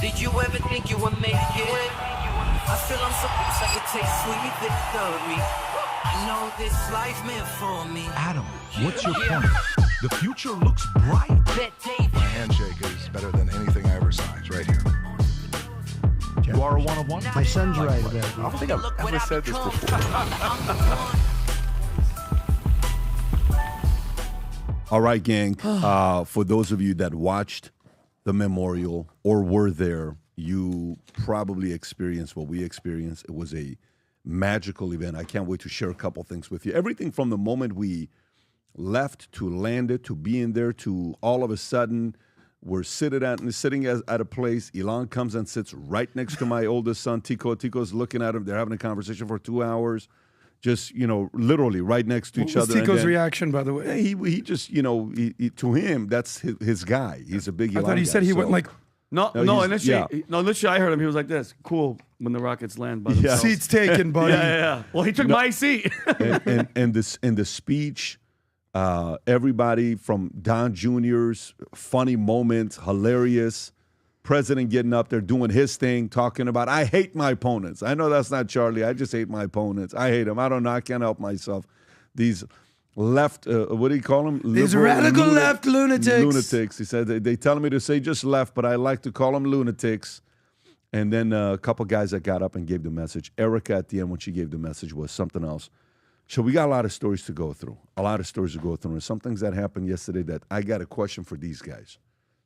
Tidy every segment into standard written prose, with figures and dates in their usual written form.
Did you ever think you would make it? I feel I'm so close I could taste sweet victory. I know this life meant for me. Adam, what's your point? The future looks bright. My handshake is better than anything I ever saw. It's right here. You are a one-of-one? My son's right about it. I don't think I've ever said this before. All right, gang. For those of you that watched the memorial or were there, you probably experienced what we experienced. It was a magical event. I can't wait to share a couple things with you. Everything from the moment we left to landed to being there to all of a sudden we're sitting at a place. Ilhan comes and sits right next to my oldest son, Tico. Tico's looking at him. They're having a conversation for 2 hours. Just, literally right next to each other. What was Tico's reaction, by the way? He just, to him, that's his guy. He's a big Ilhan I thought he said he went like... Initially I heard him. He was like this. Cool when the rockets land by themselves. Seats taken, buddy. Yeah. Well, he took my seat. and the speech, everybody from Don Jr.'s funny moments, hilarious. President getting up there, doing his thing, talking about, I hate my opponents. I know that's not Charlie. I just hate my opponents. I hate them. I don't know. I can't help myself. These left, what do you call them? These radical left lunatics. Lunatics. He said, they tell me to say just left, but I like to call them lunatics. And then a couple guys that got up and gave the message. Erica at the end, when she gave the message, was something else. So we got a lot of stories to go through. And some things that happened yesterday that I got a question for these guys.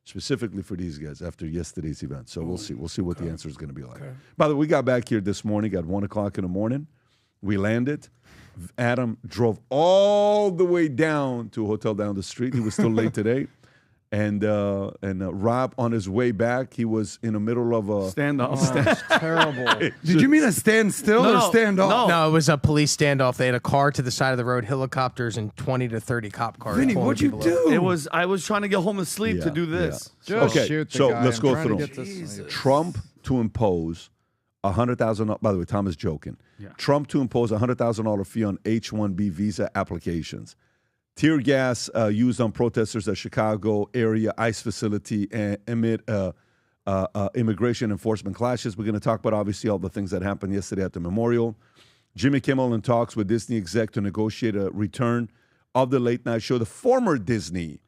Specifically for these guys after yesterday's event. So we'll see. We'll see what the answer is going to be like. Okay. By the way, we got back here this morning at 1 o'clock in the morning. We landed. Adam drove all the way down to a hotel down the street. He was still late today. And Rob, on his way back, he was in the middle of a standoff. That's terrible. Did you mean a standstill or standoff? No, it was a police standoff. They had a car to the side of the road, helicopters, and 20 to 30 cop cars. Vinny, what'd you do? I was trying to get home and sleep to do this. Yeah. Okay, so let's go through them. Trump to impose $100,000. By the way, Tom is joking. Yeah. Trump to impose $100,000 fee on H-1B visa applications. Tear gas used on protesters at Chicago area ICE facility amid immigration enforcement clashes. We're going to talk about, obviously, all the things that happened yesterday at the memorial. Jimmy Kimmel in talks with Disney exec to negotiate a return of the late night show. The former Disney,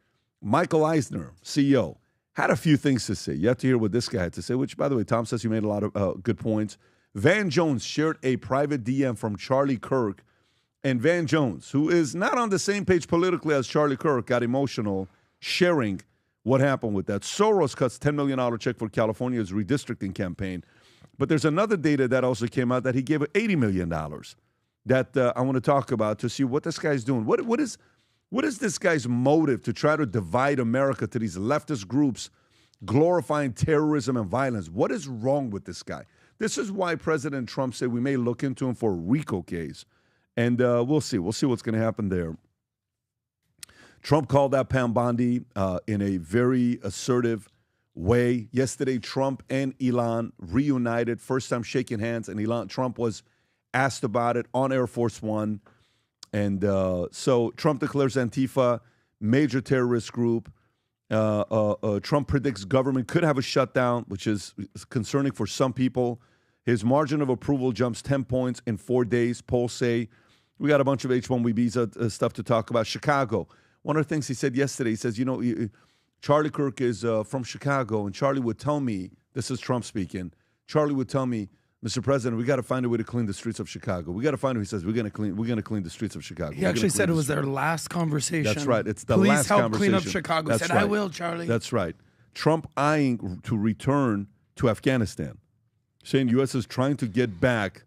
Michael Eisner, CEO, had a few things to say. You have to hear what this guy had to say, which, by the way, Tom says he made a lot of good points. Van Jones shared a private DM from Charlie Kirk. And Van Jones, who is not on the same page politically as Charlie Kirk, got emotional sharing what happened with that. Soros cuts $10 million check for California's redistricting campaign. But there's another data that also came out that he gave $80 million that I want to talk about to see what this guy's doing. What is this guy's motive to try to divide America to these leftist groups glorifying terrorism and violence? What is wrong with this guy? This is why President Trump said we may look into him for a RICO case. And we'll see. We'll see what's going to happen there. Trump called out Pam Bondi in a very assertive way. Yesterday, Trump and Ilhan reunited, first time shaking hands, and Trump was asked about it on Air Force One. And so Trump declares Antifa major terrorist group. Trump predicts government could have a shutdown, which is concerning for some people. His margin of approval jumps 10 points in 4 days, polls say. We got a bunch of H-1B visa stuff to talk about. Chicago. One of the things he said yesterday, he says, Charlie Kirk is from Chicago, and Charlie would tell me, this is Trump speaking, Charlie would tell me, Mr. President, we got to find a way to clean the streets of Chicago. We got to find a way. He says, we're going to clean the streets of Chicago. He actually said it was their last conversation. That's right. It's the last conversation. Please help clean up Chicago. That's He said, right. I will, Charlie. That's right. Trump eyeing to return to Afghanistan, saying U.S. is trying to get back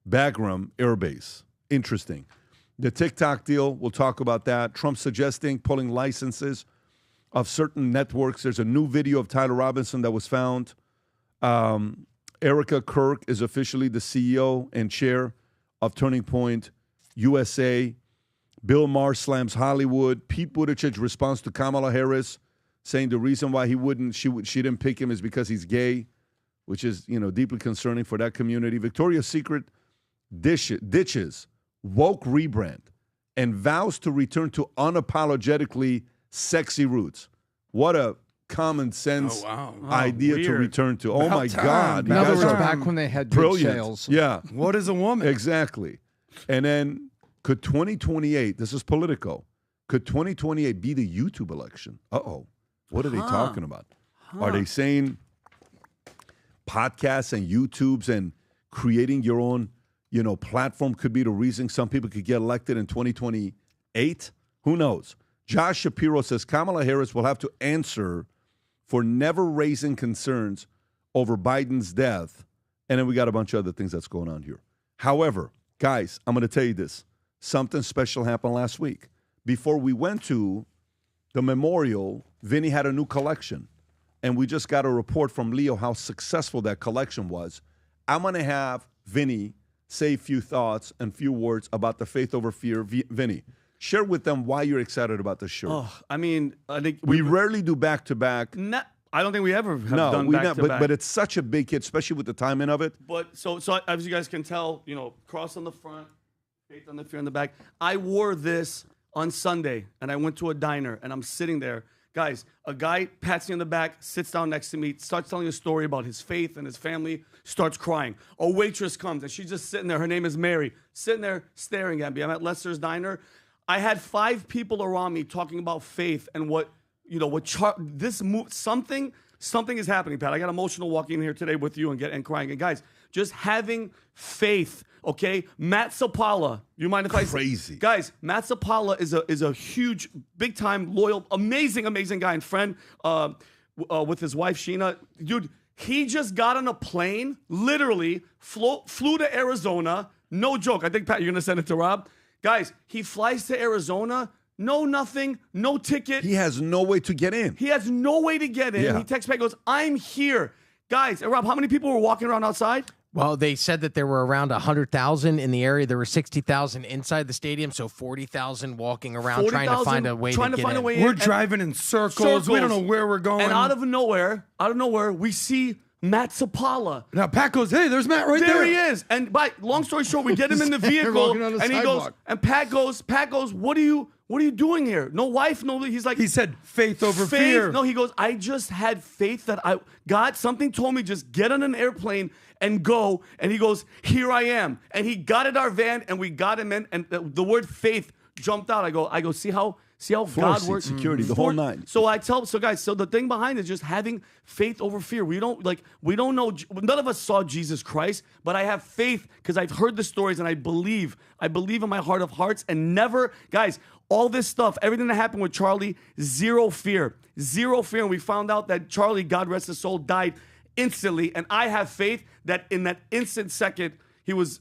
Bagram Air Base. Interesting. The TikTok deal, we'll talk about that. Trump suggesting pulling licenses of certain networks. There's a new video of Tyler Robinson that was found. Erica Kirk is officially the CEO and chair of Turning Point USA. Bill Maher slams Hollywood. Pete Buttigieg responds to Kamala Harris, saying the reason why she didn't pick him is because he's gay, which is deeply concerning for that community. Victoria's Secret ditches woke rebrand and vows to return to unapologetically sexy roots. What a common sense idea weird. to return to. Oh, my time. God. In You other guys words, are back when they had good brilliant. sales. Yeah, What is a woman? exactly. And then could 2028, this is Politico, could 2028 be the YouTube election? Uh-oh. What are they talking about? Are they saying podcasts and YouTubes and creating your own, platform could be the reason some people could get elected in 2028? Who knows? Josh Shapiro says Kamala Harris will have to answer for never raising concerns over Biden's death. And then we got a bunch of other things that's going on here. However, guys, I'm going to tell you this. Something special happened last week. Before we went to the memorial, Vinny had a new collection. And we just got a report from Leo how successful that collection was. I'm going to have Vinny say a few thoughts and few words about the Faith Over Fear. Vinny, share with them why you're excited about this shirt. Oh, I mean, I think we rarely do back-to-back. I don't think we ever have done back-to-back. But it's such a big hit, especially with the timing of it. But so as you guys can tell, cross on the front, Faith on the Fear on the back. I wore this on Sunday, and I went to a diner, and I'm sitting there. Guys, a guy pats me on the back, sits down next to me, starts telling a story about his faith and his family, starts crying. A waitress comes, and she's just sitting there. Her name is Mary, sitting there staring at me. I'm at Lester's Diner. I had 5 people around me talking about faith and something is happening, Pat. I got emotional walking in here today with you and crying. And guys, just having faith, okay? Matt Sapala, you mind if I say? Crazy. Guys, Matt Sapala is a huge, big-time, loyal, amazing guy and friend with his wife, Sheena. Dude, he just got on a plane, literally flew to Arizona. No joke. I think, Pat, you're going to send it to Rob. Guys, he flies to Arizona, nothing, no ticket. He has no way to get in. He has no way to get in. Yeah. He texts back, goes, I'm here. Guys, Rob, how many people were walking around outside? Well, they said that there were around 100,000 in the area. There were 60,000 inside the stadium, so 40,000 walking around trying to find a way to get in. We're driving in circles. We don't know where we're going. And out of nowhere, we see Matt Sapala. Now Pat goes, hey, there's Matt right there. There he is. And long story short, we get him in the vehicle, and he goes, and Pat goes, what are you doing here? No wife, no. He's like, he said, faith over fear. No, he goes, I just had faith that God, something told me just get on an airplane and go. And he goes, here I am. And he got in our van, and we got him in, and the word faith jumped out. I go, see how God works. Security, the whole nine. So guys, the thing behind it is just having faith over fear. We don't know, none of us saw Jesus Christ, but I have faith because I've heard the stories and I believe in my heart of hearts and never, guys, all this stuff, everything that happened with Charlie, zero fear. And we found out that Charlie, God rest his soul, died instantly. And I have faith that in that instant second, he was,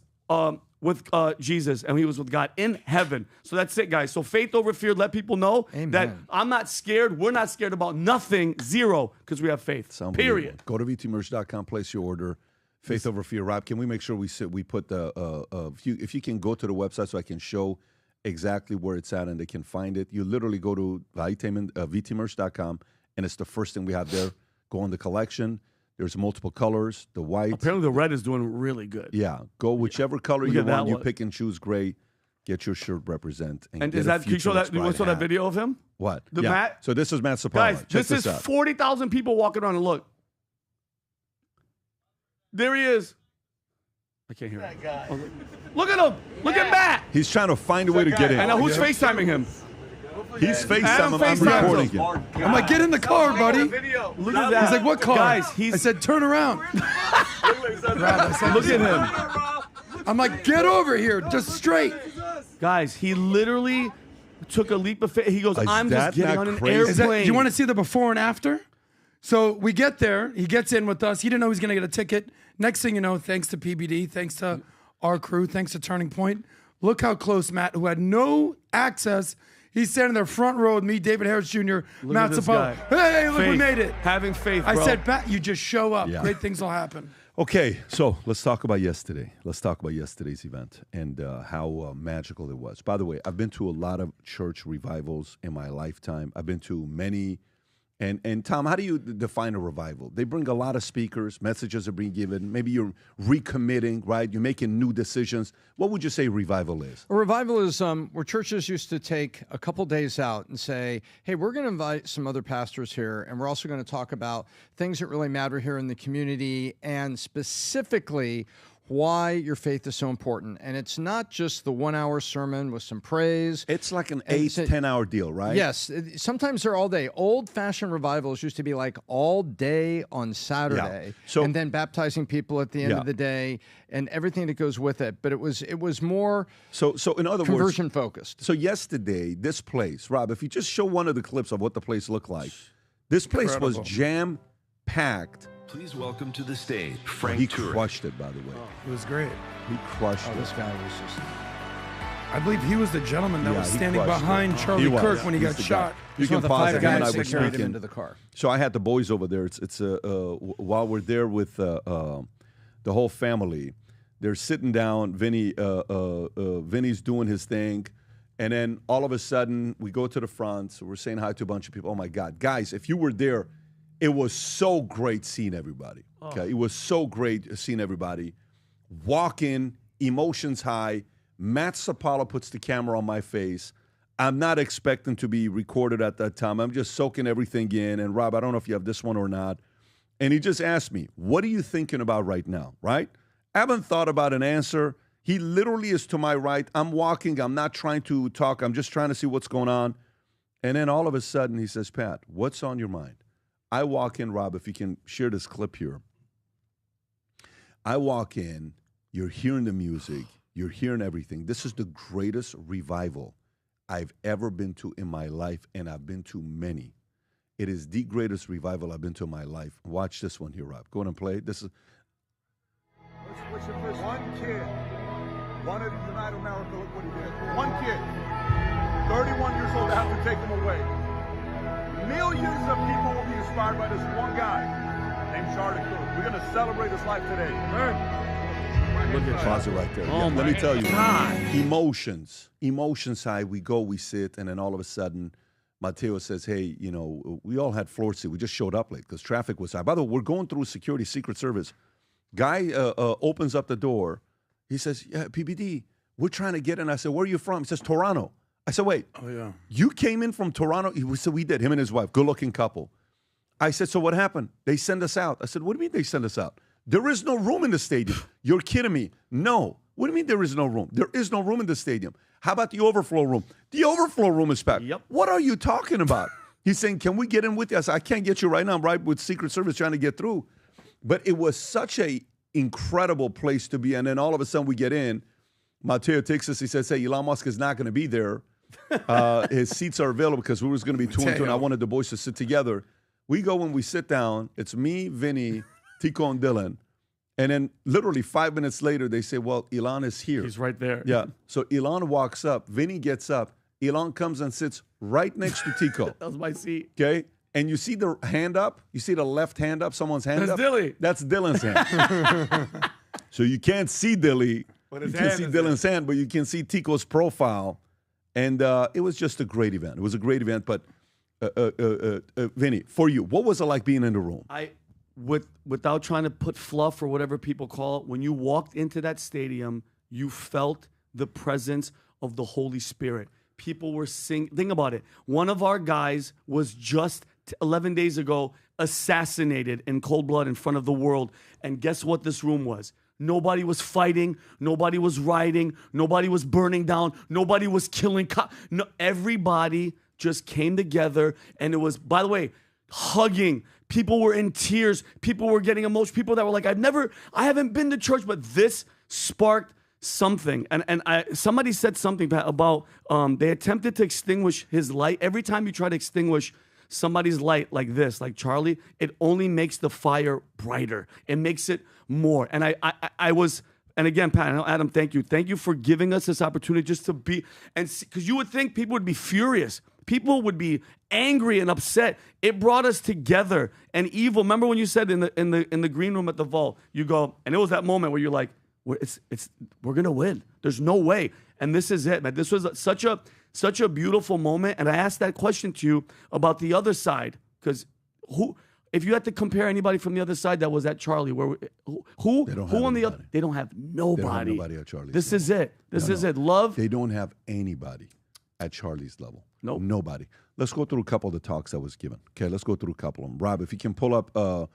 with Jesus, and he was with God in heaven. So that's it, guys. So faith over fear. Let people know that I'm not scared. We're not scared about nothing. Zero, because we have faith. Period. Go to vtmerch.com, place your order. Faith over fear. Rob, can we make sure we put the if you can go to the website so I can show exactly where it's at and they can find it. You literally go to vtmerch.com, and it's the first thing we have there. Go on the collection. There's multiple colors. The white. Apparently, the red is doing really good. Yeah. Go whichever color Look you at that want. You one. pick and choose gray. Get your shirt represent. And is that? Can you show that? You want to show that video of him? What? The yeah. Matt. So this is Matt Sapala. Guys, Check this is out. 40,000 people walking around and look. There he is. I can't hear him. Oh, look at him. Look at Matt. He's trying to find a way to get in. And now who's FaceTiming him? He's Adam FaceTime. I'm FaceTime recording him. him. I'm like, get in the car, buddy. Look at that. He's like, what car? Guys, I said, turn around. Look at him. I'm like, get over here, just straight. Guys, he literally took a leap of faith. He goes, I'm just getting on an airplane. Do you want to see the before and after? So we get there. He gets in with us. He didn't know he was going to get a ticket. Next thing you know, thanks to PBD, thanks to our crew, thanks to Turning Point, look how close Matt, who had no access, he's standing there front row with me, David Harris Jr., Matt Sapala. Hey, look, we made it. Having faith, bro. I said, Pat, you just show up. Yeah. Great things will happen. Okay, so let's talk about yesterday. Let's talk about yesterday's event and how magical it was. By the way, I've been to a lot of church revivals in my lifetime. I've been to many And Tom, how do you define a revival? They bring a lot of speakers, messages are being given. Maybe you're recommitting, right? You're making new decisions. What would you say revival is? A revival is where churches used to take a couple days out and say, hey, we're going to invite some other pastors here, and we're also going to talk about things that really matter here in the community, and specifically why your faith is so important. And it's not just the 1 hour sermon with some praise. It's like an 8-10 hour deal, right? Yes. Sometimes they're all day. Old-fashioned revivals used to be like all day on Saturday, and then baptizing people at the end of the day and everything that goes with it. But it was more so in other conversion words, focused. So yesterday, this place, Rob, if you just show one of the clips of what the place looked like, this place was jam-packed. Please welcome to the stage, Frank He Turek. crushed it, by the way. It was great. He crushed it. This guy was just... I believe he was the gentleman that was he standing crushed it. behind Charlie He was. Kirk when he He's got the shot. guy. You can pause it. Him and I were carried him speaking. into the car. So I had the boys over there. It's while we're there with the whole family, they're sitting down. Vinny's doing his thing, and then all of a sudden we go to the front. So we're saying hi to a bunch of people. Oh my God, guys! If you were there, it was so great seeing everybody. Okay, it was so great seeing everybody. Walk in, emotions high. Matt Sapala puts the camera on my face. I'm not expecting to be recorded at that time. I'm just soaking everything in. And Rob, I don't know if you have this one or not. And he just asked me, what are you thinking about right now, right? I haven't thought about an answer. He literally is to my right. I'm walking. I'm not trying to talk. I'm just trying to see what's going on. And then all of a sudden he says, Pat, what's on your mind? I walk in, Rob, if you can share this clip here. I walk in, you're hearing the music, you're hearing everything. This is the greatest revival I've ever been to in my life, and I've been to many. It is the greatest revival I've been to in my life. Watch this one here, Rob. Go ahead and play. This is... What's your first one kid wanted to unite America. Look what he did. One kid, 31 years old, have to take him away. Millions of people will be inspired by this one guy named Charlie Kirk. We're going to celebrate his life today. Look at Pause it right there. Oh, let me tell you. God. Emotions high. We go, we sit, and then all of a sudden, Mateo says, hey, you know, we all had floor seat. We just showed up late because traffic was high. By the way, we're going through security, Secret Service. Guy opens up the door. He says, yeah, PBD, we're trying to get in. I said, where are you from? He says, Toronto. I said, wait, you came in from Toronto? He said, we did, him and his wife, good-looking couple. I said, so what happened? They send us out. I said, what do you mean they send us out? There is no room in the stadium. You're kidding me. No. What do you mean there is no room? There is no room in the stadium. How about the overflow room? The overflow room is packed. Yep. What are you talking about? He's saying, can we get in with you? I said, I can't get you right now. I'm right with Secret Service trying to get through. But it was such a incredible place to be. And then all of a sudden we get in. Mateo takes us. He says, hey, Elon Musk is not going to be there. His seats are available because we was going to be 2 and 2, and I wanted the boys to sit together. We go when we sit down. It's me, Vinny, Tico, and Dylan. And then literally 5 minutes later, they say, well, Ilhan is here. He's right there. Yeah. So Ilhan walks up. Vinny gets up. Ilhan comes and sits right next to Tico. That was my seat. Okay? And you see the hand up? You see the left hand up? Someone's hand That's up? Dilly. That's Dylan's hand. So you can't see Dilly. You can't see Dylan's hand, but you can see Tico's profile. And it was just a great event. It was a great event. But Vinny, for you, what was it like being in the room? Without trying to put fluff or whatever people call it, when you walked into that stadium, you felt the presence of the Holy Spirit. People were singing. Think about it. One of our guys was just 11 days ago assassinated in cold blood in front of the world. And guess what this room was? Nobody was fighting. Nobody was rioting. Nobody was burning down. Nobody was killing. No, everybody just came together. And it was, by the way, hugging. People were in tears. People were getting emotional. People that were like, I haven't been to church, but this sparked something. And somebody said something about they attempted to extinguish his light. Every time you try to extinguish somebody's light like this, like Charlie, it only makes the fire brighter. It makes it more. And I was, and again, Pat, Adam, thank you. Thank you for giving us this opportunity just to be, and because you would think people would be furious. People would be angry and upset. It brought us together. And evil, remember when you said in the green room at the vault, you go, and it was that moment where you're like, we're gonna win. There's no way. And this is it, man. This was such a beautiful moment. And I asked that question to you about the other side, Because if you had to compare anybody from the other side that was at Charlie, who on the other? They don't have nobody. They don't have nobody at Charlie's This level. is it. This is it. Love. They don't have anybody at Charlie's level. Nope. Nobody. Let's go through a couple of the talks that was given. Okay, let's go through a couple of them. Rob, if you can pull up Don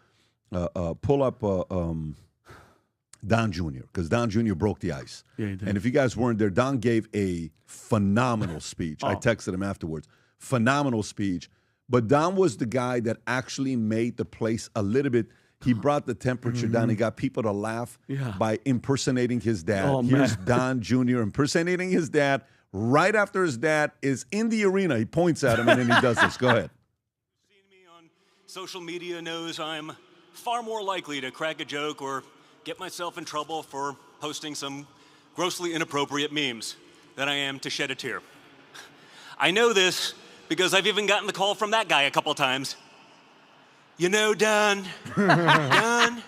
Jr., because Don Jr. broke the ice. Yeah, he did. And if you guys weren't there, Don gave a phenomenal speech. I texted him afterwards. Phenomenal speech. But Don was the guy that actually made the place a little bit. He brought the temperature down. He got people to laugh by impersonating his dad. Oh, Here's man. Don Jr. impersonating his dad. Right after his dad is in the arena, he points at him and then he does this. Go ahead. Seen me on social media knows I'm far more likely to crack a joke or get myself in trouble for posting some grossly inappropriate memes than I am to shed a tear. I know this because I've even gotten the call from that guy a couple times. You know, Don, Don,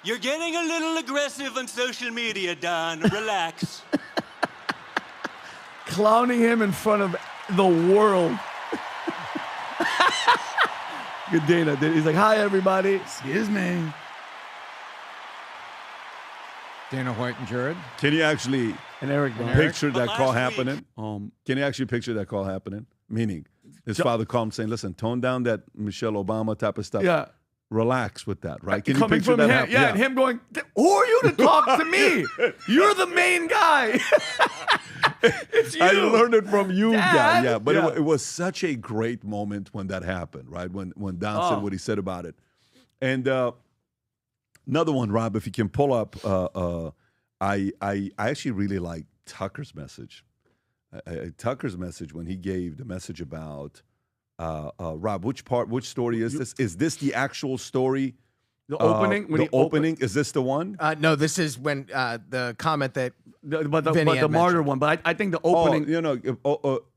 you're getting a little aggressive on social media, Don. Relax. Clowning him in front of the world. Good Dana. He's like, hi, everybody. Excuse me. Dana White and Jared. Can you actually And Eric. picture that But call last happening? Can you actually picture that call happening? Meaning, his father called him saying, listen, tone down that Michelle Obama type of stuff. Yeah. Relax with that, right? Can you Coming picture from that him. happening? Yeah, and him going, who are you to talk to me? You're the main guy. It's you. I learned it from you, Dad. guy. Yeah, but Yeah. It was such a great moment when that happened, right? When Don said what he said about it. And another one, Rob, if you can pull up, I actually really like Tucker's message. Tucker's message when he gave the message about Rob. Which story is this? Is this the actual story? The opening? When The he opening? Is this the one? No, this is when the comment that The Vinny had martyr mentioned. one. But I think the opening.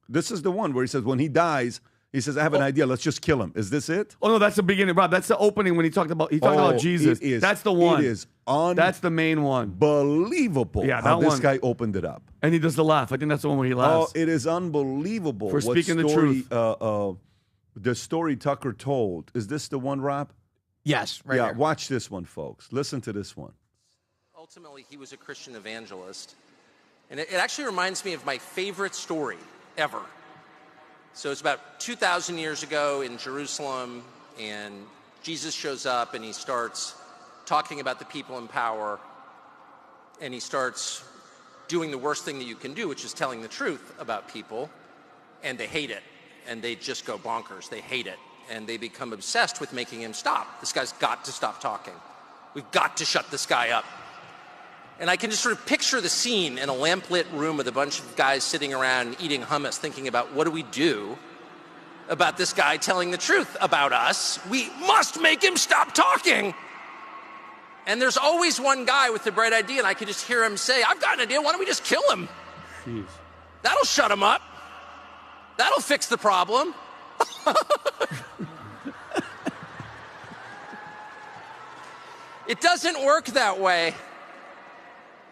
This is the one where he says when he dies, he says, I have an idea. Let's just kill him. Is this it? Oh, no, that's the beginning, Rob. That's the opening when he talked about Jesus. It is, That's the one. It is That's the main one. unbelievable Yeah, how that this one. guy opened it up. And he does the laugh. I think that's the one where he Oh, laughs. it is unbelievable. For what speaking the story, truth. The story Tucker told. Is this the one, Rob? yes, right yeah, here. watch this one, folks. Listen to this one. Ultimately, he was a Christian evangelist. And it actually reminds me of my favorite story ever. So it's about 2,000 years ago in Jerusalem, and Jesus shows up and he starts talking about the people in power, and he starts doing the worst thing that you can do, which is telling the truth about people, and they hate it, and they just go bonkers. They hate it, and they become obsessed with making him stop. This guy's got to stop talking. We've got to shut this guy up. And I can just sort of picture the scene in a lamplit room with a bunch of guys sitting around eating hummus, thinking about what do we do about this guy telling the truth about us? We must make him stop talking. And there's always one guy with the bright idea, and I can just hear him say, I've got an idea, why don't we just kill him? Jeez. That'll shut him up. That'll fix the problem. It doesn't work that way.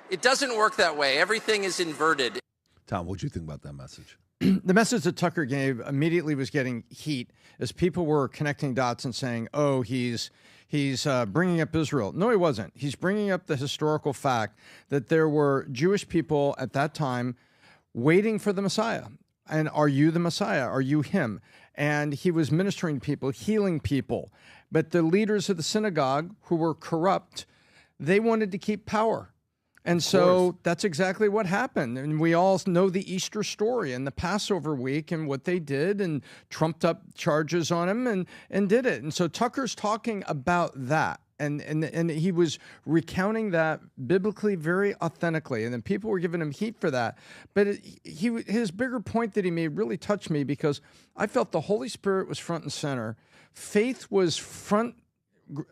It doesn't work that way. Everything is inverted. Tom, what do you think about that message? The message that Tucker gave immediately was getting heat as people were connecting dots and saying, oh, he's bringing up Israel. No, he wasn't. He's bringing up the historical fact that there were Jewish people at that time waiting for the Messiah. And are you the Messiah? Are you him? And he was ministering to people, healing people. But the leaders of the synagogue, who were corrupt, they wanted to keep power. And so that's exactly what happened. And we all know the Easter story and the Passover week and what they did and trumped up charges on him and did it. And so Tucker's talking about that. And he was recounting that biblically very authentically. And then people were giving him heat for that. But his bigger point that he made really touched me because I felt the Holy Spirit was front and center. Faith was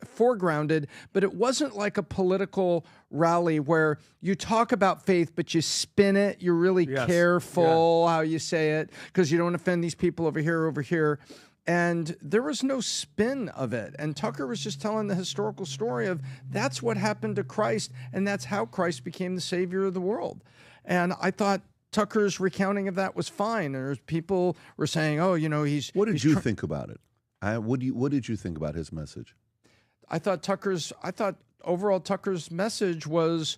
foregrounded, but it wasn't like a political rally where you talk about faith, but you spin it. You're really careful how you say it because you don't offend these people over here. And there was no spin of it. And Tucker was just telling the historical story of that's what happened to Christ, and that's how Christ became the Savior of the world. And I thought, Tucker's recounting of that was fine. There's people were saying, "Oh, you know, he's." What did you think about it? What did you think about his message? I thought overall Tucker's message was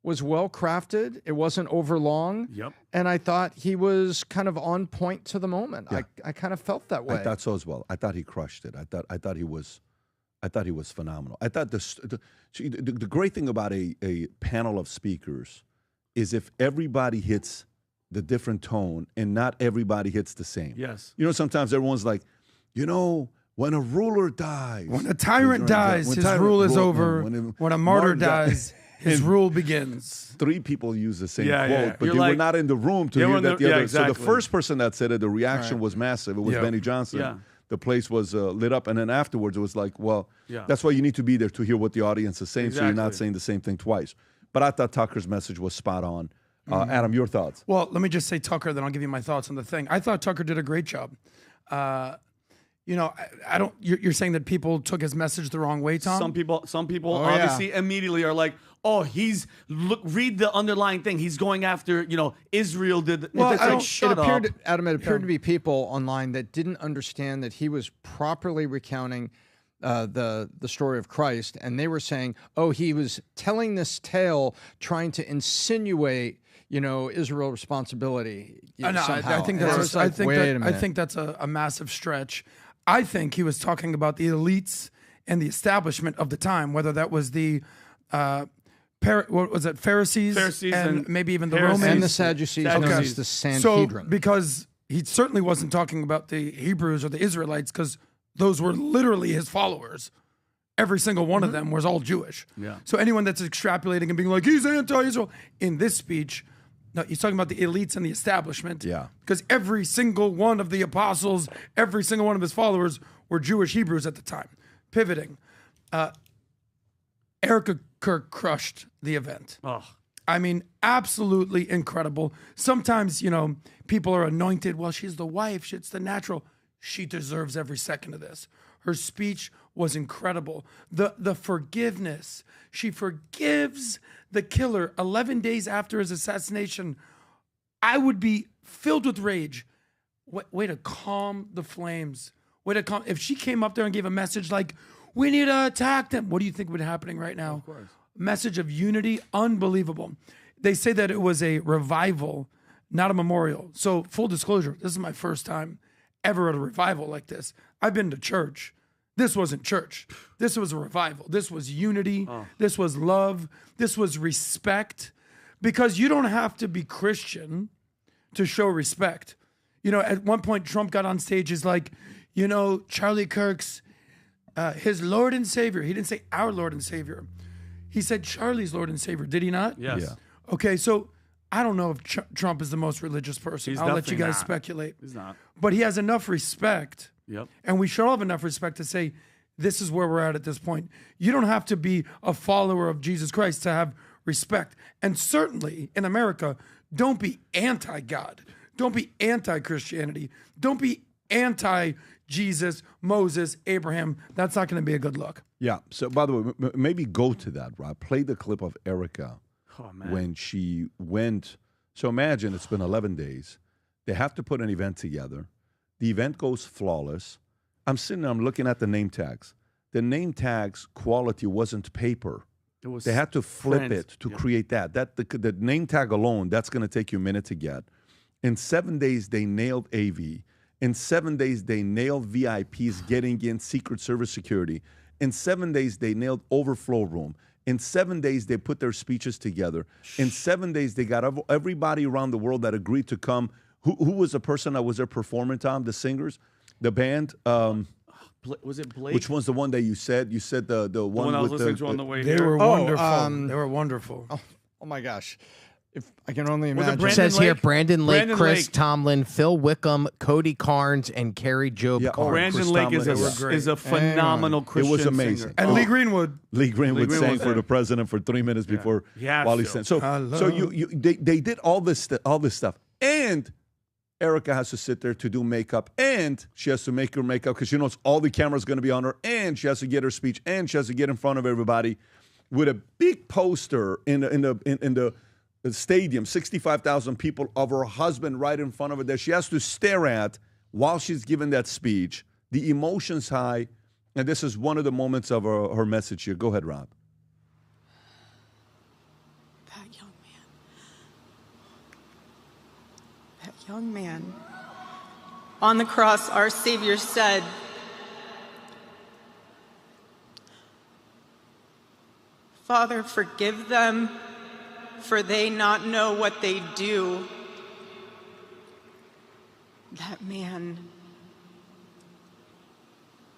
well crafted. It wasn't overlong. Yep. And I thought he was kind of on point to the moment. Yeah. I kind of felt that way. I thought so as well. I thought he crushed it. I thought he was phenomenal. I thought the great thing about a panel of speakers is if everybody hits the different tone and not everybody hits the same. Yes. You know, sometimes everyone's like, you know, when a ruler dies. When a tyrant dies, his rule is over. When a martyr dies, his rule begins. 3 people use the same quote, but You're they like, were not in the room to hear that the other. exactly. So the first person that said it, the reaction was massive. It was Benny Johnson. Yeah. The place was lit up, and then afterwards it was like, well, Yeah. that's why you need to be there to hear what the audience is saying, so you're not Exactly. saying the same thing twice. But I thought Tucker's message was spot on. Adam, your thoughts? Well, let me just say Tucker, then I'll give you my thoughts on the thing. I thought Tucker did a great job. You know, I don't. You're saying that people took his message the wrong way, Tom? Some people obviously immediately are like, "Oh, read the underlying thing. He's going after, you know, Israel did." Well, it's like, shut up. Adam, it appeared to be people online that didn't understand that he was properly recounting the story of Christ, and they were saying, "Oh, he was telling this tale, trying to insinuate, you know, Israel responsibility." I think that's a massive stretch. I think he was talking about the elites and the establishment of the time, whether that was the what was it, Pharisees and maybe even the Romans and the Sadducees, known as the Sanhedrin. So because he certainly wasn't talking about the Hebrews or the Israelites, because those were literally his followers. Every single one of them was all Jewish. Yeah. So anyone that's extrapolating and being like, he's anti-Israel, in this speech, no, he's talking about the elites and the establishment. Yeah. Because every single one of the apostles, every single one of his followers were Jewish Hebrews at the time. Pivoting. Erica Kirk crushed the event. Oh. I mean, absolutely incredible. Sometimes, you know, people are anointed. Well, she's the wife. It's the natural. She deserves every second of this. Her speech was incredible. The forgiveness. She forgives the killer 11 days after his assassination. I would be filled with rage. Way to calm the flames. Way to calm. If she came up there and gave a message like, we need to attack them, what do you think would be happening right now? Of course. Message of unity, unbelievable. They say that it was a revival, not a memorial. So full disclosure, this is my first time ever at a revival like this. I've been to church. This wasn't church. This was a revival. This was unity. This was love. This was respect. Because you don't have to be Christian to show respect. You know, at one point, Trump got on stage, is like, you know, Charlie Kirk's his Lord and Savior. He didn't say our Lord and Savior. He said Charlie's Lord and Savior. Did he not? Yes. Yeah. Okay, so I don't know if Trump is the most religious person. I'll let you guys speculate. He's not. But he has enough respect. Yep. And we should all have enough respect to say, this is where we're at this point. You don't have to be a follower of Jesus Christ to have respect. And certainly in America, don't be anti-God. Don't be anti-Christianity. Don't be anti-Jesus, Moses, Abraham. That's not going to be a good look. Yeah. So, by the way, maybe go to that, Rob. Play the clip of Erica when she went. So imagine it's been 11 days. They have to put an event together. The event goes flawless. I'm sitting there, I'm looking at the name tags. The name tags quality wasn't paper. They had to flip it to create that. The name tag alone, that's going to take you a minute to get. In 7 days, they nailed AV. In 7 days, they nailed VIPs getting in Secret Service security. In 7 days, they nailed overflow room. In 7 days, they put their speeches together. In 7 days, they got everybody around the world that agreed to come. Who was the person that was there performing, Tom? The singers? The band? Was it Blake? Which one's the one that you said? You said the one I was with listening to on the way They here. were wonderful. They were wonderful. Oh my gosh. If I can only imagine. It says here Brandon Lake, Brandon Chris Lake. Tomlin, Phil Wickham, Cody Carnes, and Carrie Job Carnes. Brandon Lake is a phenomenal Christian It was amazing. singer. And Lee Greenwood. Lee Greenwood sang was for there. the president for 3 minutes before Yeah, while he Phil. sang. So they did all this stuff, and Erica has to sit there to do makeup, and she has to make her makeup because she knows all the camera's going to be on her, and she has to get her speech, and she has to get in front of everybody with a big poster in the the stadium, 65,000 people, of her husband right in front of her that she has to stare at while she's giving that speech. The emotion's high, and this is one of the moments of her message here. Go ahead, Rob. That young man. On the cross, our Savior said, "Father, forgive them, for they not know what they do." That man,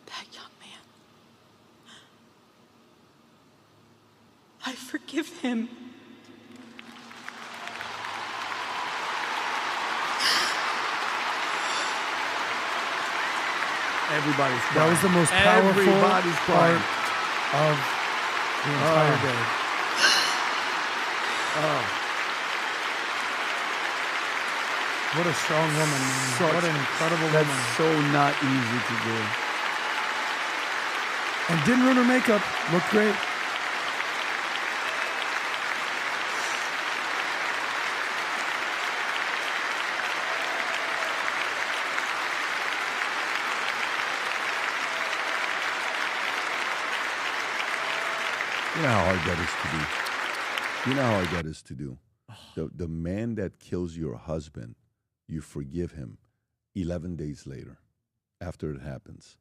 that young man, I forgive him. Everybody's crying. That was the most powerful part of the entire day. What a strong woman, man. What an incredible woman. That's so not easy to do. And didn't ruin her makeup. Looked great. You know how hard that is to do. You know how hard that is to do. The man that kills your husband, you forgive him 11 days later after it happens.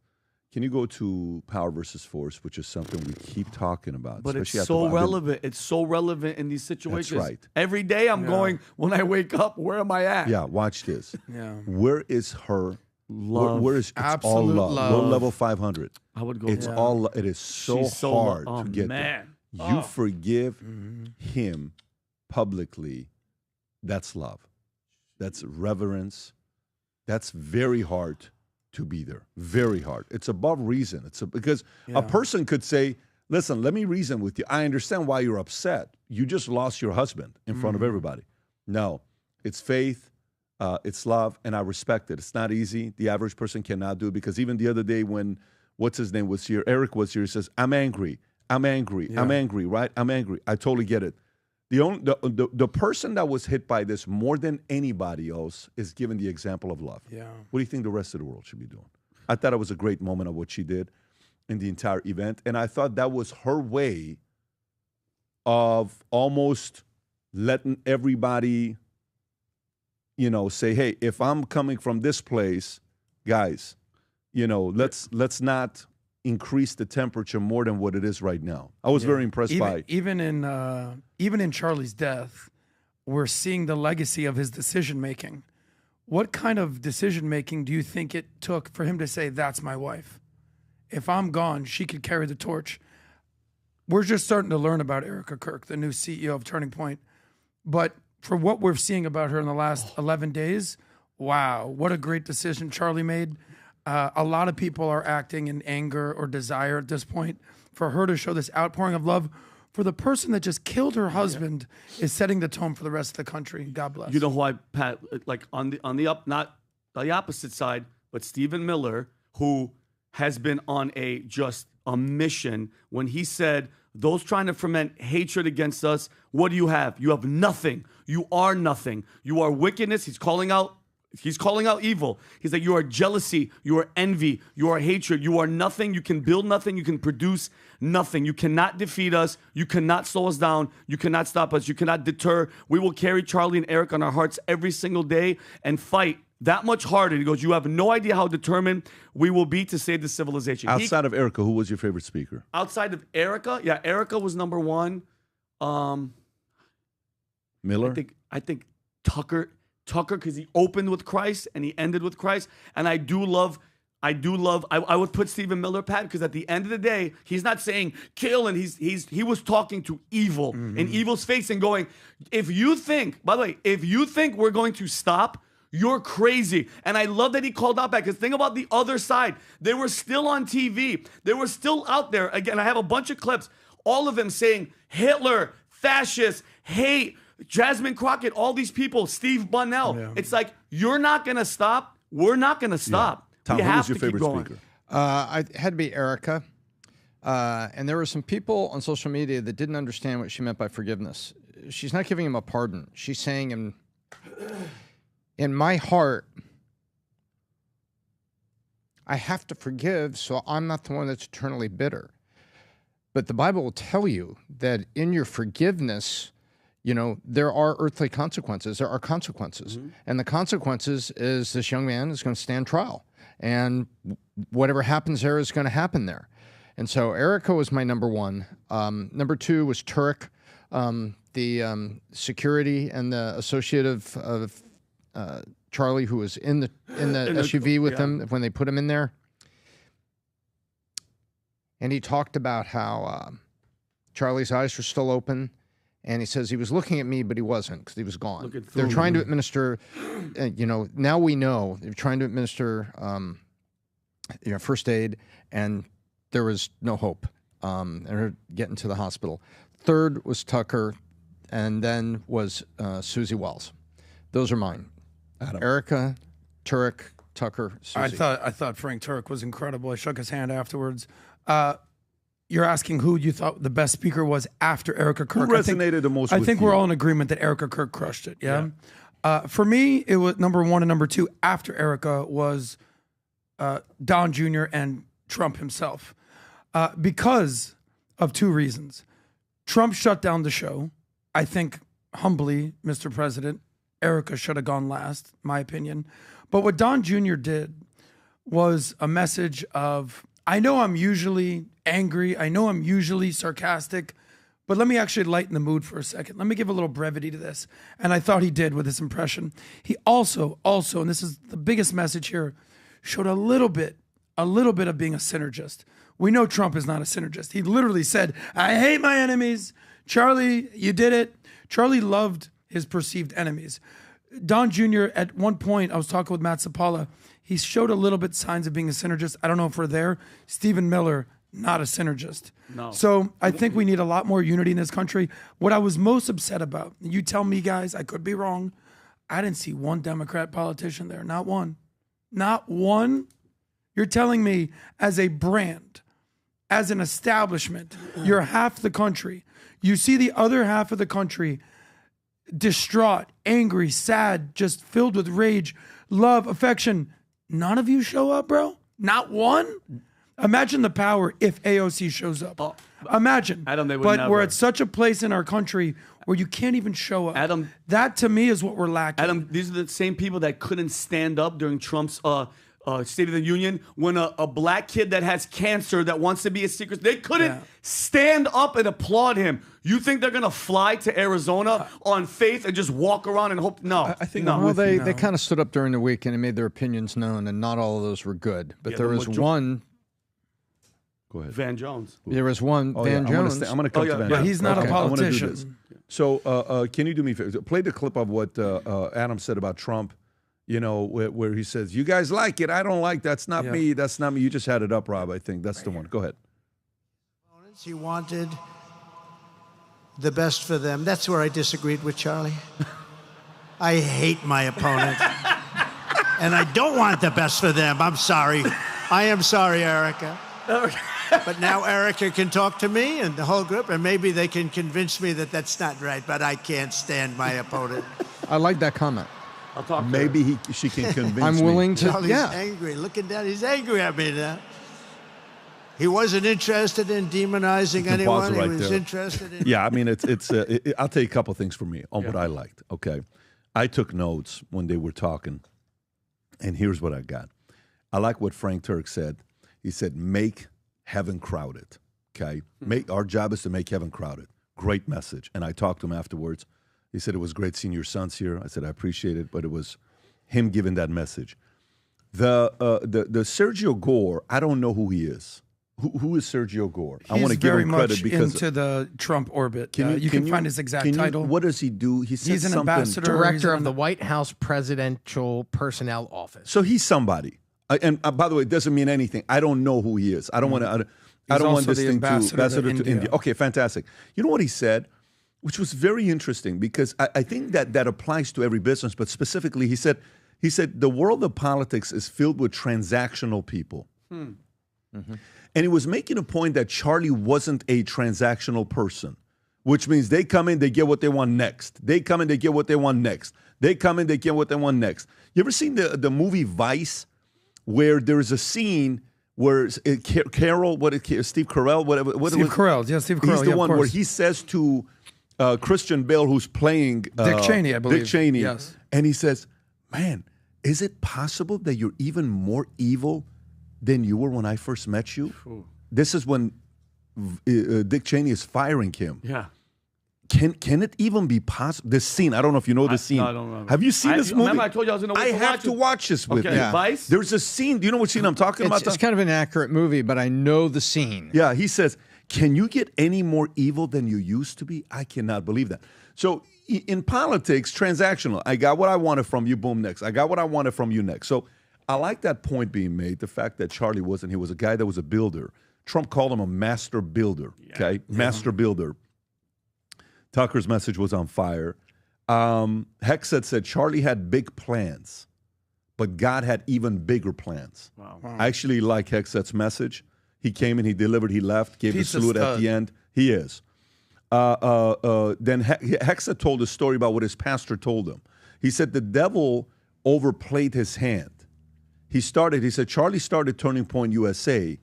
Can you go to Power versus Force, which is something we keep talking about? But it's so relevant. It's so relevant in these situations. That's right. Every day I'm going, when I wake up, where am I at? Yeah, watch this. Yeah. Where is her love? Where is it's absolute all love? Low level 500. I would go. It's all. It is so hard to get there. You forgive him publicly. That's love. That's reverence. That's very hard to be there. Very hard. It's above reason. Because a person could say, listen, let me reason with you. I understand why you're upset. You just lost your husband in front of everybody. No, it's faith. It's love, and I respect it. It's not easy. The average person cannot do it, because even the other day when, what's his name was here, Eric was here, he says, I'm angry, right? I'm angry. I totally get it. The person that was hit by this more than anybody else is given the example of love. Yeah. What do you think the rest of the world should be doing? I thought it was a great moment of what she did in the entire event, and I thought that was her way of almost letting everybody, say, hey, if I'm coming from this place, guys, let's not increase the temperature more than what it is right now. I was very impressed by even in Charlie's death, we're seeing the legacy of his decision making. What kind of decision making do you think it took for him to say, that's my wife? If I'm gone, she could carry the torch. We're just starting to learn about Erica Kirk, the new CEO of Turning Point. But for what we're seeing about her in the last 11 days, wow, what a great decision Charlie made. A lot of people are acting in anger or desire at this point. For her to show this outpouring of love for the person that just killed her husband is setting the tone for the rest of the country. God bless. You know who like on the not the opposite side, but Stephen Miller, who has been on a mission when he said, those trying to foment hatred against us, what do you have? You have nothing. You are nothing. You are wickedness. He's calling out evil. He's like, you are jealousy, you are envy, you are hatred, you are nothing, you can build nothing, you can produce nothing. You cannot defeat us, you cannot slow us down, you cannot stop us, you cannot deter. We will carry Charlie and Eric on our hearts every single day and fight that much harder. He goes, you have no idea how determined we will be to save the civilization. Outside of Erica, who was your favorite speaker? Outside of Erica? Yeah, Erica was number one. Miller? I think Tucker, because he opened with Christ and he ended with Christ. And I would put Stephen Miller, Pat, because at the end of the day, he's not saying kill, and he was talking to evil in evil's face and going, if you think we're going to stop, you're crazy. And I love that he called out back, because think about the other side. They were still on TV. They were still out there. Again, I have a bunch of clips, all of them saying Hitler, fascist, hate, Jasmine Crockett, all these people, Steve Bunnell. Yeah. It's like, you're not going to stop. We're not going to stop. Tom, who was your favorite speaker? I had to be Erica. And there were some people on social media that didn't understand what she meant by forgiveness. she's not giving him a pardon. She's saying in my heart, I have to forgive, so I'm not the one that's eternally bitter. But the Bible will tell you that in your forgiveness, there are earthly consequences. There are consequences. Mm-hmm. And the consequences is this young man is going to stand trial. And whatever happens there is going to happen there. And so Erica was my number one. Number two was Turek, the security and the associate of Charlie, who was in the SUV with him when they put him in there. And he talked about how Charlie's eyes were still open. And he says he was looking at me, but he wasn't because he was gone. They're trying to administer, now we know they're trying to administer, first aid, and there was no hope. They're getting to the hospital. Third was Tucker, and then was Susie Wells. Those are mine. Adam. Erica, Turek, Tucker, Susie. I thought Frank Turek was incredible. I shook his hand afterwards. You're asking who you thought the best speaker was after Erica Kirk. Who resonated the most with you? I think we're all in agreement that Erica Kirk crushed it, yeah? For me, it was number one and number two after Erica was Don Jr. and Trump himself. Because of two reasons. Trump shut down the show. I think, humbly, Mr. President, Erica should have gone last, my opinion. But what Don Jr. did was a message of, I know I'm usually angry, I know I'm usually sarcastic, but let me actually lighten the mood for a second. Let me give a little brevity to this. And I thought he did with his impression. He also, and this is the biggest message here, showed a little bit of being a synergist. We know Trump is not a synergist. He literally said, I hate my enemies. Charlie, you did it. Charlie loved his perceived enemies. Don Jr., at one point, I was talking with Matt Sapala, he showed a little bit signs of being a synergist. I don't know if we're there. Stephen Miller, not a synergist. No. So I think we need a lot more unity in this country. What I was most upset about, you tell me, guys, I could be wrong. I didn't see one Democrat politician there. Not one. Not one. You're telling me as a brand, as an establishment, you're half the country. You see the other half of the country distraught, angry, sad, just filled with rage, love, affection. None of you show up, bro? Not one? Imagine the power if AOC shows up. Imagine. Adam, they would but never. We're at such a place in our country where you can't even show up. Adam, that to me is what we're lacking. Adam, these are the same people that couldn't stand up during Trump's State of the Union when a black kid that has cancer that wants to be a secret, they couldn't stand up and applaud him. You think they're going to fly to Arizona on faith and just walk around and hope? No. I think no. Well, they kind of stood up during the week and they made their opinions known, and not all of those were good. But there was one. Go ahead. Van Jones. There was one, Van Jones. I'm going to come to Van Jones. But he's not a politician. I want to do this. So can you do me a favor? Play the clip of what Adam said about Trump, where he says, you guys like it. I don't like that's not me. That's not me. You just had it up, Rob, I think. That's the one. Go ahead. He wanted the best for them. That's where I disagreed with Charlie. I hate my opponent. And I don't want the best for them. I'm sorry. I am sorry, Erica. But now Erica can talk to me and the whole group, and maybe they can convince me that that's not right, but I can't stand my opponent. I like that comment. I'll talk to Maybe she can convince me. I'm willing to, Charlie's angry. Looking down, he's angry at me now. He wasn't interested in demonizing anyone. He was interested in... Yeah, I mean, I'll tell you a couple things from me on what I liked, okay? I took notes when they were talking, and here's what I got. I like what Frank Turk said. He said, make heaven crowded, okay? Our job is to make heaven crowded. Great message. And I talked to him afterwards. He said, it was great seeing your sons here. I said, I appreciate it, but it was him giving that message. The Sergio Gore, I don't know who he is. Who is Sergio Gore? I want to give him credit because into the Trump orbit. You can find his exact title. What does he do? He's an ambassador, director of the White House Presidential Personnel Office. So he's somebody. And by the way, it doesn't mean anything. I don't know who he is. I don't want to. I don't want this thing to ambassador to India. Okay, fantastic. You know what he said, which was very interesting because I think that applies to every business, but specifically, he said the world of politics is filled with transactional people. Mm-hmm. And he was making a point that Charlie wasn't a transactional person. which means they come in, they get what they want next. They come in, they get what they want next. They come in, they get what they want next. You ever seen the movie Vice, where there's a scene where Steve Carell, whatever. Steve Carell, yeah, Steve Carell. He's the one where he says to Christian Bale, who's playing Dick Cheney, I believe. Dick Cheney, yes. And he says, "Man, is it possible that you're even more evil than you were when I first met you?" Ooh. This is when Dick Cheney is firing him. Yeah. Can it even be possible? This scene, I don't know if you know this scene. No, I don't remember. Have you seen this movie? Remember I told you I was going to I have to watch this with you. Yeah. Vice? There's a scene. Do you know what scene I'm talking about? It's kind of an accurate movie, but I know the scene. Yeah, he says, "Can you get any more evil than you used to be?" I cannot believe that. So in politics, transactional. I got what I wanted from you, boom, next. I got what I wanted from you, next. So I like that point being made, the fact that Charlie wasn't. He was a guy that was a builder. Trump called him a master builder, okay? Master builder. Tucker's message was on fire. Hexet said Charlie had big plans, but God had even bigger plans. Wow. I actually like Hexet's message. He came and he delivered, he left, gave the salute at the end. He is. Then Hexet told a story about what his pastor told him. He said the devil overplayed his hand. He said, Charlie started Turning Point USA,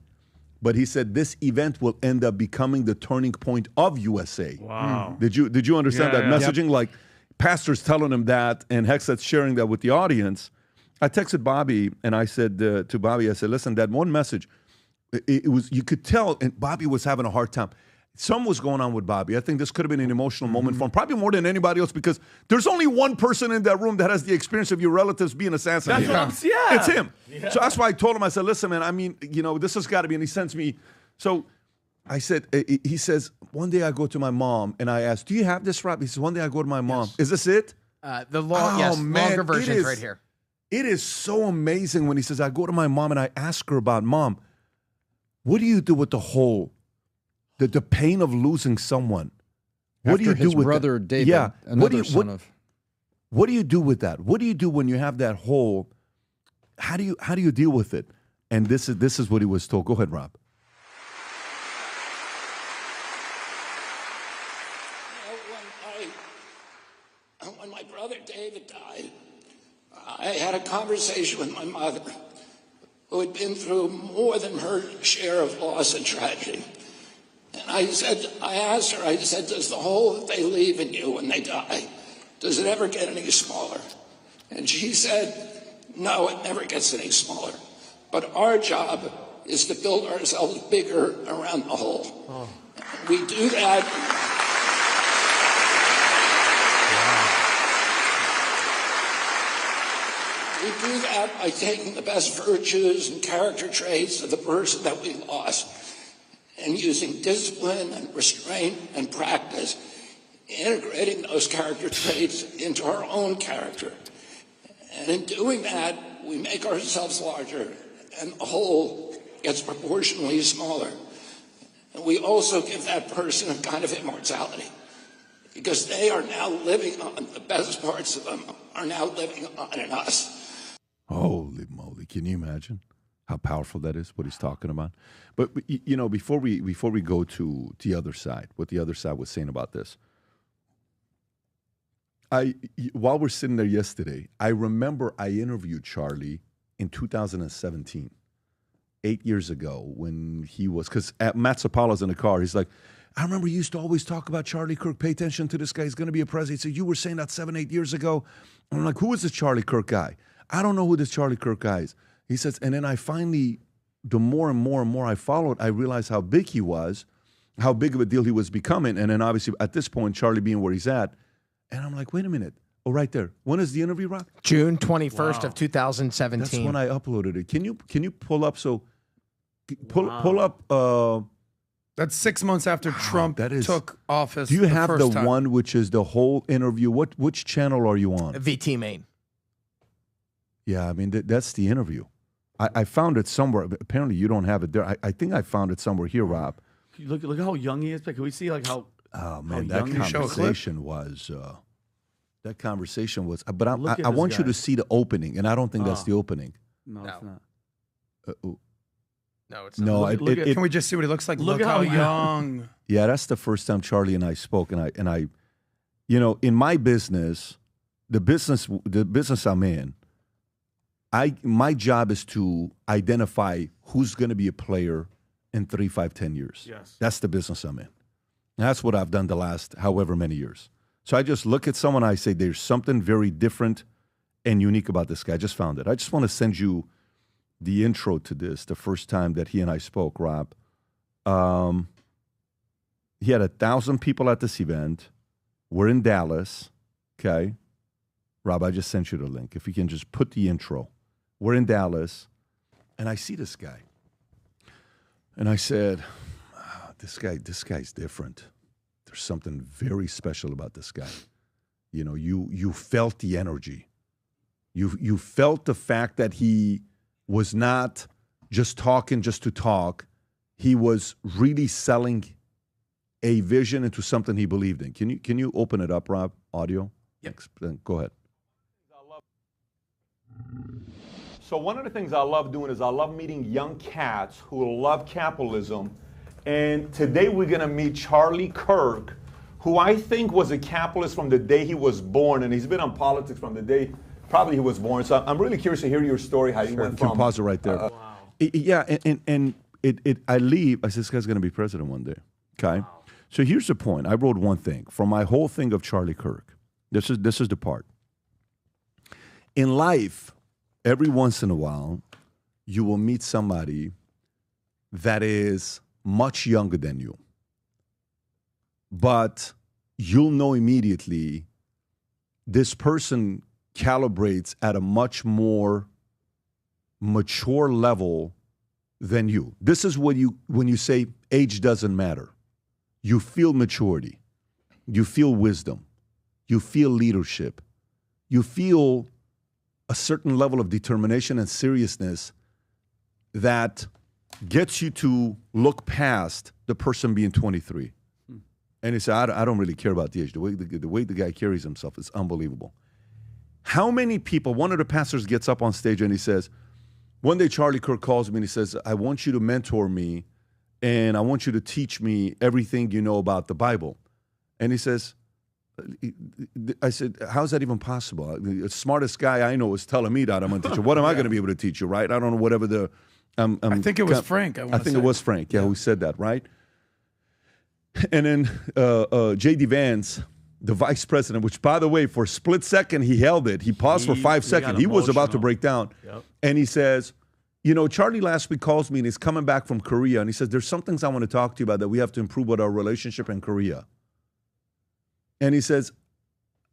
but he said this event will end up becoming the turning point of USA. Wow. Did you understand that messaging? Yep. Like pastors telling him that and Hexet's sharing that with the audience. I texted Bobby and I said to Bobby, I said, listen, that one message, it was, you could tell, and Bobby was having a hard time. Something was going on with Bobby. I think this could have been an emotional moment for him, probably more than anybody else, because there's only one person in that room that has the experience of your relatives being assassinated. That's what I'm, It's him. Yeah. So that's why I told him, I said, listen, man, I mean, this has got to be, and he sends me. So I said, he says, one day I go to my mom and I ask, do you have this rap? He says, one day I go to my mom. Yes. Is this it? Longer version is right here. It is so amazing when he says, I go to my mom and I ask her about, Mom, what do you do with the whole, the pain of losing someone? What do you do with brother that? David, yeah. another What do you do with that? What do you do when you have that hole? How do you deal with it? And this is what he was told. Go ahead, Rob. When my brother David died, I had a conversation with my mother, who had been through more than her share of loss and tragedy. And I asked her, does the hole that they leave in you when they die, does it ever get any smaller? And she said, no, it never gets any smaller. But our job is to build ourselves bigger around the hole. Oh. We do that. We do that by taking the best virtues and character traits of the person that we lost and using discipline and restraint and practice, integrating those character traits into our own character. And in doing that, we make ourselves larger and the whole gets proportionally smaller. And we also give that person a kind of immortality because they are now living on, the best parts of them are now living on in us. Holy moly! Can you imagine how powerful that is? What he's talking about. But before we go to the other side, what the other side was saying about this, while we're sitting there yesterday, I remember I interviewed Charlie in 2017, 8 years ago, when he was, because Matt Zapala's in the car. He's like, I remember you used to always talk about Charlie Kirk. Pay attention to this guy. He's going to be a president. He said, you were saying that 7-8 years ago. And I'm like, who is this Charlie Kirk guy? I don't know who this Charlie Kirk guy is. He says, and then I finally, the more and more I followed, I realized how big he was, how big of a deal he was becoming. And then obviously at this point, Charlie being where he's at. And I'm like, wait a minute. Oh, right there. When is the interview, Rob? June 21st of 2017. That's when I uploaded it. Can you pull up? So pull up. That's 6 months after Trump took office. Do you have the time. one which is the whole interview? Which channel are you on? VT Main. Yeah, I mean, that's the interview. I found it somewhere. Apparently, you don't have it there. I think I found it somewhere here, Rob. Look how young he is. Can we see like how? Oh man, that conversation was. That conversation was. But I want you to see the opening, and I don't think that's the opening. No, it's not. No, it's no. Can we just see what he looks like? Look how young. Yeah, that's the first time Charlie and I spoke, and I, you know, in my business, the business I'm in, my job is to identify who's going to be a player in 3, 5, 10 years. Yes. That's the business I'm in. And that's what I've done the last however many years. So I just look at someone, I say, there's something very different and unique about this guy. I just found it. I just want to send you the intro to this, the first time that he and I spoke, Rob. He had 1,000 people at this event. We're in Dallas, okay? Rob, I just sent you the link. If you can just put the intro. We're in Dallas, and I see this guy. And I said, this guy's different. There's something very special about this guy. You know, you felt the energy. You felt the fact that he was not just talking just to talk. He was really selling a vision into something he believed in. Can you open it up, Rob? Audio? Yep. Go ahead. So one of the things I love doing is I love meeting young cats who love capitalism. And today we're going to meet Charlie Kirk, who I think was a capitalist from the day he was born. And he's been on politics from the day probably he was born. So I'm really curious to hear your story, how you went from... You can pause it right there. Wow. Yeah, and I leave. I said, this guy's going to be president one day. Okay? Wow. So here's the point. I wrote one thing. From my whole thing of Charlie Kirk, this is the part. In life, every once in a while, you will meet somebody that is much younger than you. But you'll know immediately this person calibrates at a much more mature level than you. This is what when you say age doesn't matter. You feel maturity. You feel wisdom. You feel leadership. You feel a certain level of determination and seriousness that gets you to look past the person being 23. And he said, I don't really care about the age. The way the guy carries himself is unbelievable. How many people, one of the pastors gets up on stage and he says, one day Charlie Kirk calls me and he says, I want you to mentor me and I want you to teach me everything you know about the Bible. And he says, I said, how's that even possible? The smartest guy I know is telling me that I'm going to teach you. What am I going to be able to teach you, right? I don't know, whatever the... I think it was Frank. I think it was Frank, who said that, right? And then J.D. Vance, the vice president, which, by the way, for a split second, he held it. He paused for 5 seconds. He was about to break down. Yep. And he says, you know, Charlie last week calls me and he's coming back from Korea. And he says, there's some things I want to talk to you about that we have to improve with our relationship in Korea. And he says,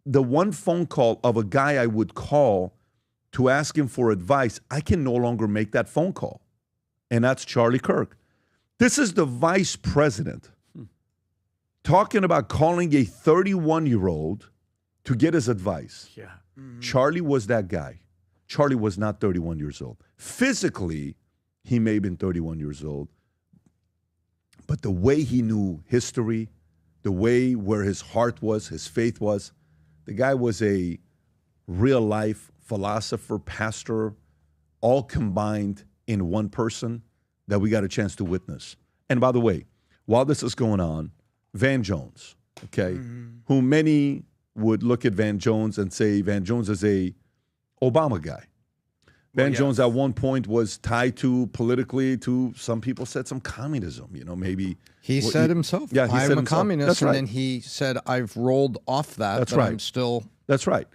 the one phone call of a guy I would call to ask him for advice, I can no longer make that phone call. And that's Charlie Kirk. This is the vice president talking about calling a 31-year-old to get his advice. Yeah. Mm-hmm. Charlie was that guy. Charlie was not 31 years old. Physically, he may have been 31 years old. But the way he knew history, the way where his heart was, his faith was, the guy was a real-life philosopher, pastor, all combined in one person that we got a chance to witness. And by the way, while this is going on, Van Jones, okay, who many would look at Van Jones and say Van Jones is a Obama guy. Van Jones at one point was tied to politically to, some people said, some communism, you know, maybe. He said himself, yeah, he I'm said a himself. communist, That's right. and then he said, I've rolled off that, That's but right. I'm still... That's right.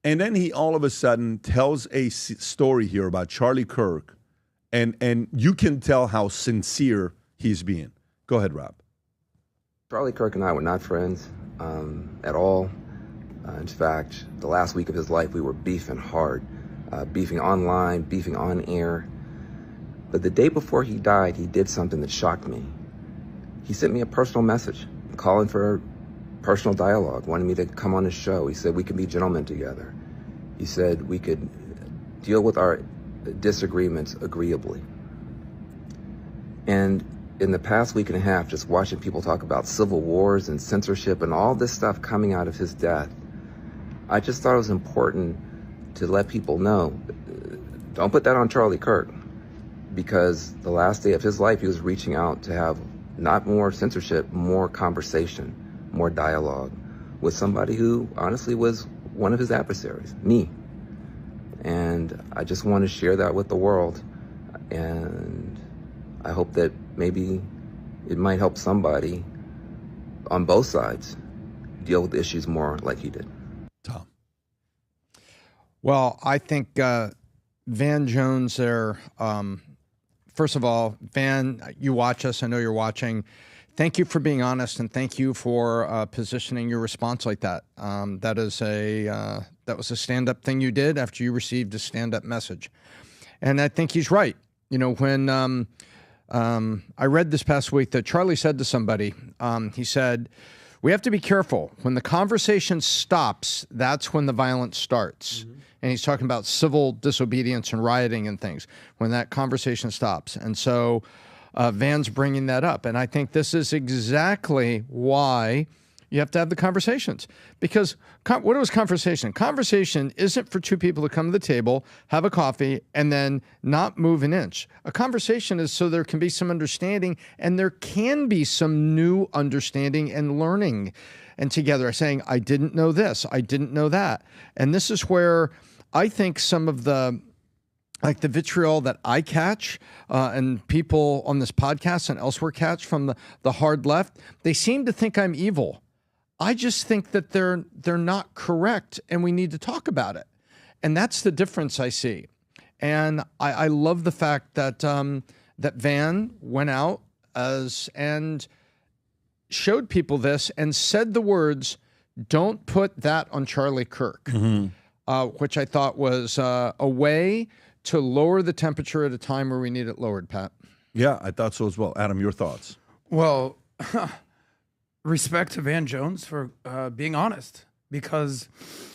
And then he all of a sudden tells a story here about Charlie Kirk, and you can tell how sincere he's being. Go ahead, Rob. Charlie Kirk and I were not friends at all. In fact, the last week of his life, we were beefing hard, beefing online, beefing on air. But the day before he died, he did something that shocked me. He sent me a personal message, calling for personal dialogue, wanted me to come on his show. He said we could be gentlemen together. He said we could deal with our disagreements agreeably. And in the past week and a half, just watching people talk about civil wars and censorship and all this stuff coming out of his death, I just thought it was important to let people know, don't put that on Charlie Kirk. because the last day of his life, he was reaching out to have not more censorship, more conversation, more dialogue with somebody who honestly was one of his adversaries, me. And I just want to share that with the world. And I hope that maybe it might help somebody on both sides deal with issues more like he did. Tom. Well, I think Van Jones there, first of all, Van, you watch us. I know you're watching. Thank you for being honest, and thank you for positioning your response like that. That was a stand-up thing you did after you received a stand-up message. And I think he's right. You know, when I read this past week that Charlie said to somebody, he said, we have to be careful. When the conversation stops, that's when the violence starts. Mm-hmm. And he's talking about civil disobedience and rioting and things, when that conversation stops. And so Van's bringing that up. And I think this is exactly why you have to have the conversations. Because what was conversation? Conversation isn't for two people to come to the table, have a coffee, and then not move an inch. A conversation is so there can be some understanding, and there can be some new understanding and learning. And together saying, I didn't know this, I didn't know that. And this is where I think some of the vitriol that I catch and people on this podcast and elsewhere catch from the hard left, they seem to think I'm evil. I just think that they're not correct, and we need to talk about it. And that's the difference I see. And I love the fact that that Van went out and showed people this and said the words, don't put that on Charlie Kirk, which I thought was a way to lower the temperature at a time where we need it lowered, Pat. Yeah, I thought so as well. Adam, your thoughts? Well, respect to Van Jones for being honest, because,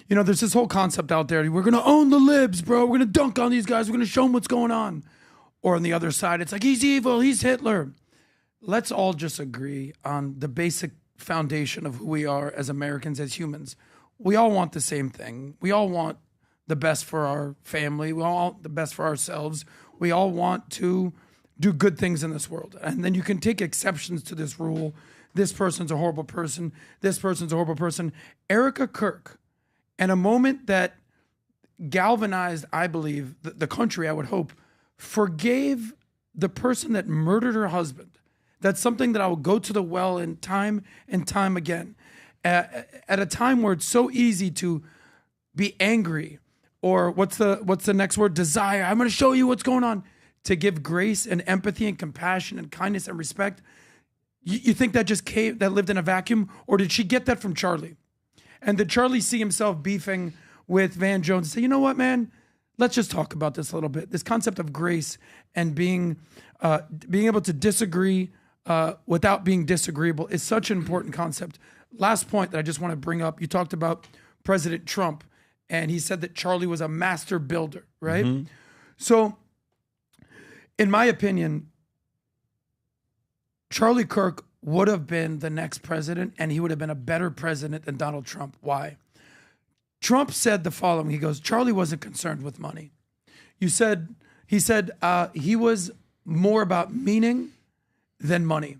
you know, there's this whole concept out there. We're going to own the libs, bro. We're going to dunk on these guys. We're going to show them what's going on. Or on the other side, it's like, he's evil. He's Hitler. Let's all just agree on the basic foundation of who we are as Americans, as humans. We all want the same thing. We all want the best for our family. We all want the best for ourselves. We all want to do good things in this world. And then you can take exceptions to this rule. This person's a horrible person. This person's a horrible person. Erica Kirk, in a moment that galvanized, I believe, the country, I would hope, forgave the person that murdered her husband. That's something that I will go to the well in time and time again. At a time where it's so easy to be angry, or what's the next word? Desire. I'm going to show you what's going on. To give grace and empathy and compassion and kindness and respect. You think that just came, that lived in a vacuum? Or did she get that from Charlie? And did Charlie see himself beefing with Van Jones and say, you know what, man? Let's just talk about this a little bit. This concept of grace and being able to disagree without being disagreeable is such an important concept. Last point that I just want to bring up. You talked about President Trump, and he said that Charlie was a master builder, right? Mm-hmm. So, in my opinion, Charlie Kirk would have been the next president, and he would have been a better president than Donald Trump. Why? Trump said the following. He goes, Charlie wasn't concerned with money. He said he was more about meaning than money.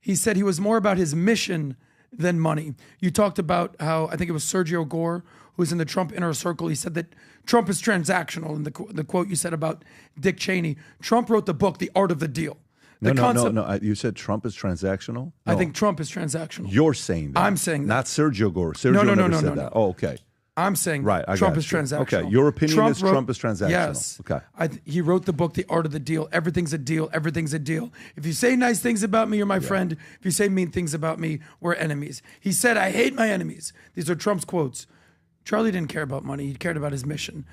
He said he was more about his mission than money. You talked about how, I think it was Sergio Gore, who was in the Trump inner circle. He said that Trump is transactional. And the quote you said about Dick Cheney, Trump wrote the book, The Art of the Deal. No. You said Trump is transactional? No. I think Trump is transactional. You're saying that. I'm saying that. Not Sergio Gore. Sergio never said that. Oh, okay. I'm saying right, Trump is transactional. Okay, your opinion is Trump is transactional. Yes. Okay. He wrote the book, The Art of the Deal. Everything's a deal. Everything's a deal. If you say nice things about me, you're my friend. If you say mean things about me, we're enemies. He said, I hate my enemies. These are Trump's quotes. Charlie didn't care about money. He cared about his mission.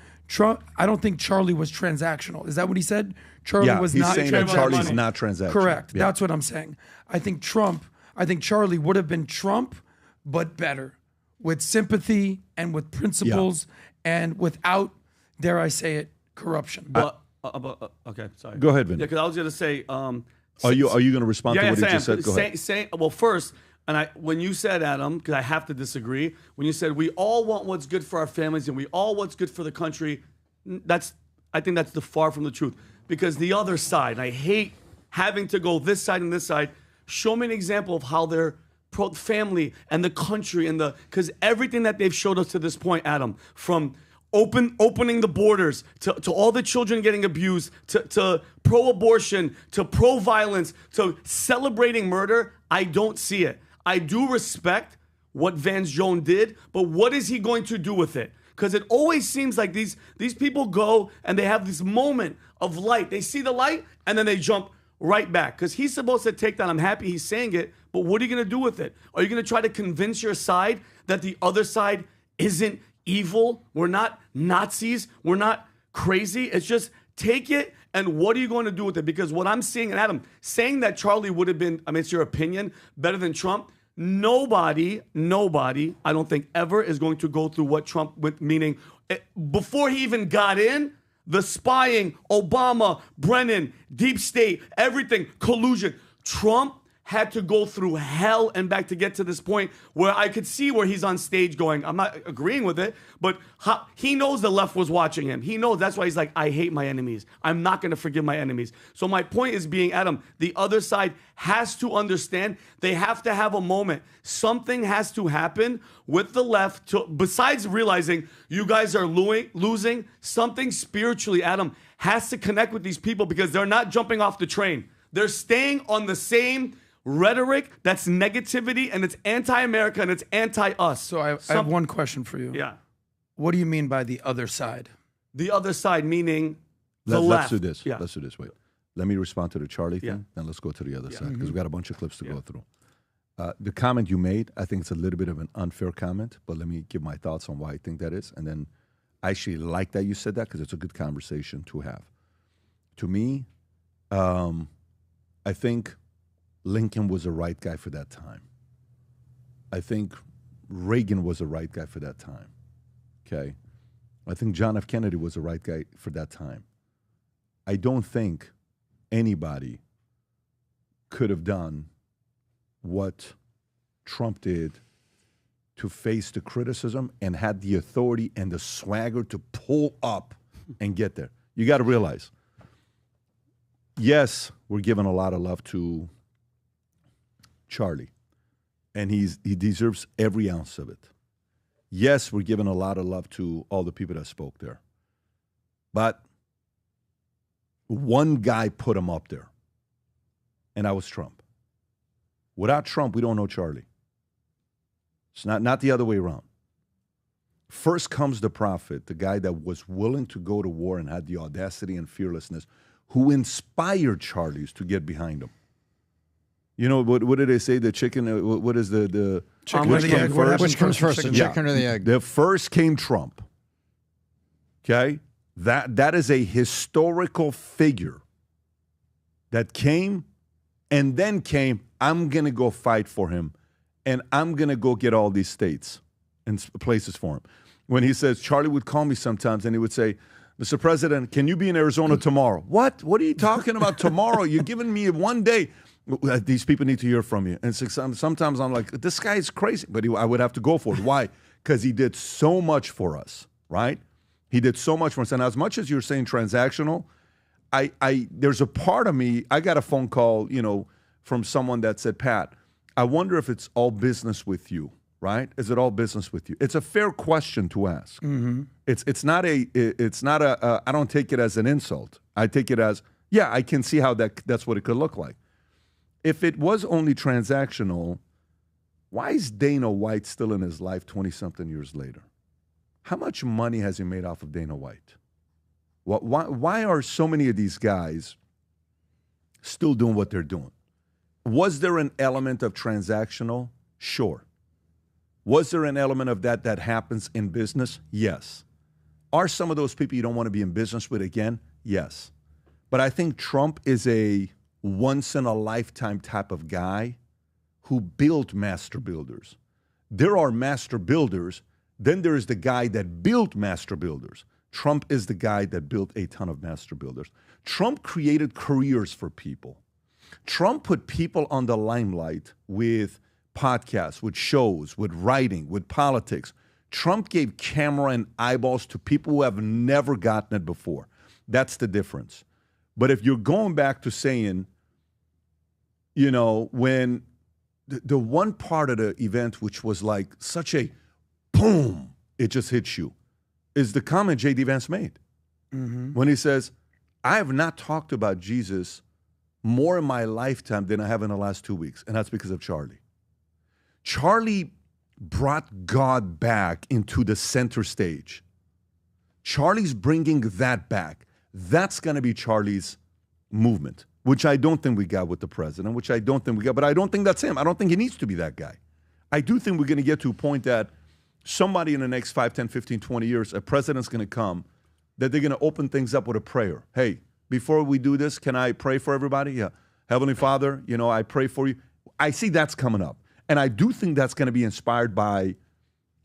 I don't think Charlie was transactional. Is that what he said? Charlie was not saying that Charlie's not transactional. Correct. Yeah. That's what I'm saying. I think Charlie would have been Trump, but better. With sympathy and with principles and without, dare I say it, corruption. Okay, sorry. Go ahead, Vin. Yeah, because I was going to say. Are you going to respond to what he just said? Go ahead. Well, first, when you said, Adam, because I have to disagree, when you said we all want what's good for our families and we all what's good for the country, I think that's far from the truth. because the other side, and I hate having to go this side and this side, show me an example of how they're pro-family and the country and because everything that they've showed us to this point, Adam, from opening the borders to all the children getting abused, to pro-abortion, to pro-violence, to celebrating murder, I don't see it. I do respect what Vance Jones did, but what is he going to do with it? Because it always seems like these people go and they have this moment of light. They see the light and then they jump right back. Because he's supposed to take that. I'm happy he's saying it, but what are you going to do with it? Are you going to try to convince your side that the other side isn't evil? We're not Nazis. We're not crazy. It's just take it, and what are you going to do with it? Because what I'm seeing, and Adam, saying that Charlie would have been, I mean, it's your opinion, better than Trump, nobody, I don't think ever is going to go through what Trump went, meaning before he even got in, the spying, Obama, Brennan, deep state, everything, collusion. Trump had to go through hell and back to get to this point where I could see where he's on stage going, I'm not agreeing with it, but he knows the left was watching him. He knows, that's why he's like, I hate my enemies. I'm not going to forgive my enemies. So my point is being, Adam, the other side has to understand they have to have a moment. Something has to happen with the left besides realizing you guys are losing, something spiritually, Adam, has to connect with these people because they're not jumping off the train. They're staying on the same rhetoric that's negativity and it's anti-America and it's anti-us. So I have one question for you. Yeah. What do you mean by the other side? The other side meaning the left. Let's do this. Yeah. Let's do this. Wait. Let me respond to the Charlie thing, then let's go to the other side because we've got a bunch of clips to go through. The comment you made, I think it's a little bit of an unfair comment, but let me give my thoughts on why I think that is. And then I actually like that you said that because it's a good conversation to have. To me, I think Lincoln was the right guy for that time. I think Reagan was the right guy for that time. Okay? I think John F. Kennedy was the right guy for that time. I don't think anybody could have done what Trump did to face the criticism and had the authority and the swagger to pull up and get there. You got to realize, yes, we're giving a lot of love to Charlie, and he deserves every ounce of it. Yes, we're giving a lot of love to all the people that spoke there. But one guy put him up there, and that was Trump. Without Trump, we don't know Charlie. It's not the other way around. First comes the prophet, the guy that was willing to go to war and had the audacity and fearlessness, who inspired Charlies to get behind him. You know, what did they say? The chicken, what is the chicken or the egg? Which comes first, the chicken or the egg? The first came Trump. Okay? That is a historical figure that came and then came, I'm going to go fight for him and I'm going to go get all these states and places for him. When he says, Charlie would call me sometimes and he would say, Mr. President, can you be in Arizona tomorrow? What? What are you talking about tomorrow? You're giving me 1 day. These people need to hear from you. And sometimes I'm like, this guy is crazy. But I would have to go for it. Why? Because he did so much for us, right? He did so much for us. And as much as you're saying transactional, there's a part of me, I got a phone call, from someone that said, Pat, I wonder if it's all business with you, right? Is it all business with you? It's a fair question to ask. Mm-hmm. It's not a I don't take it as an insult. I take it as, yeah, I can see how that's what it could look like. If it was only transactional, why is Dana White still in his life 20-something years later? How much money has he made off of Dana White? Why are so many of these guys still doing what they're doing? Was there an element of transactional? Sure. Was there an element of that happens in business? Yes. Are some of those people you don't want to be in business with again? Yes. But I think Trump is a once-in-a-lifetime type of guy who built master builders. There are master builders. Then there is the guy that built master builders. Trump is the guy that built a ton of master builders. Trump created careers for people. Trump put people on the limelight with podcasts, with shows, with writing, with politics. Trump gave camera and eyeballs to people who have never gotten it before. That's the difference. But if you're going back to saying, you know, when the one part of the event which was like such a boom, it just hits you, is the comment J.D. Vance made. When he says, I have not talked about Jesus more in my lifetime than I have in the last 2 weeks. And that's because of Charlie. Charlie brought God back into the center stage. Charlie's bringing that back. That's going to be Charlie's movement, which I don't think we got with the president, which I don't think we got. But I don't think that's him. I don't think he needs to be that guy. I do think we're going to get to a point that somebody in the next 5, 10, 15, 20 years, a president's going to come, that they're going to open things up with a prayer. Hey, before we do this, can I pray for everybody? Yeah. Heavenly Father, you know, I pray for you. I see that's coming up. And I do think that's going to be inspired by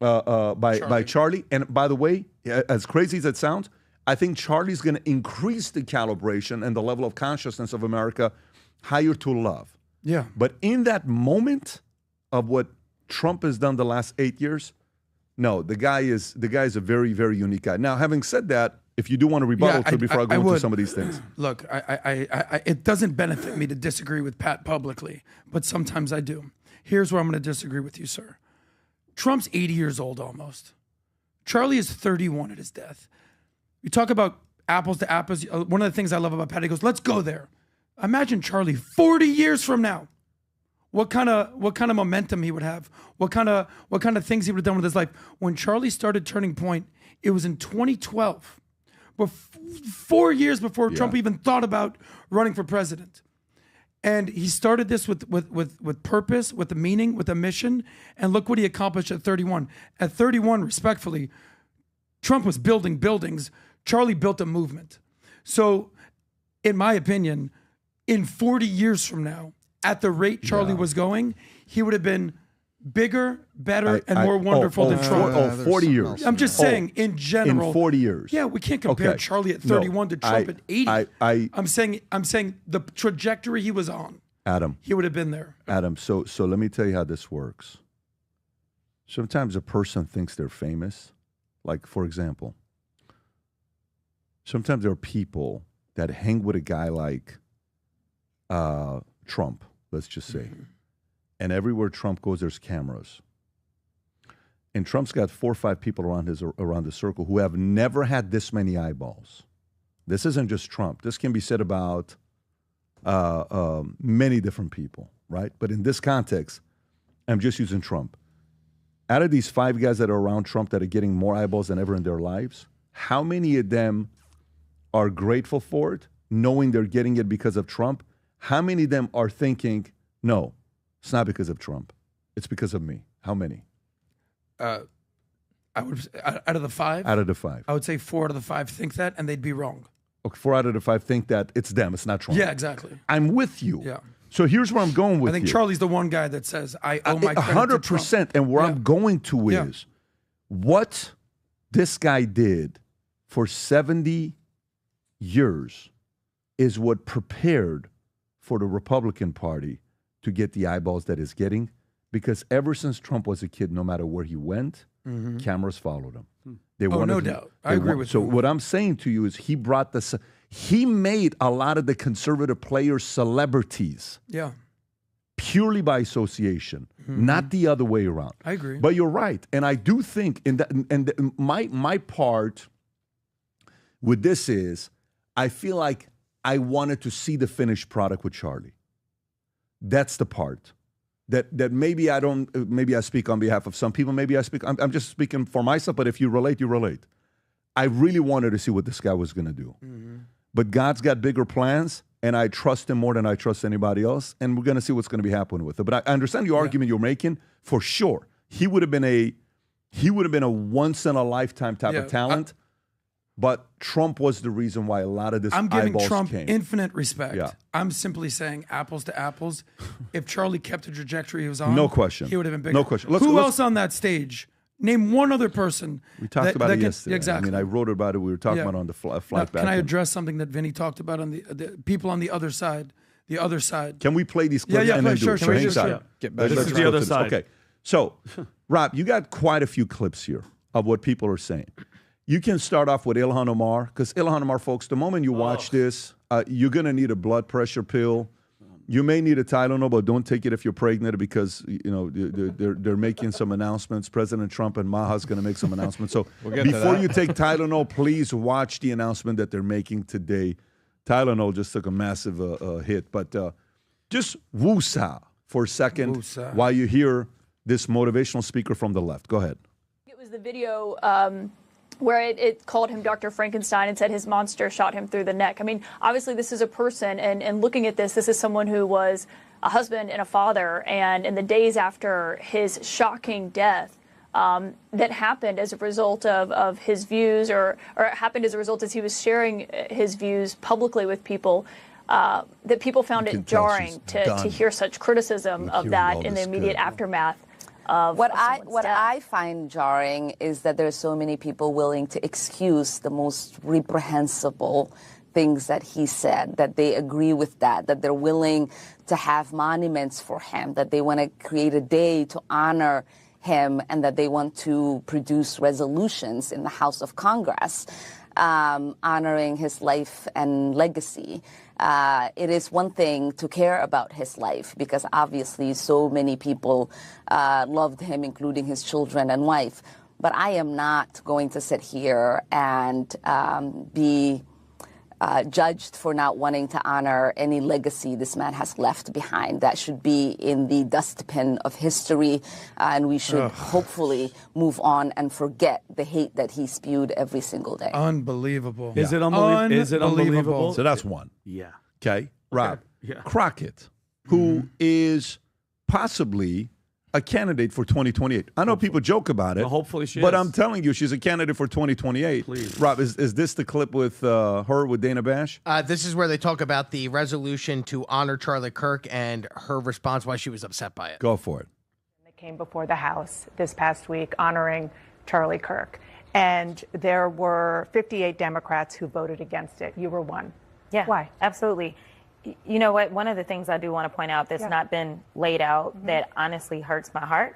Charlie. And by the way, as crazy as it sounds, I think Charlie's going to increase the calibration and the level of consciousness of America higher to love. Yeah. But in that moment of what Trump has done the last 8 years, no, the guy is a very, very unique guy. Now, having said that, if you do want to rebuttal before I go into some of these things. Look, it doesn't benefit me to disagree with Pat publicly, but sometimes I do. Here's where I'm going to disagree with you, sir. Trump's 80 years old almost. Charlie is 31 at his death. You talk about apples to apples. One of the things I love about Pat, he goes, let's go there. Imagine Charlie 40 years from now. What kind of momentum he would have? What kind of things he would have done with his life? When Charlie started Turning Point, it was in 2012. 4 years before Trump even thought about running for president. And he started this with purpose, with a meaning, with a mission. And look what he accomplished at 31. At 31, respectfully, Trump was building buildings. Charlie built a movement. So, in my opinion, in 40 years from now, at the rate Charlie was going, he would have been bigger, better, and more wonderful than Trump. 40 years. I'm just saying, in general. In 40 years. Yeah, we can't compare Charlie at 31 to Trump at 80. I'm saying the trajectory he was on. Adam. He would have been there. Adam, so let me tell you how this works. Sometimes a person thinks they're famous. Like, for example, sometimes there are people that hang with a guy like Trump, let's just say. And everywhere Trump goes, there's cameras. And Trump's got 4 or 5 people around the circle who have never had this many eyeballs. This isn't just Trump. This can be said about many different people, right? But in this context, I'm just using Trump. Out of these 5 guys that are around Trump that are getting more eyeballs than ever in their lives, how many of them are grateful for it, knowing they're getting it because of Trump? How many of them are thinking, no, it's not because of Trump, it's because of me? How many? I would, out of the 5? Out of the 5. I would say 4 out of the 5 think that, and they'd be wrong. Okay, 4 out of the 5 think that it's them, it's not Trump. Yeah, exactly. I'm with you. Yeah. So here's where I'm going with you. I think Charlie's the one guy that says, I owe my credit to 100%. Trump. And where I'm going to is what this guy did for 70 years is what prepared for the Republican Party to get the eyeballs that it's getting. Because ever since Trump was a kid, no matter where he went, cameras followed him. They no doubt. I agree with you. So what I'm saying to you is he made a lot of the conservative players celebrities. Yeah. Purely by association, not the other way around. I agree. But you're right. And I do think, my part with this is, I feel like I wanted to see the finished product with Charlie. That's the part. That maybe I speak on behalf of some people, I'm just speaking for myself, but if you relate, you relate. I really wanted to see what this guy was going to do. But God's got bigger plans, and I trust him more than I trust anybody else, and we're going to see what's going to be happening with it. But I understand your argument you're making, for sure. He would have been a once-in-a-lifetime type of talent, but Trump was the reason why a lot of this I'm giving eyeballs Trump came. infinite respect. Yeah. I'm simply saying apples to apples. If Charlie kept the trajectory he was on, No question. he would have been bigger. No question. Who else on that stage? Name one other person. We talked about it yesterday. Exactly. I mean, I wrote about it. We were talking about it on the flight back. Can I address something that Vinny talked about on the people on the other side? The other side. Can we play these clips? Yeah, and then sure. do it? Get back. This is the other side. Okay. So, Rob, you got quite a few clips here of what people are saying. You can start off with Ilhan Omar, because Ilhan Omar, folks, the moment you watch this, You're going to need a blood pressure pill. You may need a Tylenol, but don't take it if you're pregnant because, they're making some announcements. President Trump and Maha's going to make some announcements. So before you take Tylenol, please watch the announcement that they're making today. Tylenol just took a massive hit. But just woosah for a second while you hear this motivational speaker from the left. Go ahead. It was the video where it called him Dr. Frankenstein and said his monster shot him through the neck. I mean, obviously this is a person, and looking at this is someone who was a husband and a father, and in the days after his shocking death, that happened as a result of his views, or it happened as a result as he was sharing his views publicly with people, that people found it jarring to hear such criticism of that in the immediate aftermath. What I find jarring is that there's so many people willing to excuse the most reprehensible things that he said, that they agree with that they're willing to have monuments for him, that they want to create a day to honor him, and that they want to produce resolutions in the House of Congress honoring his life and legacy. It is one thing to care about his life, because obviously so many people loved him, including his children and wife. But I am not going to sit here and be judged for not wanting to honor any legacy this man has left behind. That should be in the dustbin of history, and we should hopefully move on and forget the hate that he spewed every single day. Unbelievable. Is it unbelievable? Is it unbelievable? So that's one. Yeah. Okay. Rob. Yeah. Crockett, who is possibly a candidate for 2028. I know people joke about it. Well, hopefully she But is. I'm telling you, she's a candidate for 2028. Please. Rob, is this the clip with her with Dana Bash? This is where they talk about the resolution to honor Charlie Kirk and her response, why she was upset by it. Go for it. That came before the House this past week honoring Charlie Kirk. And there were 58 Democrats who voted against it. You were one. Yeah, Why? Absolutely. You know what? One of the things I do want to point out that's not been laid out that honestly hurts my heart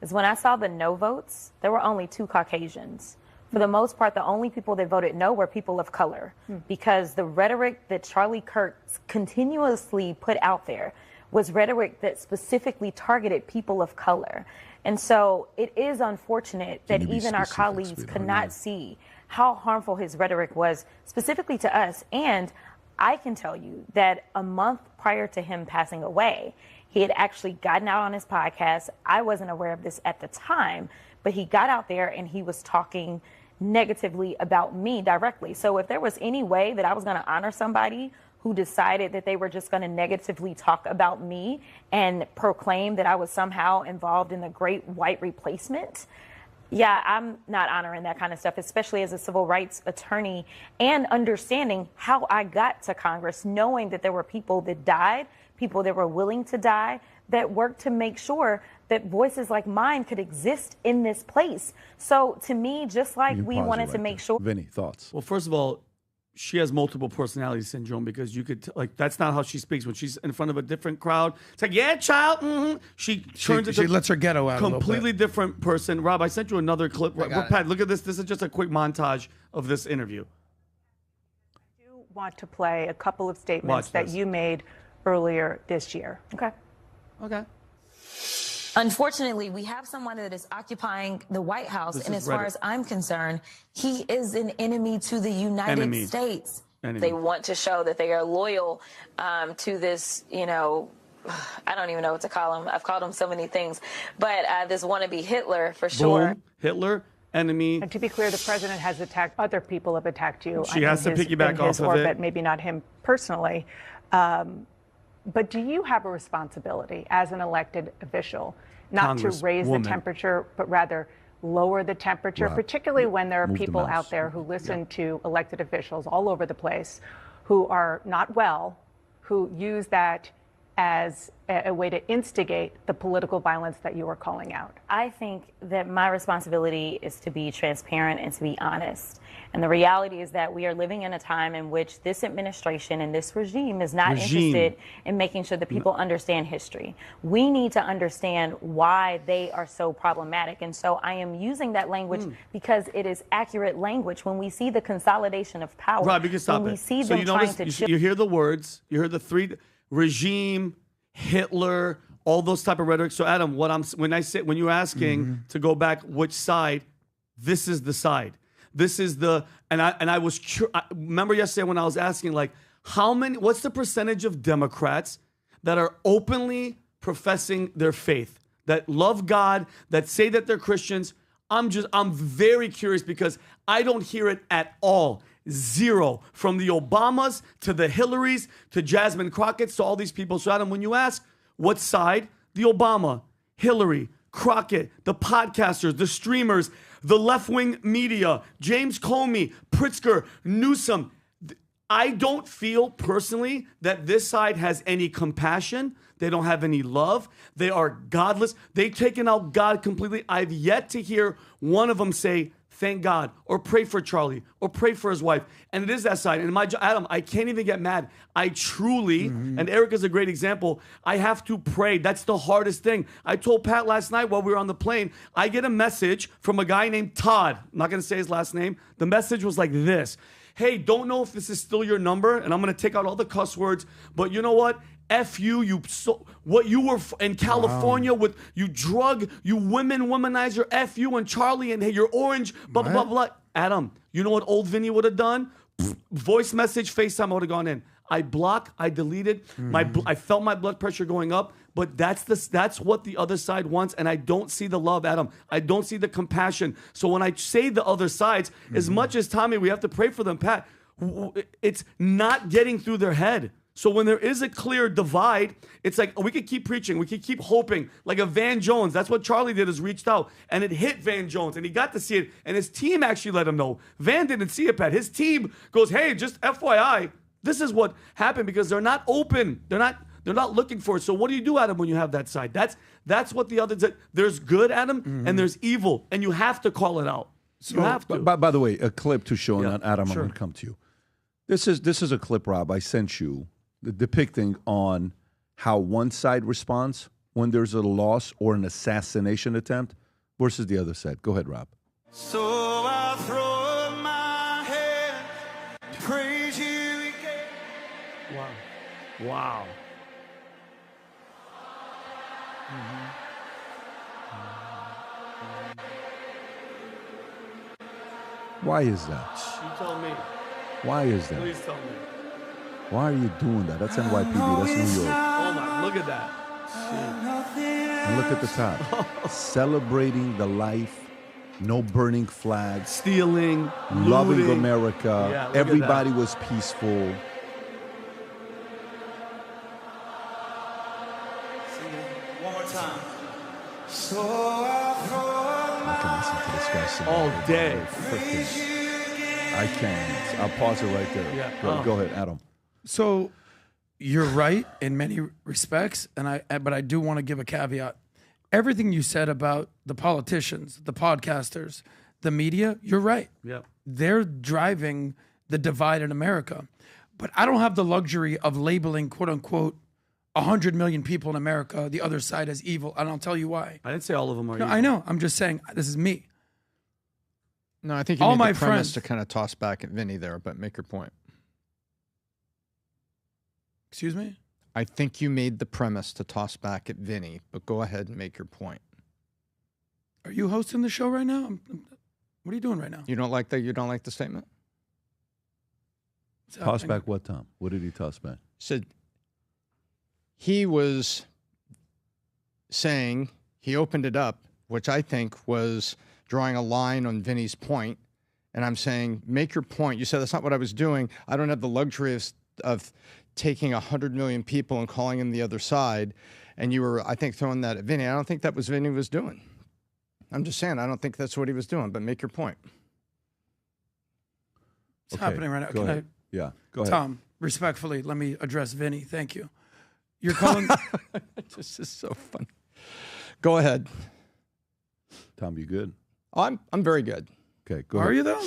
is when I saw the no votes, there were only 2 Caucasians. For the most part, the only people that voted no were people of color, because the rhetoric that Charlie Kirk continuously put out there was rhetoric that specifically targeted people of color. And so it is unfortunate that even our colleagues could not see how harmful his rhetoric was specifically to us. And I can tell you that a month prior to him passing away, he had actually gotten out on his podcast. I wasn't aware of this at the time, but he got out there and he was talking negatively about me directly. So if there was any way that I was going to honor somebody who decided that they were just going to negatively talk about me and proclaim that I was somehow involved in the great white replacement, yeah, I'm not honoring that kind of stuff, especially as a civil rights attorney, and understanding how I got to Congress, knowing that there were people that died, people that were willing to die, that worked to make sure that voices like mine could exist in this place. So to me, just like we wanted to make sure. Vinny, thoughts? Well, first of all, she has multiple personality syndrome, because you could, that's not how she speaks. When she's in front of a different crowd, it's like, yeah, child. Mm-hmm. She turns into she lets her ghetto out completely different person. Rob, I sent you another clip. Pat, look at this. This is just a quick montage of this interview. I do want to play a couple of statements that you made earlier this year. Okay. Okay. Unfortunately, we have someone that is occupying the White House, and as far as I'm concerned, he is an enemy to the United States. They want to show that they are loyal to this, I don't even know what to call him. I've called him so many things, but this wannabe Hitler for sure. Boom. Hitler, enemy. And to be clear, the president has attacked, other people have attacked you. She has to piggyback off of it. Maybe not him personally. But do you have a responsibility as an elected official not to raise the temperature, but rather lower the temperature, particularly when there are people out there who listen to elected officials all over the place who are not well, who use that as a way to instigate the political violence that you are calling out? I think that my responsibility is to be transparent and to be honest. And the reality is that we are living in a time in which this administration and this regime is not interested in making sure that people understand history. We need to understand why they are so problematic. And so I am using that language because it is accurate language. When we see the consolidation of power, Rob, you can stop when it. we see So them trying to you hear the words, you hear the three: regime, Hitler, all those type of rhetoric. So Adam, when you're asking to go back, which side? This is the side. This is the, I was remember yesterday when I was asking, like, what's the percentage of Democrats that are openly professing their faith, that love God, that say that they're Christians? I'm very curious because I don't hear it at all. Zero. From the Obamas to the Hillarys to Jasmine Crockett's to all these people. So Adam, when you ask what side, the Obama, Hillary, Crockett, the podcasters, the streamers, the left-wing media, James Comey, Pritzker, Newsom, I don't feel personally that this side has any compassion. They don't have any love. They are godless. They've taken out God completely. I've yet to hear one of them say, thank God, or pray for Charlie, or pray for his wife. And it is that side. And Adam, I can't even get mad. I truly, and Eric is a great example, I have to pray. That's the hardest thing. I told Pat last night while we were on the plane, I get a message from a guy named Todd. I'm not going to say his last name. The message was like this. Hey, don't know if this is still your number, and I'm going to take out all the cuss words, but you know what? F you, what you were in California with, you womanizer, F you and Charlie, and hey, you're orange, blah, blah, blah, blah. Adam, you know what old Vinny would have done? Voice message, FaceTime, I would have gone in. I block, I deleted, I felt my blood pressure going up, but that's what the other side wants, and I don't see the love, Adam. I don't see the compassion. So when I say the other sides, as much as Tommy, we have to pray for them, Pat, it's not getting through their head. So when there is a clear divide, it's like we could keep preaching, we could keep hoping, like a Van Jones. That's what Charlie did, is reached out, and it hit Van Jones, and he got to see it, and his team actually let him know. Van didn't see it, Pat. His team goes, hey, just FYI, this is what happened, because they're not open. They're not looking for it. So what do you do, Adam, when you have that side? That's what the other, there's good, Adam, and there's evil, and you have to call it out. So, you have to. By the way, a clip to show on Adam, I'm going to come to you. This is a clip, Rob, I sent you, depicting on how one side responds when there's a loss or an assassination attempt versus the other side. Go ahead, Rob. So I'll throw up my head to praise you again. Wow. Why is that? You tell me. Why is that? Please tell me. Why are you doing that? That's NYPD. That's New York. Omar, look at that. And look at the top. Celebrating the life, no burning flags, stealing, loving looting. America. Yeah, everybody was peaceful. One more time. So I'll throw I can listen to this guy sing all day. I can't. I'll pause it right there. Yeah. Go ahead, Adam. So you're right in many respects, but I do want to give a caveat. Everything you said about the politicians, the podcasters, the media, you're right. Yep. They're driving the divide in America. But I don't have the luxury of labeling, quote unquote, 100 million people in America, the other side, as evil. And I'll tell you why. I didn't say all of them are evil. I know. I'm just saying, this is me. No, I think you all need my the premise friends to kind of toss back at Vinny there, but make your point. Excuse me? I think you made the premise to toss back at Vinny, but go ahead and make your point. Are you hosting the show right now? What are you doing right now? You don't like that? You don't like the statement? Toss back what, Tom? What did he toss back? Said he was saying, he opened it up, which I think was drawing a line on Vinny's point, and I'm saying, make your point. You said that's not what I was doing. I don't have the luxury of taking 100 million people and calling them the other side, and you were, I think, throwing that at Vinny. I don't think that was Vinny was doing. I'm just saying, I don't think that's what he was doing, but make your point. It's happening right now. Go ahead. Yeah, go ahead. Tom, respectfully, let me address Vinny. Thank you. You're calling. This is so funny. Go ahead. Tom, you good? Oh, I'm very good. Okay, go Are ahead. you though?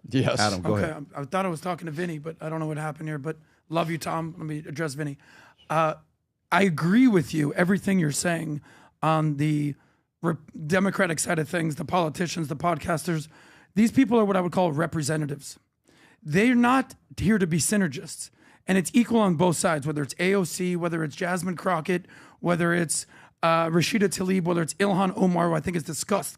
Yes. Adam, go ahead. I thought I was talking to Vinny, but I don't know what happened here. But love you, Tom. Let me address Vinny. I agree with you, everything you're saying on the Democratic side of things, the politicians, the podcasters. These people are what I would call representatives. They're not here to be synergists. And it's equal on both sides, whether it's AOC, whether it's Jasmine Crockett, whether it's Rashida Tlaib, whether it's Ilhan Omar, who I think is discussed.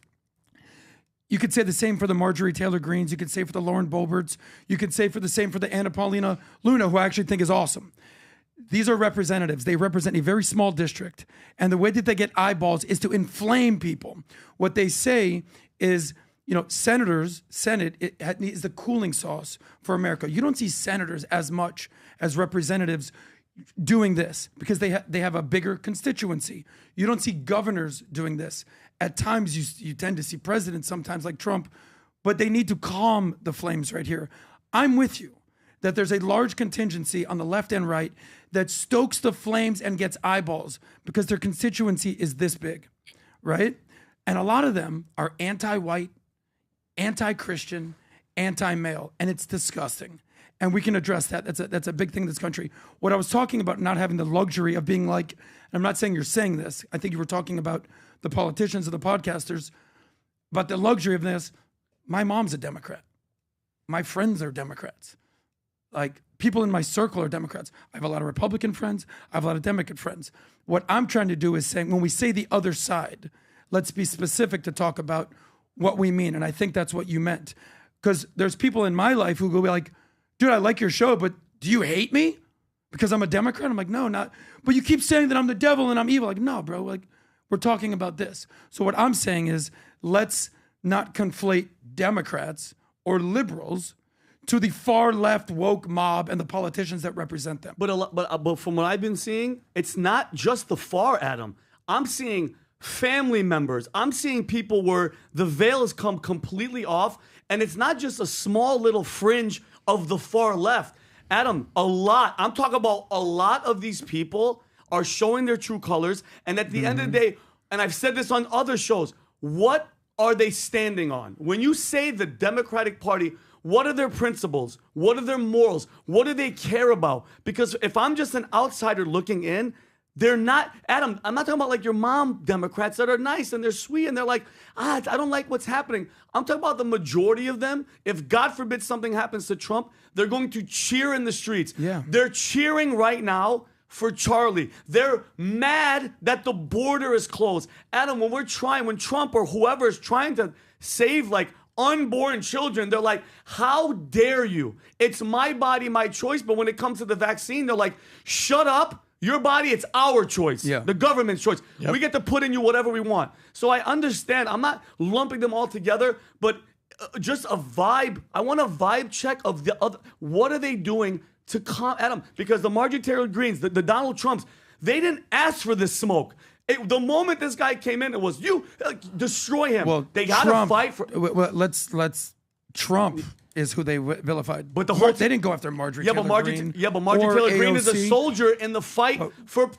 You could say the same for the Marjorie Taylor Greens. You could say for the Lauren Boeberts. You could say for the same for the Anna Paulina Luna, who I actually think is awesome. These are representatives. They represent a very small district. And the way that they get eyeballs is to inflame people. What they say is, Senate is the cooling sauce for America. You don't see senators as much as representatives doing this because they have a bigger constituency. You don't see governors doing this. At times, you tend to see presidents sometimes like Trump, but they need to calm the flames right here. I'm with you that there's a large contingency on the left and right that stokes the flames and gets eyeballs because their constituency is this big, right? And a lot of them are anti-white, anti-Christian, anti-male, and it's disgusting. And we can address that. That's a big thing in this country. What I was talking about, not having the luxury of being like, and I'm not saying you're saying this. I think you were talking about the politicians or the podcasters, but the luxury of this. My mom's a Democrat. My friends are Democrats. Like, people in my circle are Democrats. I have a lot of Republican friends. I have a lot of Democrat friends. What I'm trying to do is saying, when we say the other side, let's be specific to talk about what we mean. And I think that's what you meant. Because there's people in my life who go be like, dude, I like your show, but do you hate me because I'm a Democrat? I'm like, no, not. But you keep saying that I'm the devil and I'm evil. Like, no, bro. Like, we're talking about this. So what I'm saying is, let's not conflate Democrats or liberals to the far left woke mob and the politicians that represent them. But from what I've been seeing, it's not just the far, Adam. I'm seeing family members. I'm seeing people where the veil has come completely off, and it's not just a small little fringe of the far left. Adam, I'm talking about a lot of these people are showing their true colors, and at the end of the day, and I've said this on other shows, what are they standing on? When you say the Democratic Party, what are their principles? What are their morals? What do they care about? Because if I'm just an outsider looking in, they're not, Adam, I'm not talking about like your mom Democrats that are nice and they're sweet and they're like, I don't like what's happening. I'm talking about the majority of them. If God forbid something happens to Trump, they're going to cheer in the streets. Yeah. They're cheering right now for Charlie. They're mad that the border is closed. Adam, when Trump or whoever is trying to save like unborn children, they're like, how dare you? It's my body, my choice. But when it comes to the vaccine, they're like, shut up. Your body, it's our choice. Yeah. The government's choice. Yep. We get to put in you whatever we want. So I understand. I'm not lumping them all together, but just a vibe. I want a vibe check of the other. What are they doing to calm Adam? Because the Marjorie Taylor Greens, the Donald Trumps, they didn't ask for this smoke. The moment this guy came in, it was you destroy him. Well, they got to fight for. Well, let's Trump is who they vilified. But they didn't go after Marjorie Taylor Greene. But Marjorie Taylor Greene is a AOC. soldier in the fight for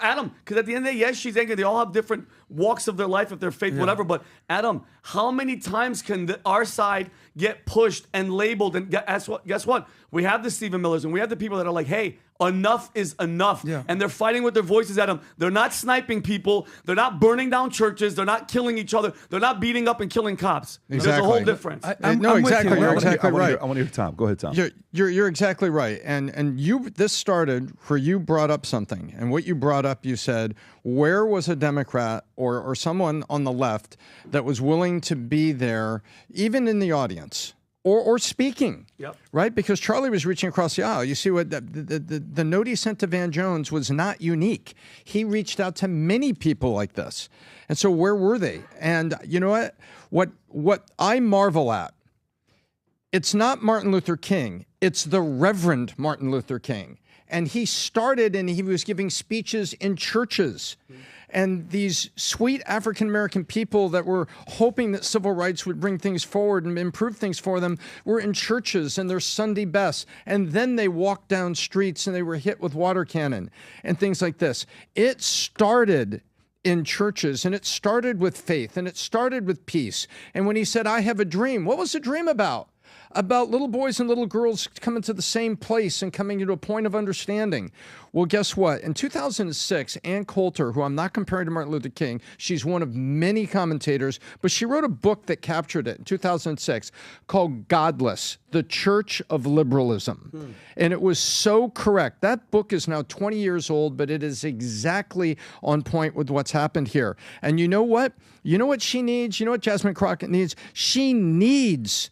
Adam. Because at the end of the day, yes, she's angry. They all have different walks of their life, of their faith, whatever. But Adam, how many times can our side get pushed and labeled? And guess what? We have the Stephen Millers and we have the people that are like, hey, enough is enough. Yeah. And they're fighting with their voices at them. They're not sniping people. They're not burning down churches. They're not killing each other. They're not beating up and killing cops. Exactly. There's a whole difference. No, exactly. You're exactly right. I want to hear Tom. Go ahead, Tom. You're exactly right. And this started where you brought up something. And what you brought up, you said, where was a Democrat or someone on the left that was willing to be there, even in the audience? Or speaking, right? Because Charlie was reaching across the aisle. You see what the note he sent to Van Jones was not unique. He reached out to many people like this. And so where were they? And you know what I marvel at It's not Martin Luther King. It's the Reverend Martin Luther King. And he started and he was giving speeches in churches. And these sweet African-American people that were hoping that civil rights would bring things forward and improve things for them were in churches and their Sunday best. And then they walked down streets and they were hit with water cannon and things like this. It started in churches, and it started with faith, and it started with peace. And when he said, I have a dream, what was the dream about? About little boys and little girls coming to the same place and coming to a point of understanding. Well, guess what? In 2006, Ann Coulter, who I'm not comparing to Martin Luther King, she's one of many commentators, but she wrote a book that captured it in 2006 called Godless, The Church of Liberalism. And it was so correct. That book is now 20 years old, but it is exactly on point with what's happened here. And you know what? You know what she needs? You know what Jasmine Crockett needs? She needs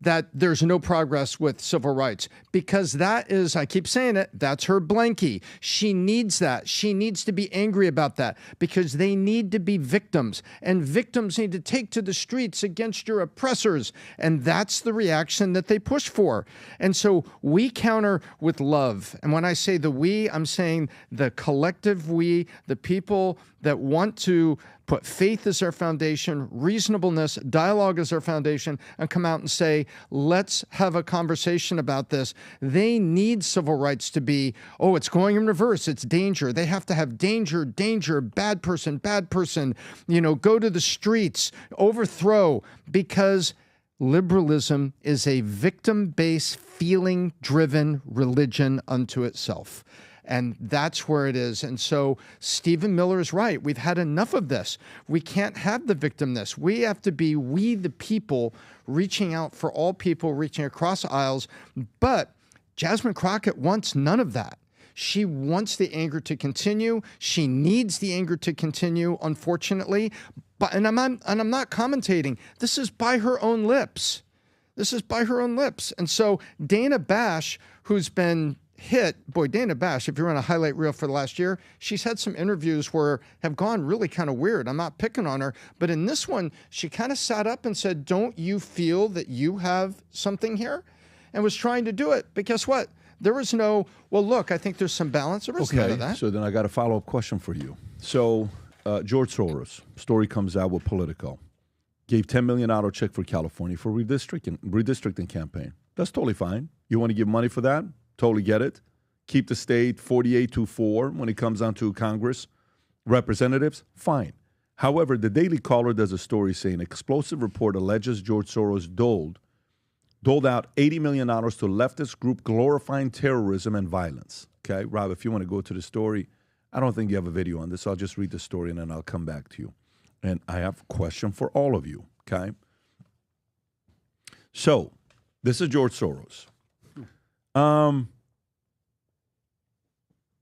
that there's no progress with civil rights, because that is, I keep saying it, that's her blankie. She needs that. She needs to be angry about that, because they need to be victims, and victims need to take to the streets against your oppressors, and that's the reaction that they push for. And so we counter with love. And when I say the we, I'm saying the collective we, the people that want to put faith as our foundation, reasonableness, dialogue as our foundation, and come out and say, let's have a conversation about this. They need civil rights to be, oh, it's going in reverse, it's danger. They have to have danger, danger, bad person, you know, go to the streets, overthrow, because liberalism is a victim-based, feeling-driven religion unto itself. And that's where it is. And so Stephen Miller is right. We've had enough of this. We can't have the victimness. We have to be we the people, reaching out for all people, reaching across aisles. But Jasmine Crockett wants none of that. She wants the anger to continue. She needs the anger to continue, unfortunately. But and I'm not commentating. This is by her own lips. This is by her own lips. And so Dana Bash, who's been hit, boy, Dana Bash, if you're on a highlight reel for the last year, she's had some interviews where have gone really kind of weird. I'm not picking on her, but in this one, she kind of sat up and said, don't you feel that you have something here? And was trying to do it. But guess what? There was no, well, look, I think there's some balance. There was none of that. So then I got a follow-up question for you. So George Soros, story comes out with Politico, gave $10 million check for California for redistricting campaign. That's totally fine. You want to give money for that? Totally get it. Keep the state 48-4 when it comes down to Congress representatives. Fine. However, the Daily Caller does a story saying explosive report alleges George Soros doled out $80 million to leftist group glorifying terrorism and violence. Okay, Rob, if you want to go to the story, I don't think you have a video on this. So I'll just read the story and then I'll come back to you. And I have a question for all of you. Okay. So this is George Soros.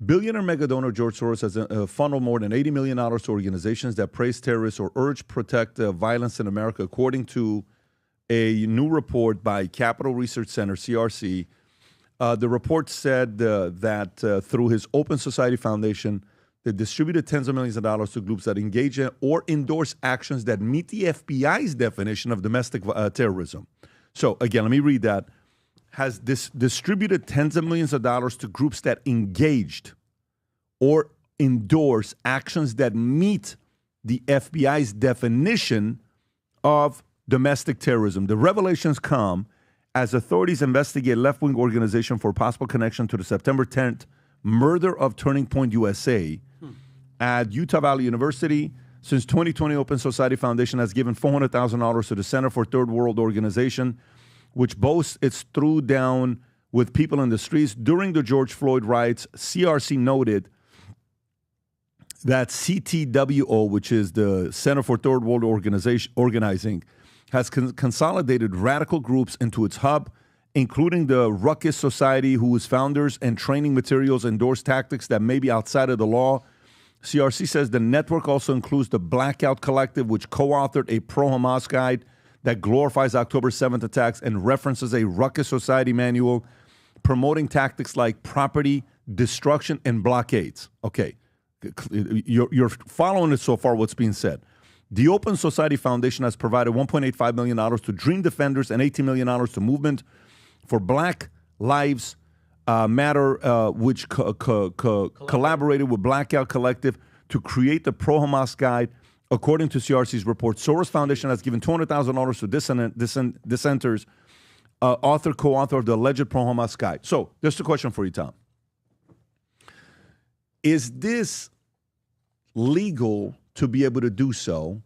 Billionaire mega donor George Soros has funneled more than $80 million to organizations that praise terrorists or urge protect violence in America, according to a new report by Capital Research Center, CRC. The report said that through his Open Society Foundation, they distributed tens of millions of dollars to groups that engage in or endorse actions that meet the FBI's definition of domestic terrorism. So, again, let me read that. Has distributed tens of millions of dollars to groups that engaged or endorse actions that meet the FBI's definition of domestic terrorism. The revelations come as authorities investigate left-wing organization for possible connection to the September 10th murder of Turning Point USA at Utah Valley University. Since 2020, Open Society Foundation has given $400,000 to the Center for Third World Organization, which boasts its threw down with people in the streets. During the George Floyd riots, CRC noted that CTWO, which is the Center for Third World Organizing, has consolidated radical groups into its hub, including the Ruckus Society, whose founders and training materials endorse tactics that may be outside of the law. CRC says the network also includes the Blackout Collective, which co-authored a pro-Hamas guide that glorifies October 7th attacks and references a Ruckus Society manual promoting tactics like property destruction and blockades. Okay, you're following it so far, what's being said. The Open Society Foundation has provided $1.85 million to Dream Defenders and $18 million to Movement for Black Lives Matter, which collaborated with Blackout Collective to create the Pro-Hamas Guide. According to CRC's report, Soros Foundation has given $200,000 to dissenters, author, co-author of the alleged Pro-Hamas Guide. So, there's a question for you, Tom. Is this legal to be able to do so?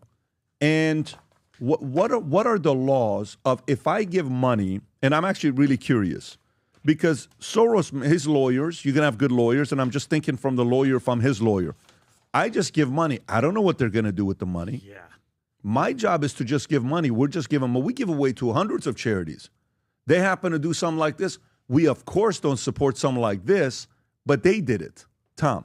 And what are the laws of if I give money, and I'm actually really curious, because Soros, his lawyers, you're going to have good lawyers, and I'm just thinking from the lawyer, from his lawyer. I just give money. I don't know what they're going to do with the money. Yeah. My job is to just give money. We're just giving them. We give away to hundreds of charities. They happen to do something like this. We, of course, don't support something like this, but they did it. Tom.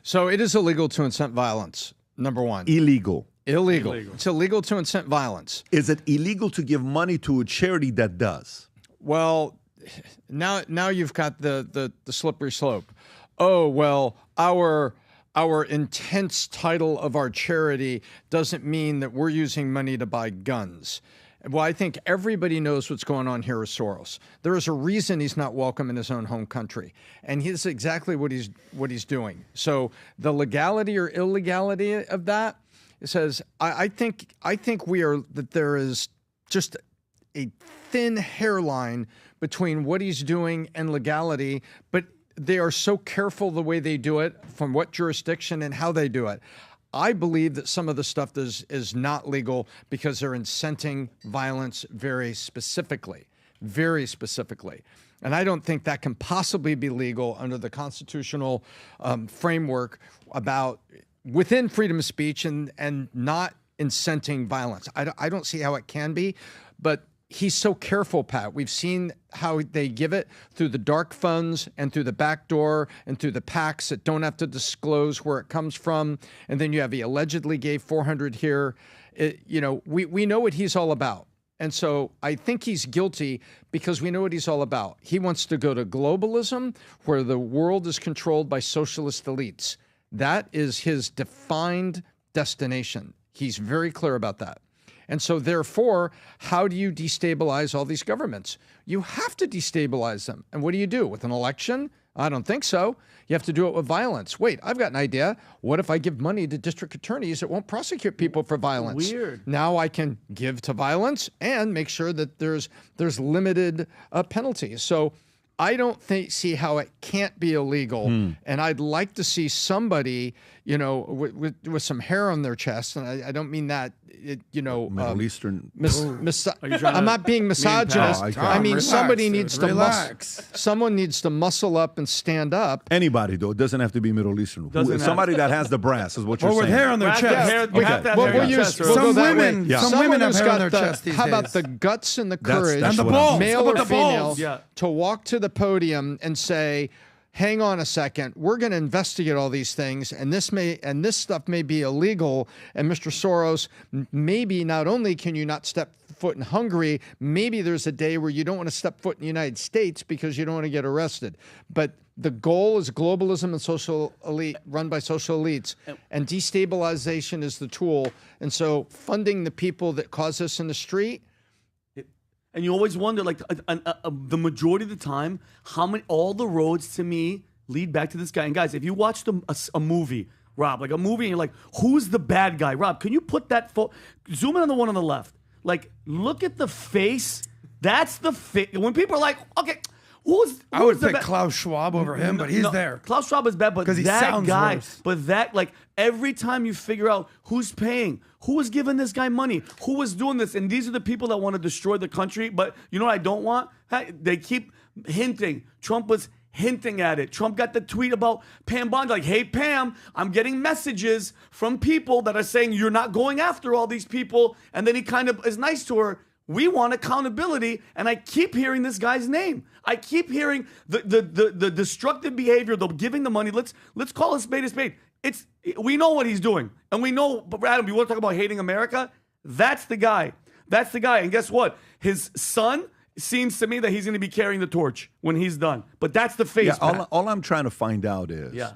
So it is illegal to incent violence, number one. Illegal. Illegal. It's illegal to incent violence. Is it illegal to give money to a charity that does? Well, now you've got the slippery slope. Oh, well, our intense title of our charity doesn't mean that we're using money to buy guns. Well, I think everybody knows what's going on here with Soros. There is a reason he's not welcome in his own home country, and he's exactly what he's doing. So the legality or illegality of that, it says I think that there is just a thin hairline between what he's doing and legality, but they are so careful the way they do it, from what jurisdiction and how they do it. I believe that some of the stuff is not legal because they're inciting violence very specifically. And I don't think that can possibly be legal under the constitutional framework about within freedom of speech and not inciting violence. I don't see how it can be, but he's so careful, Pat. We've seen how they give it through the dark funds and through the back door and through the PACs that don't have to disclose where it comes from. And then you have he allegedly gave 400 here. We know what he's all about. And so I think he's guilty because we know what he's all about. He wants to go to globalism where the world is controlled by socialist elites. That is his defined destination. He's very clear about that. And so, therefore, how do you destabilize all these governments? You have to destabilize them. And what do you do? With an election? I don't think so. You have to do it with violence. Wait, I've got an idea. What if I give money to district attorneys that won't prosecute people for violence? Weird. Now I can give to violence and make sure that there's limited penalties. So I don't see how it can't be illegal. And I'd like to see somebody, with some hair on their chest, and I don't mean that, Middle Eastern. I'm not being misogynist. I mean, somebody needs to relax. Someone needs to muscle up and stand up. Anybody, though. It doesn't have to be Middle Eastern. Somebody that has the brass is what you're with saying. hair on their chest. Some women have hair on their chest these How days. about the guts and the courage, and the balls, male or the female, balls? to walk to the podium and say, hang on a second, we're going to investigate all these things, and this stuff may be illegal. And Mr. Soros, maybe not only can you not step foot in Hungary, maybe there's a day where you don't want to step foot in the United States because you don't want to get arrested. But the goal is globalism and social elite run by social elites, and destabilization is the tool. And so funding the people that cause this in the street. And you always wonder, like, the majority of the time, all the roads to me lead back to this guy. And guys, if you watched a movie, Rob, like a movie, and you're like, who's the bad guy? Rob, can you put that zoom in on the one on the left? Like, look at the face. That's the face. When people are like, okay, I would pick Klaus Schwab over him, but he's there. Klaus Schwab is bad, but he that sounds guy, worse. but that, like, every time you figure out who's paying, who was giving this guy money, who was doing this, and these are the people that want to destroy the country. But you know what I don't want? They keep hinting. Trump was hinting at it. Trump got the tweet about Pam Bondi, like, hey, Pam, I'm getting messages from people that are saying you're not going after all these people. And then he kind of is nice to her. We want accountability, and I keep hearing this guy's name. I keep hearing the destructive behavior, the giving the money. Let's call a spade a spade. We know what he's doing, and we know. But Adam, you want to talk about hating America? That's the guy. That's the guy. And guess what? His son seems to me that he's going to be carrying the torch when he's done. But that's the face. Yeah, all I'm trying to find out is, yeah.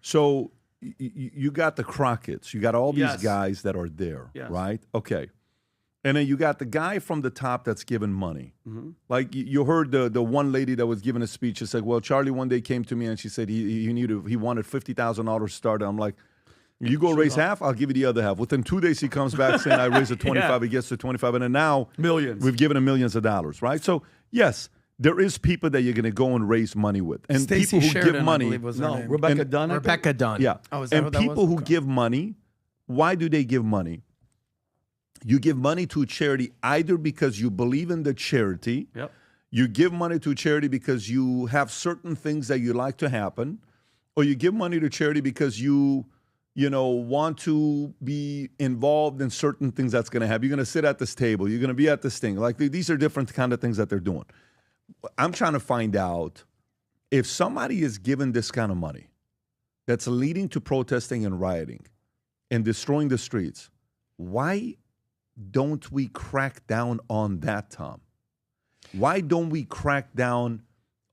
So you got the Crockett's. You got all these guys that are there, right? Okay. And then you got the guy from the top that's giving money. Mm-hmm. Like you heard the one lady that was giving a speech. She said, well, Charlie one day came to me and she said he wanted $50,000 to start. I'm like, you go raise half, I'll give you the other half. Within 2 days, he comes back saying, I raised a 25, he gets to 25. And then now millions. We've given him millions of dollars, right? So, yes, there is people that you're going to go and raise money with. And Stacey people who Sheridan, give money. Rebecca Dunn. Rebecca Dunn. Yeah. Oh, is that and what that people was? who give money, why do they give money? You give money to a charity either because you believe in the charity. Yep. You give money to a charity because you have certain things that you like to happen, or you give money to charity because you want to be involved in certain things that's going to happen. You're going to sit at this table. You're going to be at this thing. Like these are different kind of things that they're doing. I'm trying to find out if somebody is given this kind of money that's leading to protesting and rioting and destroying the streets, why don't we crack down on that, Tom? Why don't we crack down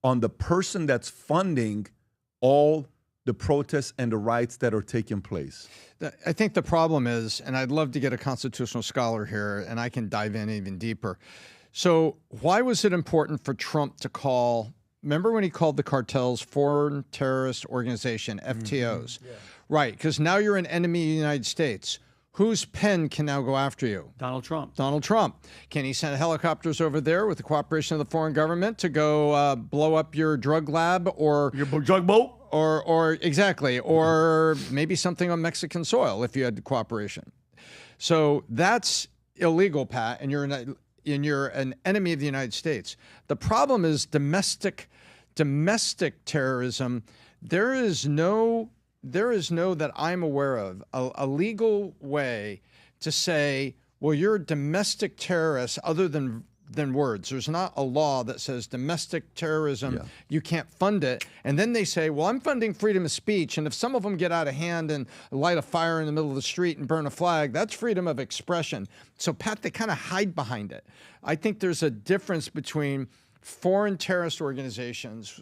on the person that's funding all the protests and the riots that are taking place? I think the problem is, and I'd love to get a constitutional scholar here, and I can dive in even deeper. So why was it important for Trump to call, remember when he called the cartels foreign terrorist organization, FTOs? Yeah. Right, because now you're an enemy of the United States. Whose pen can now go after you? Donald Trump. Donald Trump. Can he send helicopters over there with the cooperation of the foreign government to go blow up your drug lab or your drug boat? Or exactly, or maybe something on Mexican soil if you had cooperation. So that's illegal, Pat, and you're an enemy of the United States. The problem is domestic terrorism. There is no that I'm aware of a legal way to say, well, you're a domestic terrorist other than words. There's not a law that says domestic terrorism, you can't fund it. And then they say, well, I'm funding freedom of speech. And if some of them get out of hand and light a fire in the middle of the street and burn a flag, that's freedom of expression. So, Pat, they kind of hide behind it. I think there's a difference between foreign terrorist organizations,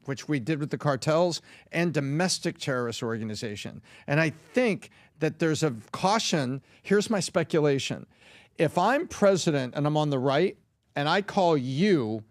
which we did with the cartels, and domestic terrorist organization. And I think that there's a caution. Here's my speculation. If I'm president and I'm on the right and I call you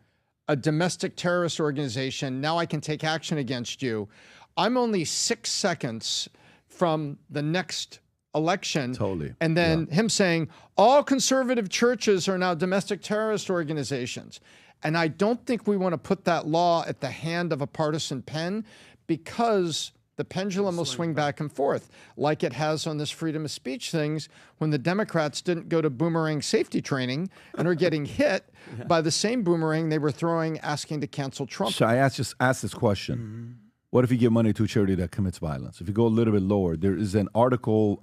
a domestic terrorist organization, now I can take action against you. I'm only 6 seconds from the next election. Totally. And then him saying, all conservative churches are now domestic terrorist organizations. And I don't think we want to put that law at the hand of a partisan pen, because the pendulum will swing back and forth like it has on this freedom of speech things when the Democrats didn't go to boomerang safety training and are getting hit by the same boomerang they were throwing asking to cancel Trump. So I asked this question. Mm-hmm. What if you give money to a charity that commits violence? If you go a little bit lower, there is an article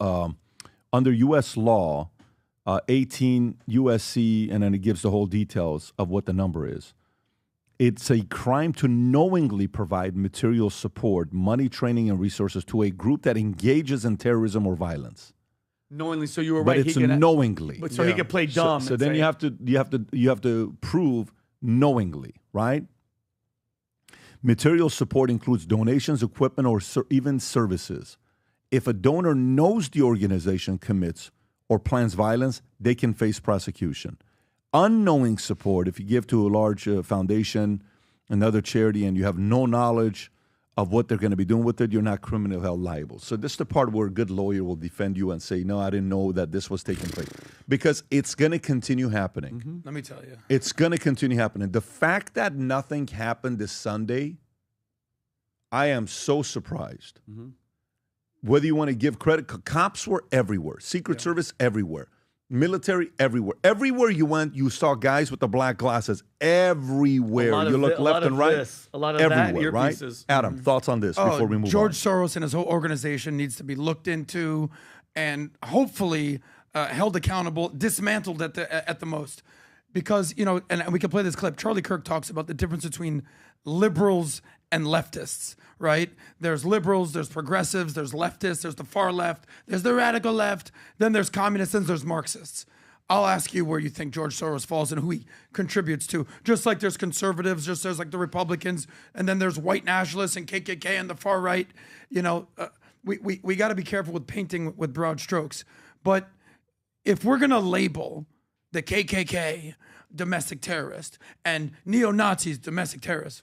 under U.S. law, 18 USC, and then it gives the whole details of what the number is. It's a crime to knowingly provide material support, money, training, and resources to a group that engages in terrorism or violence. Knowingly, so you were but right. It's knowingly. But so he could play dumb. So then you have to prove knowingly, right? Material support includes donations, equipment, or even services. If a donor knows the organization commits or plans violence, they can face prosecution. Unknowing support, if you give to a large foundation, another charity, and you have no knowledge of what they're going to be doing with it, you're not criminally held liable. So this is the part where a good lawyer will defend you and say, no, I didn't know that this was taking place. Because it's going to continue happening. Mm-hmm. Let me tell you. It's going to continue happening. The fact that nothing happened this Sunday, I am so surprised. Mm-hmm. Whether you want to give credit, cops were everywhere. Secret Service everywhere. Military everywhere. Everywhere you went, you saw guys with the black glasses everywhere. You look left and right. A lot of everywhere, that right? earpieces. Adam, thoughts on this before we move George on? Soros and his whole organization needs to be looked into and hopefully held accountable, dismantled at the most. Because, and we can play this clip. Charlie Kirk talks about the difference between liberals and leftists, right? There's liberals, there's progressives, there's leftists, there's the far left, there's the radical left, then there's communists, and there's Marxists. I'll ask you where you think George Soros falls and who he contributes to. Just like there's conservatives, just there's like the Republicans, and then there's white nationalists and KKK and the far right. we got to be careful with painting with broad strokes. But if we're going to label the KKK domestic terrorist and neo-Nazis domestic terrorists,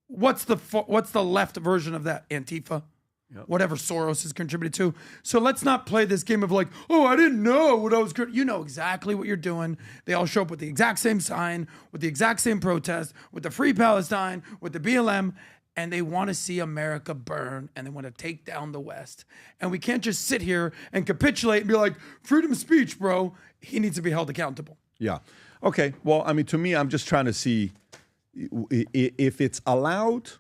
what's the left version of that? Antifa? Yep. Whatever Soros has contributed to. So let's not play this game of like, oh, I didn't know what I was. You know exactly what you're doing. They all show up with the exact same sign, with the exact same protest, with the Free Palestine, with the BLM, and they want to see America burn, and they want to take down the West. And we can't just sit here and capitulate and be like, freedom of speech, bro. He needs to be held accountable. Yeah. Okay. Well, I mean, to me, I'm just trying to see if it's allowed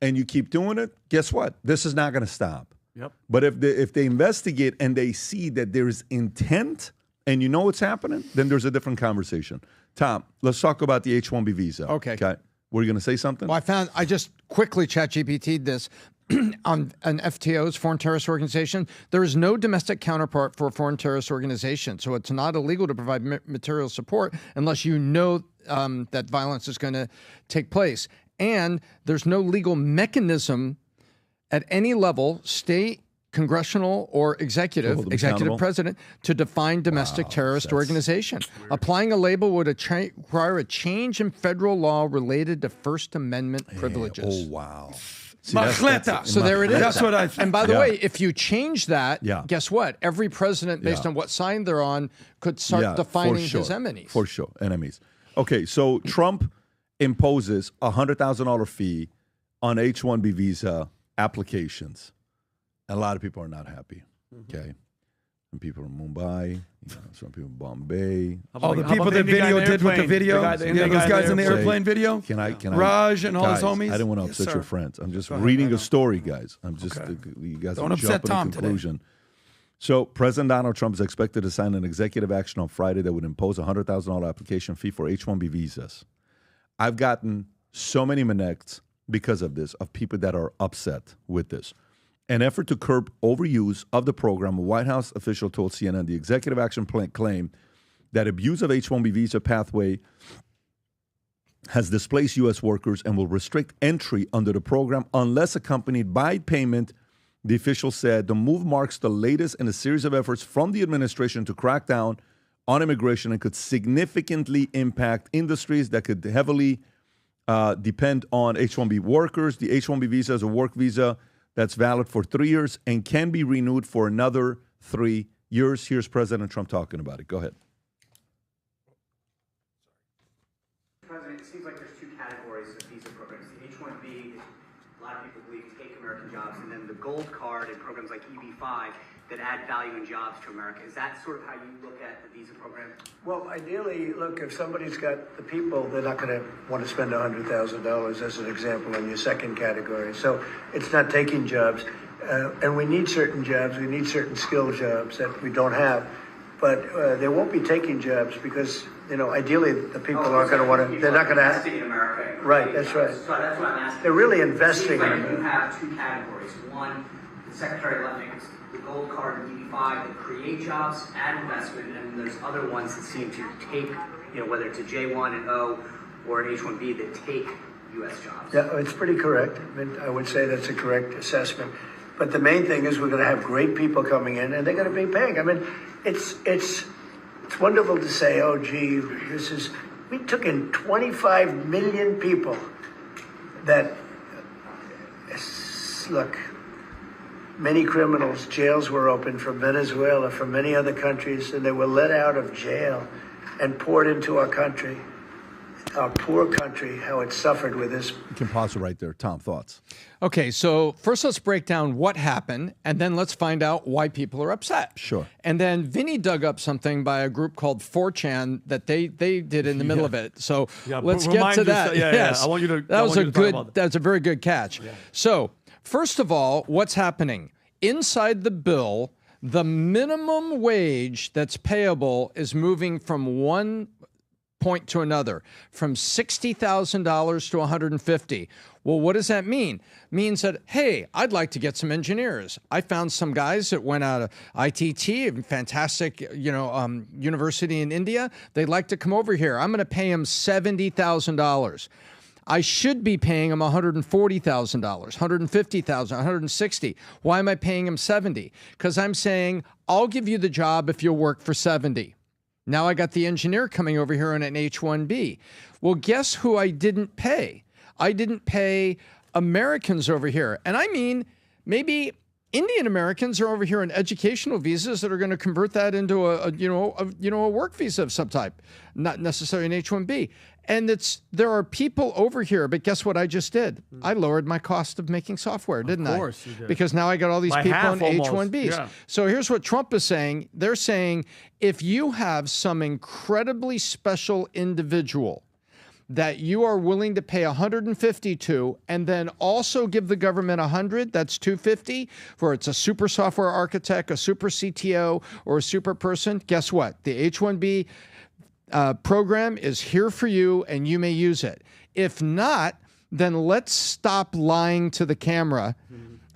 and you keep doing it, guess what? This is not going to stop. Yep. But if they investigate and they see that there is intent and you know what's happening, then there's a different conversation. Tom, let's talk about the H-1B visa. Okay. Were you going to say something? Well, I just quickly ChatGPT'd this. On an FTO's foreign terrorist organization, there is no domestic counterpart for a foreign terrorist organization. So it's not illegal to provide material support unless you know that violence is going to take place. And there's no legal mechanism at any level, state, congressional, or executive president, to define domestic terrorist organization. Weird. Applying a label would require a change in federal law related to First Amendment privileges. Oh, wow. See, so there it is. That's what I think. And by the way, if you change that, guess what? Every president, based on what sign they're on, could start defining his enemies. For sure, enemies. Okay, so Trump imposes a $100,000 fee on H-1B visa applications. And a lot of people are not happy, okay? Some people in Mumbai, some people in Bombay. Oh, the people that video did with the video? Those guys in the airplane video? Can I? Raj and all his homies? I didn't want to upset your friends. I'm just reading a story, guys. I'm just, you guys don't are upset jumping Tom to conclusion. today. So President Donald Trump is expected to sign an executive action on Friday that would impose a $100,000 application fee for H-1B visas. I've gotten so many connects because of this, of people that are upset with this. An effort to curb overuse of the program, a White House official told CNN the executive action plan claimed that abuse of H-1B visa pathway has displaced U.S. workers and will restrict entry under the program unless accompanied by payment. The official said the move marks the latest in a series of efforts from the administration to crack down on immigration and could significantly impact industries that could heavily depend on H-1B workers. The H-1B visa is a work visa that's valid for 3 years and can be renewed for another 3 years. Here's President Trump talking about it. Go ahead. President, it seems like there's two categories of visa programs. The H-1B, a lot of people believe take American jobs, and then the gold card and programs like EB-5 that add value and jobs to America. Is that sort of how you look at the visa program? Well, ideally, look, if somebody's got the people, they're not going to want to spend $100,000 as an example in your second category. So it's not taking jobs. And we need certain jobs. We need certain skill jobs that we don't have. But they won't be taking jobs because, ideally the people aren't going to want to, they're not going to have. Investing in America. Right, that's right. So that's what I'm asking. They're really investing in America. You have two categories. One, the Secretary left the gold card and EB-5 that create jobs, add investment, and there's other ones that seem to take, whether it's a J1 and O or an H-1B that take U.S. jobs. Yeah, it's pretty correct. I would say that's a correct assessment. But the main thing is we're going to have great people coming in, and they're going to be paying. I mean, it's wonderful to say, oh, gee, we took in 25 million people that, look, many criminals, jails were open from Venezuela, from many other countries, and they were let out of jail and poured into our country, our poor country, how it suffered with this. You can pause it right there. Tom, thoughts? Okay, so first let's break down what happened, and then let's find out why people are upset. Sure. And then Vinny dug up something by a group called 4chan that they did in the middle of it. So let's get to that. Yes. I want you to. That's a very good catch. Yeah. So first of all, what's happening? Inside the bill, the minimum wage that's payable is moving from one point to another, from $60,000 to $150,000. Well, what does that mean? Means that, hey, I'd like to get some engineers. I found some guys that went out of ITT, a fantastic, university in India. They'd like to come over here. I'm going to pay them $70,000. I should be paying him $140,000, $150,000, $160,000. Why am I paying him $70,000? Because I'm saying, I'll give you the job if you'll work for $70,000. Now I got the engineer coming over here on an H-1B. Well, guess who I didn't pay? I didn't pay Americans over here. And I mean, maybe Indian Americans are over here on educational visas that are going to convert that into a work visa of some type, not necessarily an H-1B. And there are people over here, but guess what I just did? I lowered my cost of making software, didn't I? Of course you did. Because now I got all these people on H-1Bs. Yeah. So here's what Trump is saying. They're saying, if you have some incredibly special individual that you are willing to pay $150 to, and then also give the government $100, that's $250, for it's a super software architect, a super CTO, or a super person, guess what? The H-1B program is here for you, and you may use it. If not, then let's stop lying to the camera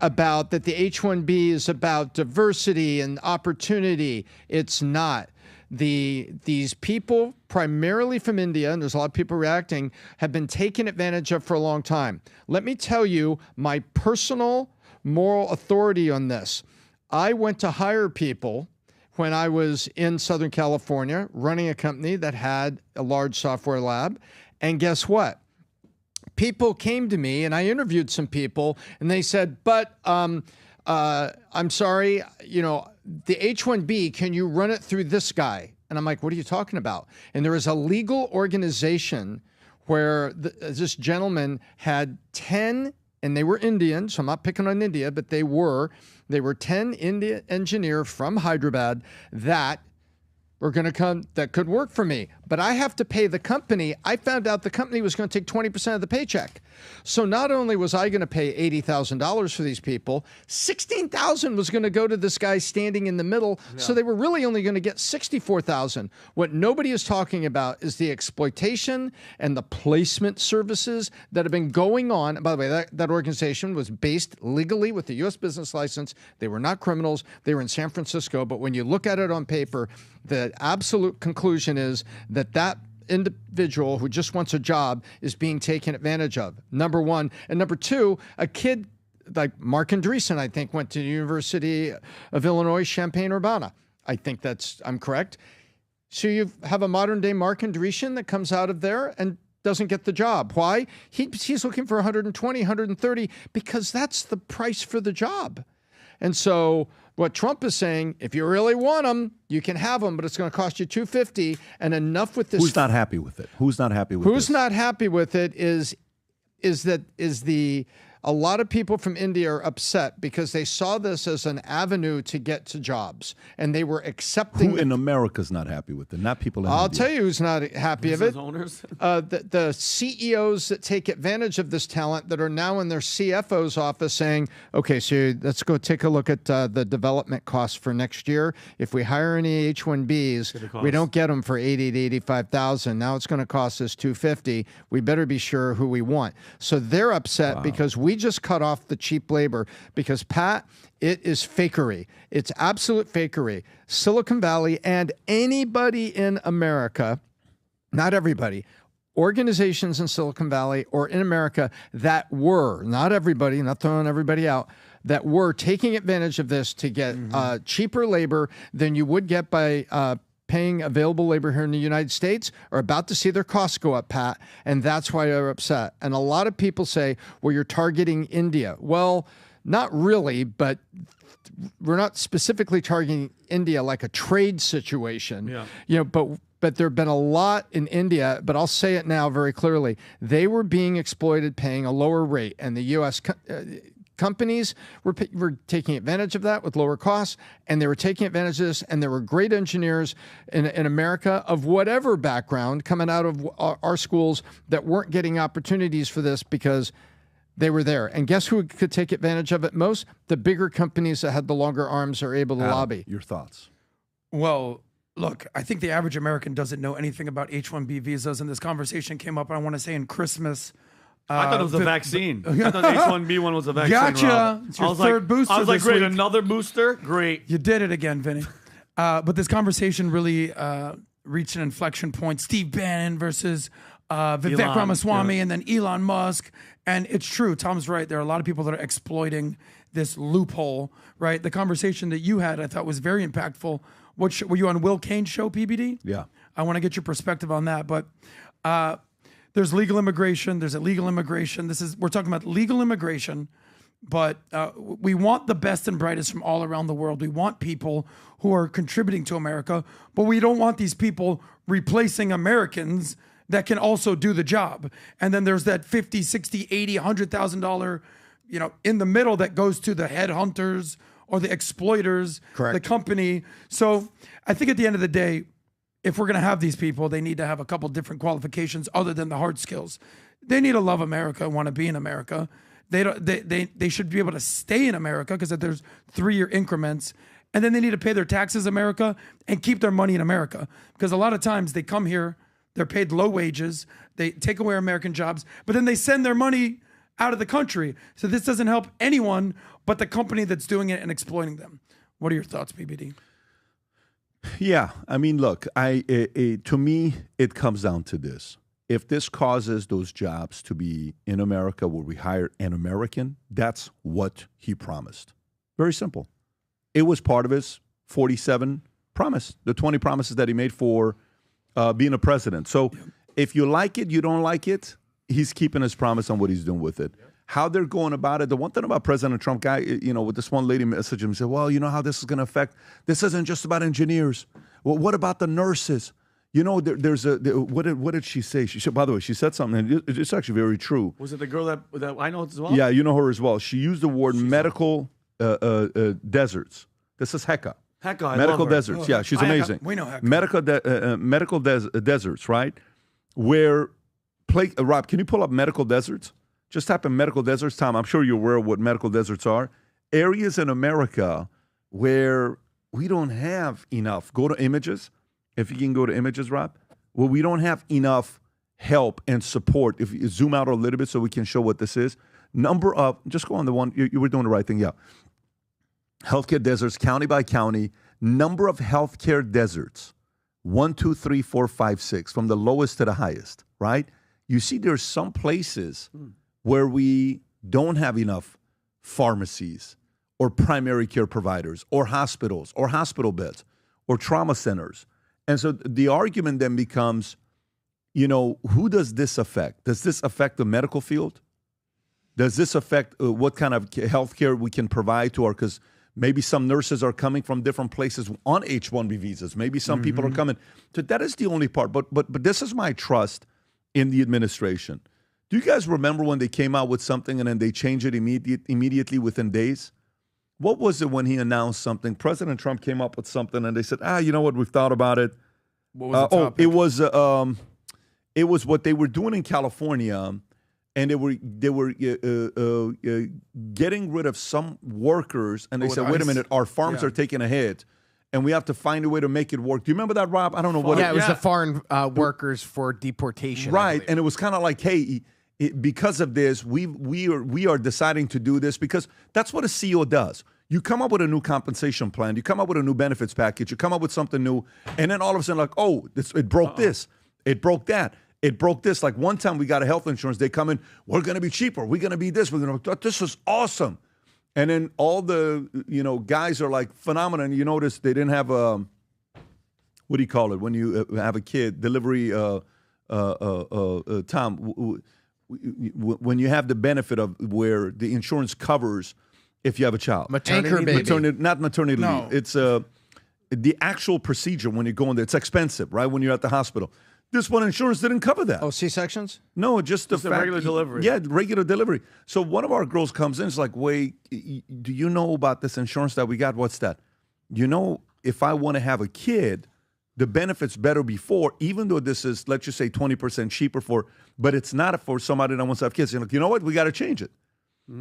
about that the H-1B is about diversity and opportunity. It's not. These people, primarily from India, and there's a lot of people reacting, have been taken advantage of for a long time. Let me tell you my personal moral authority on this. I went to hire people when I was in Southern California running a company that had a large software lab. And guess what? People came to me, and I interviewed some people, and they said, but I'm sorry, the H-1B, can you run it through this guy? And I'm like, what are you talking about? And there is a legal organization where this gentleman had 10, and they were Indian, so I'm not picking on India, but they were 10 Indian engineers from Hyderabad that were going to come, that could work for me. But I have to pay the company. I found out the company was going to take 20% of the paycheck. So not only was I going to pay $80,000 for these people, $16,000 was going to go to this guy standing in the middle. Yeah. So they were really only going to get $64,000. What nobody is talking about is the exploitation and the placement services that have been going on. By the way, that organization was based legally with the U.S. business license. They were not criminals. They were in San Francisco. But when you look at it on paper, the absolute conclusion is that individual who just wants a job is being taken advantage of, number one. And number two, a kid like Mark Andreessen, I think, went to the University of Illinois, Champaign-Urbana. I think I'm correct. So you have a modern-day Mark Andreessen that comes out of there and doesn't get the job. Why? He's looking for 120, 130, because that's the price for the job. And so what Trump is saying, if you really want them, you can have them, but it's going to cost you $250, and enough with this. Who's not happy with it? Who's not happy with it? Who's not happy with it is a lot of people from India are upset because they saw this as an avenue to get to jobs, and they were accepting. Who in America's not happy with it? Not people in I'll India. tell you who's not happy of it. Owners? The CEOs that take advantage of this talent that are now in their CFO's office saying, okay, so let's go take a look at the development costs for next year. If we hire any H-1Bs, we don't get them for $80,000 to $85,000. Now it's going to cost us $250,000. We better be sure who we want. So they're upset because we just cut off the cheap labor because, Pat, it is fakery. It's absolute fakery. Silicon Valley and anybody in America, not everybody, organizations in Silicon Valley or in America that were, not everybody, not throwing everybody out, that were taking advantage of this to get cheaper labor than you would get by paying available labor here in the United States are about to see their costs go up, Pat, and that's why they're upset. And a lot of people say, well, you're targeting India. Well, not really, but we're not specifically targeting India like a trade situation. Yeah. But there have been a lot in India, but I'll say it now very clearly. They were being exploited paying a lower rate, and the U.S. companies were taking advantage of that with lower costs, and they were taking advantage of this, and there were great engineers in America of whatever background coming out of our schools that weren't getting opportunities for this because they were there. And guess who could take advantage of it most? The bigger companies that had the longer arms are able to lobby. Your thoughts? Well, look, I think the average American doesn't know anything about H-1B visas, and this conversation came up, I want to say, in Christmas. I thought it was a vaccine. I thought the H-1B one was a vaccine. Gotcha. It's your third booster. I was like, this great, week. another booster? Great. You did it again, Vinny. But this conversation really reached an inflection point. Steve Bannon versus Vivek Ramaswamy and then Elon Musk. And it's true. Tom's right. There are a lot of people that are exploiting this loophole, right? The conversation that you had, I thought was very impactful. Were you on Will Cain's show, PBD? Yeah. I want to get your perspective on that. But there's legal immigration. There's illegal immigration. We're talking about legal immigration, but we want the best and brightest from all around the world. We want people who are contributing to America, but we don't want these people replacing Americans that can also do the job. And then there's that $50, $60, $80, $100,000, in the middle that goes to the headhunters or the exploiters, the company. So I think at the end of the day, if we're going to have these people, they need to have a couple different qualifications other than the hard skills. They need to love America and want to be in America. They should be able to stay in America because there's 3-year increments. And then they need to pay their taxes in America and keep their money in America. Because a lot of times they come here, they're paid low wages, they take away American jobs, but then they send their money out of the country. So this doesn't help anyone but the company that's doing it and exploiting them. What are your thoughts, PBD? Yeah, I mean, look, to me, it comes down to this. If this causes those jobs to be in America where we hire an American, that's what he promised. Very simple. It was part of his 47 promise, the 20 promises that he made for being a president. So if you like it, you don't like it, he's keeping his promise on what he's doing with it. How they're going about it, the one thing about President Trump guy, with this one lady messaged him and said, well, you know how this is going to affect, this isn't just about engineers. Well, what about the nurses? What did she say? She said, by the way, she said something, and it's actually very true. Was it the girl that I know as well? Yeah, you know her as well. She used the word medical deserts. This is Hecka. Hecka, medical deserts. Yeah, she's amazing. We know Hecka. Medical deserts, right? Rob, can you pull up medical deserts? Just type in medical deserts, Tom. I'm sure you're aware of what medical deserts are. Areas in America where we don't have enough. Go to images. If you can go to images, Rob. Well, we don't have enough help and support. If you zoom out a little bit so we can show what this is. Just go on the one. You were doing the right thing, yeah. Healthcare deserts, county by county. Number of healthcare deserts. 1, 2, 3, 4, 5, 6. From the lowest to the highest, right? You see there's some places where we don't have enough pharmacies or primary care providers or hospitals or hospital beds or trauma centers. And so the argument then becomes, who does this affect? Does this affect the medical field? Does this affect what kind of health care we can provide to because maybe some nurses are coming from different places on H-1B visas. Maybe some people are coming. So that is the only part. But this is my trust in the administration. Do you guys remember when they came out with something and then they changed it immediately within days? What was it when he announced something? President Trump came up with something and they said, you know what, we've thought about it. What was the topic? It was what they were doing in California, and they were getting rid of some workers, and they said, wait a minute, our farms are taking a hit, and we have to find a way to make it work. Do you remember that, Rob? I don't know what. Yeah, it was the foreign workers for deportation. Right, and it was kind of like, hey, because of this, we are deciding to do this because that's what a CEO does. You come up with a new compensation plan, you come up with a new benefits package, you come up with something new, and then all of a sudden, like, it broke this, it broke that, it broke this. Like one time we got a health insurance, they come in, we're going to be cheaper, we're going to be this, this is awesome. And then all the, guys are like phenomenal. And you notice they didn't have what do you call it? When you have a kid, delivery, Tom, when you have the benefit of where the insurance covers if you have a child. Maternity baby. Not maternity leave. It's the actual procedure when you go in there. It's expensive, right, when you're at the hospital. This one insurance didn't cover that. Oh, C-sections? No, just the regular delivery. Yeah, regular delivery. So one of our girls comes in, it's like, wait, do you know about this insurance that we got? What's that? If I want to have a kid, the benefits better before, even though this is, let's just say 20% cheaper but it's not for somebody that wants to have kids. You're like, you know what? We got to change it.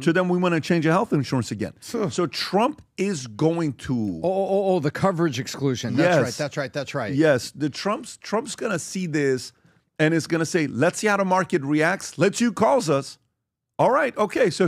So then we want to change the health insurance again. So Trump is going to... the coverage exclusion. That's right. Yes, Trump's going to see this and is going to say, let's see how the market reacts. Let's see who calls us. All right, okay, so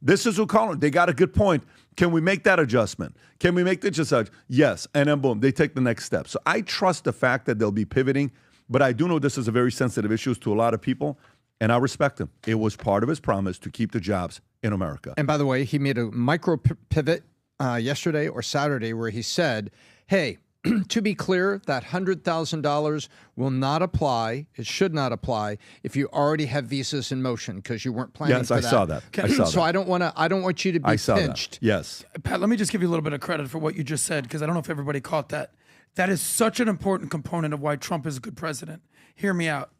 this is who called. They got a good point. Can we make that adjustment? Can we make this adjustment? Yes, and then boom, they take the next step. So I trust the fact that they'll be pivoting. But I do know this is a very sensitive issue to a lot of people, and I respect him. It was part of his promise to keep the jobs in America. And by the way, he made a micro pivot yesterday or Saturday where he said, hey, to be clear, that $100,000 will not apply. It should not apply if you already have visas in motion because you weren't planning for that. Yes, I saw that. So I don't want you to be pinched. That. Yes. Pat, let me just give you a little bit of credit for what you just said because I don't know if everybody caught that. That is such an important component of why Trump is a good president. Hear me out.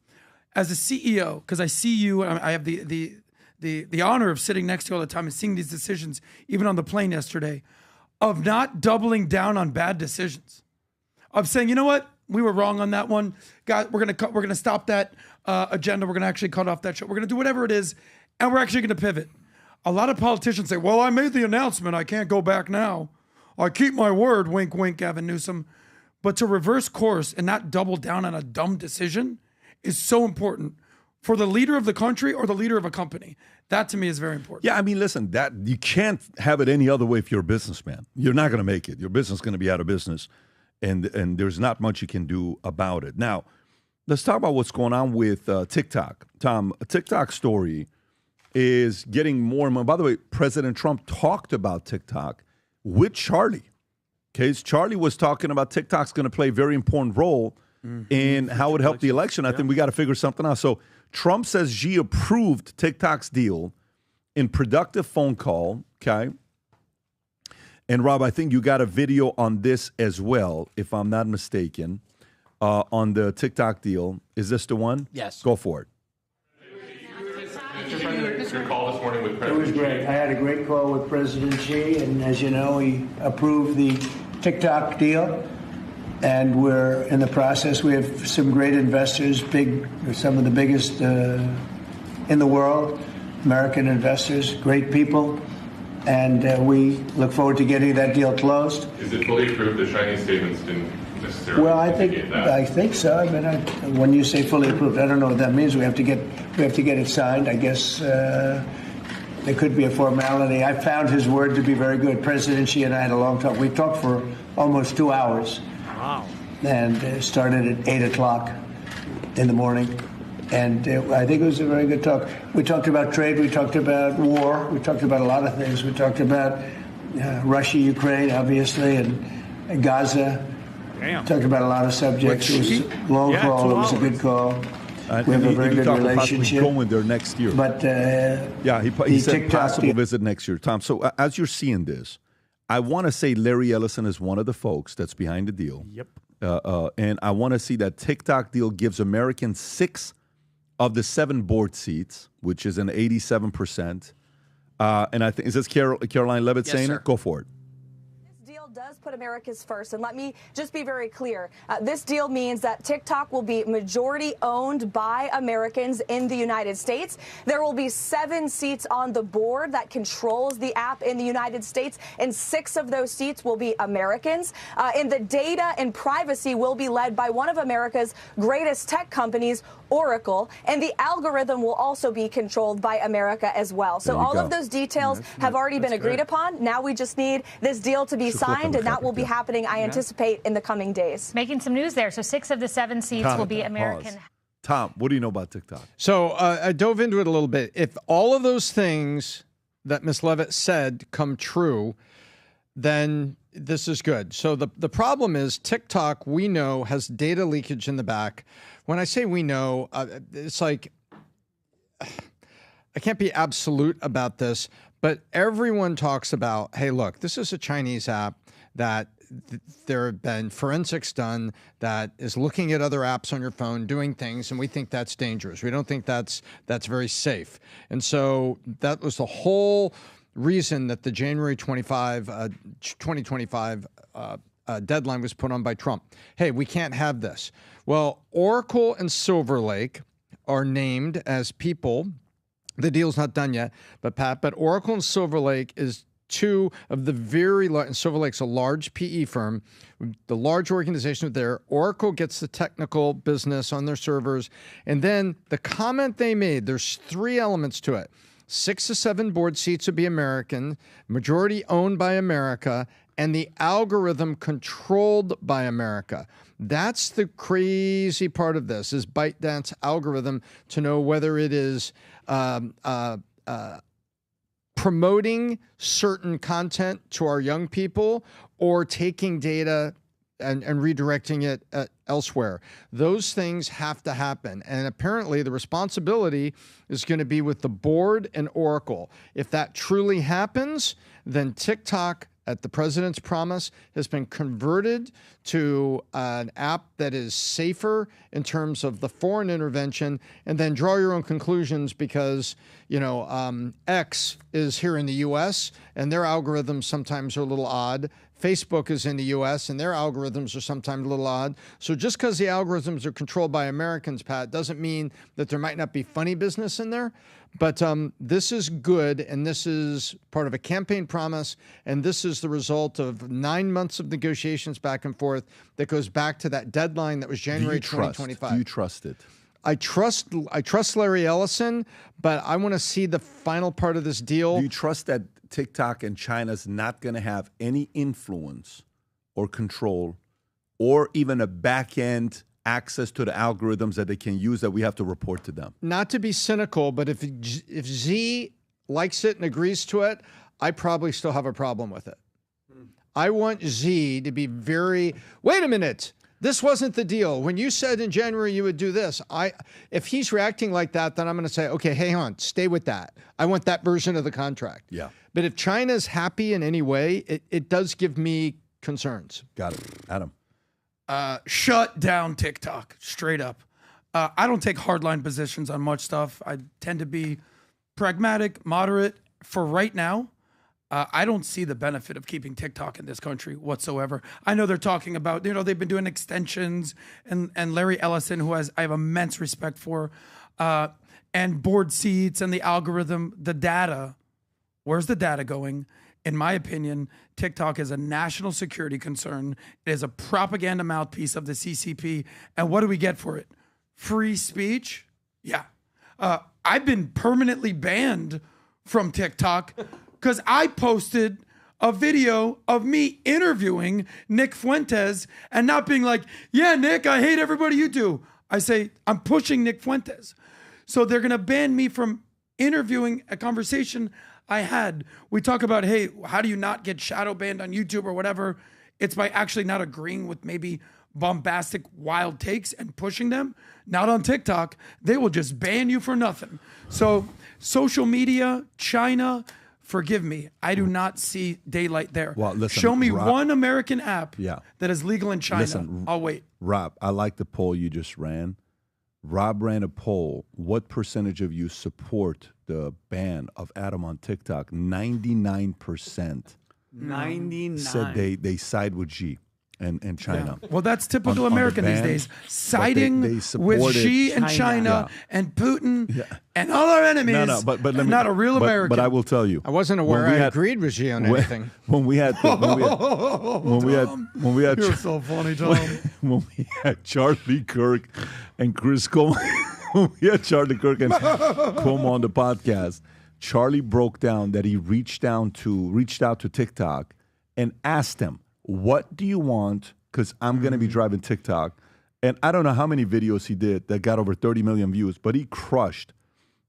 As a CEO, because I see you, I have the honor of sitting next to you all the time and seeing these decisions, even on the plane yesterday, of not doubling down on bad decisions. Of saying, you know what, we were wrong on that one. God, we're gonna stop that agenda. We're gonna actually cut off that show. We're gonna do whatever it is, and we're actually gonna pivot. A lot of politicians say, well, I made the announcement. I can't go back now. I keep my word, wink, wink, Gavin Newsom. But to reverse course and not double down on a dumb decision is so important for the leader of the country or the leader of a company. That to me is very important. Yeah, I mean, listen, that you can't have it any other way if you're a businessman. You're not going to make it. Your business is going to be out of business, and there's not much you can do about it. Now, let's talk about what's going on with TikTok. Tom, a TikTok story is getting more and more. By the way, President Trump talked about TikTok with Charlie. Okay, Charlie was talking about TikTok's going to play a very important role in how it helped the election. I think we got to figure something out. So Trump says Xi approved TikTok's deal in productive phone call, okay? And Rob, I think you got a video on this as well, if I'm not mistaken, on the TikTok deal. Is this the one? Yes. Go for it. Your call this morning with President It was great. I had a great call with President Xi, and as you know, he approved the TikTok deal, and we're in the process. We have some great investors, some of the biggest in the world, American investors, great people, and we look forward to getting that deal closed. Is it fully approved? The Chinese statements didn't necessarily. Well, I think so. I mean, when you say fully approved, I don't know what that means. We have to get it signed. I guess there could be a formality. I found his word to be very good. President Xi and I had a long talk. We talked for almost 2 hours. Wow. And started at 8 o'clock in the morning. And I think it was a very good talk. We talked about trade. We talked about war. We talked about a lot of things. We talked about Russia, Ukraine, obviously, and Gaza. Damn. Talked about a lot of subjects. It was a long call. It was a good call. We have a very good relationship. Going there next year. But he said possible visit next year. Tom, so as you're seeing this, I want to say Larry Ellison is one of the folks that's behind the deal. Yep. And I want to see that TikTok deal gives Americans 6 of the 7 board seats, which is an 87%. And I think, is this Caroline Levitt saying it? Go for it. Does put America's first, and let me just be very clear. This deal means that TikTok will be majority owned by Americans in the United States. There will be 7 seats on the board that controls the app in the United States, and 6 of those seats will be Americans. And the data and privacy will be led by one of America's greatest tech companies, Oracle, and the algorithm will also be controlled by America as well. So all of those details have already been agreed upon. Now we just need this deal to be signed, and that will be happening, I anticipate, in the coming days. Making some news there. So 6 of the 7 seats will be American. Pause. Tom, what do you know about TikTok? So I dove into it a little bit. If all of those things that Ms. Levitt said come true, then this is good. So the problem is TikTok, we know, has data leakage in the back. When I say we know, it's like I can't be absolute about this, but everyone talks about, hey, look, this is a Chinese app that there have been forensics done that is looking at other apps on your phone, doing things, and we think that's dangerous. We don't think that's very safe. And so that was the whole reason that the January 2025 deadline was put on by Trump. Hey, we can't have this. Well, Oracle and Silver Lake are named as people. The deal's not done yet, but Oracle and Silver Lake is 2 of the very large, and Silver Lake's a large PE firm, the large organization there. Oracle gets the technical business on their servers. And then the comment they made, there's 3 elements to it. 6 to 7 board seats would be American, majority owned by America, and the algorithm controlled by America. That's the crazy part of this, is ByteDance algorithm to know whether it is promoting certain content to our young people or taking data and redirecting it elsewhere. Those things have to happen. And apparently the responsibility is going to be with the board and Oracle. If that truly happens, then TikTok, at the president's promise, has been converted to an app that is safer in terms of the foreign intervention, and then draw your own conclusions because, X is here in the U.S. and their algorithms sometimes are a little odd. Facebook is in the U.S. and their algorithms are sometimes a little odd. So just because the algorithms are controlled by Americans, Pat, doesn't mean that there might not be funny business in there. But this is good, and this is part of a campaign promise, and this is the result of 9 months of negotiations back and forth that goes back to that deadline that was January 2025. Do you trust it? I trust Larry Ellison, but I want to see the final part of this deal. Do you trust that TikTok and China's not going to have any influence or control or even a back-end access to the algorithms that they can use that we have to report to them? Not to be cynical, but if Z likes it and agrees to it, I probably still have a problem with it. I want Z to be very, wait a minute, this wasn't the deal. When you said in January you would do this, if he's reacting like that, then I'm going to say, okay, hang on, stay with that. I want that version of the contract. Yeah. But if China's happy in any way, it does give me concerns. Got it. Adam. Shut down TikTok, straight up. I don't take hardline positions on much stuff. I tend to be pragmatic, moderate. For right now, I don't see the benefit of keeping TikTok in this country whatsoever. I know they're talking about, they've been doing extensions, and Larry Ellison, who I have immense respect for, and board seats and the algorithm, the data. Where's the data going? In my opinion, TikTok is a national security concern. It is a propaganda mouthpiece of the CCP. And what do we get for it? Free speech? Yeah. I've been permanently banned from TikTok because I posted a video of me interviewing Nick Fuentes and not being like, yeah, Nick, I hate everybody you do. I say, I'm pushing Nick Fuentes. So they're going to ban me from interviewing a conversation I had. We talk about, hey, how do you not get shadow banned on YouTube or whatever? It's by actually not agreeing with maybe bombastic, wild takes and pushing them. Not on TikTok. They will just ban you for nothing. So social media, China, forgive me. I do not see daylight there. Well, listen, show me Rob, one American app that is legal in China. Listen, I'll wait. Rob, I like the poll you just ran. Rob ran a poll. What percentage of you support the ban of Adam on TikTok? 99%. 99 said they side with Xi and China. Yeah. Well, that's typical American these days. Siding with Xi and China and Putin and all our enemies. No, but let me, not a real American. But I will tell you, I wasn't aware I agreed with Xi on anything. When we had You're so funny, Tom. When we had Charlie Kirk and Chris Coleman, when we had Charlie Kirk and Cuomo on the podcast, Charlie broke down that he reached out to TikTok and asked them, what do you want? Because I'm going to be driving TikTok. And I don't know how many videos he did that got over 30 million views, but he crushed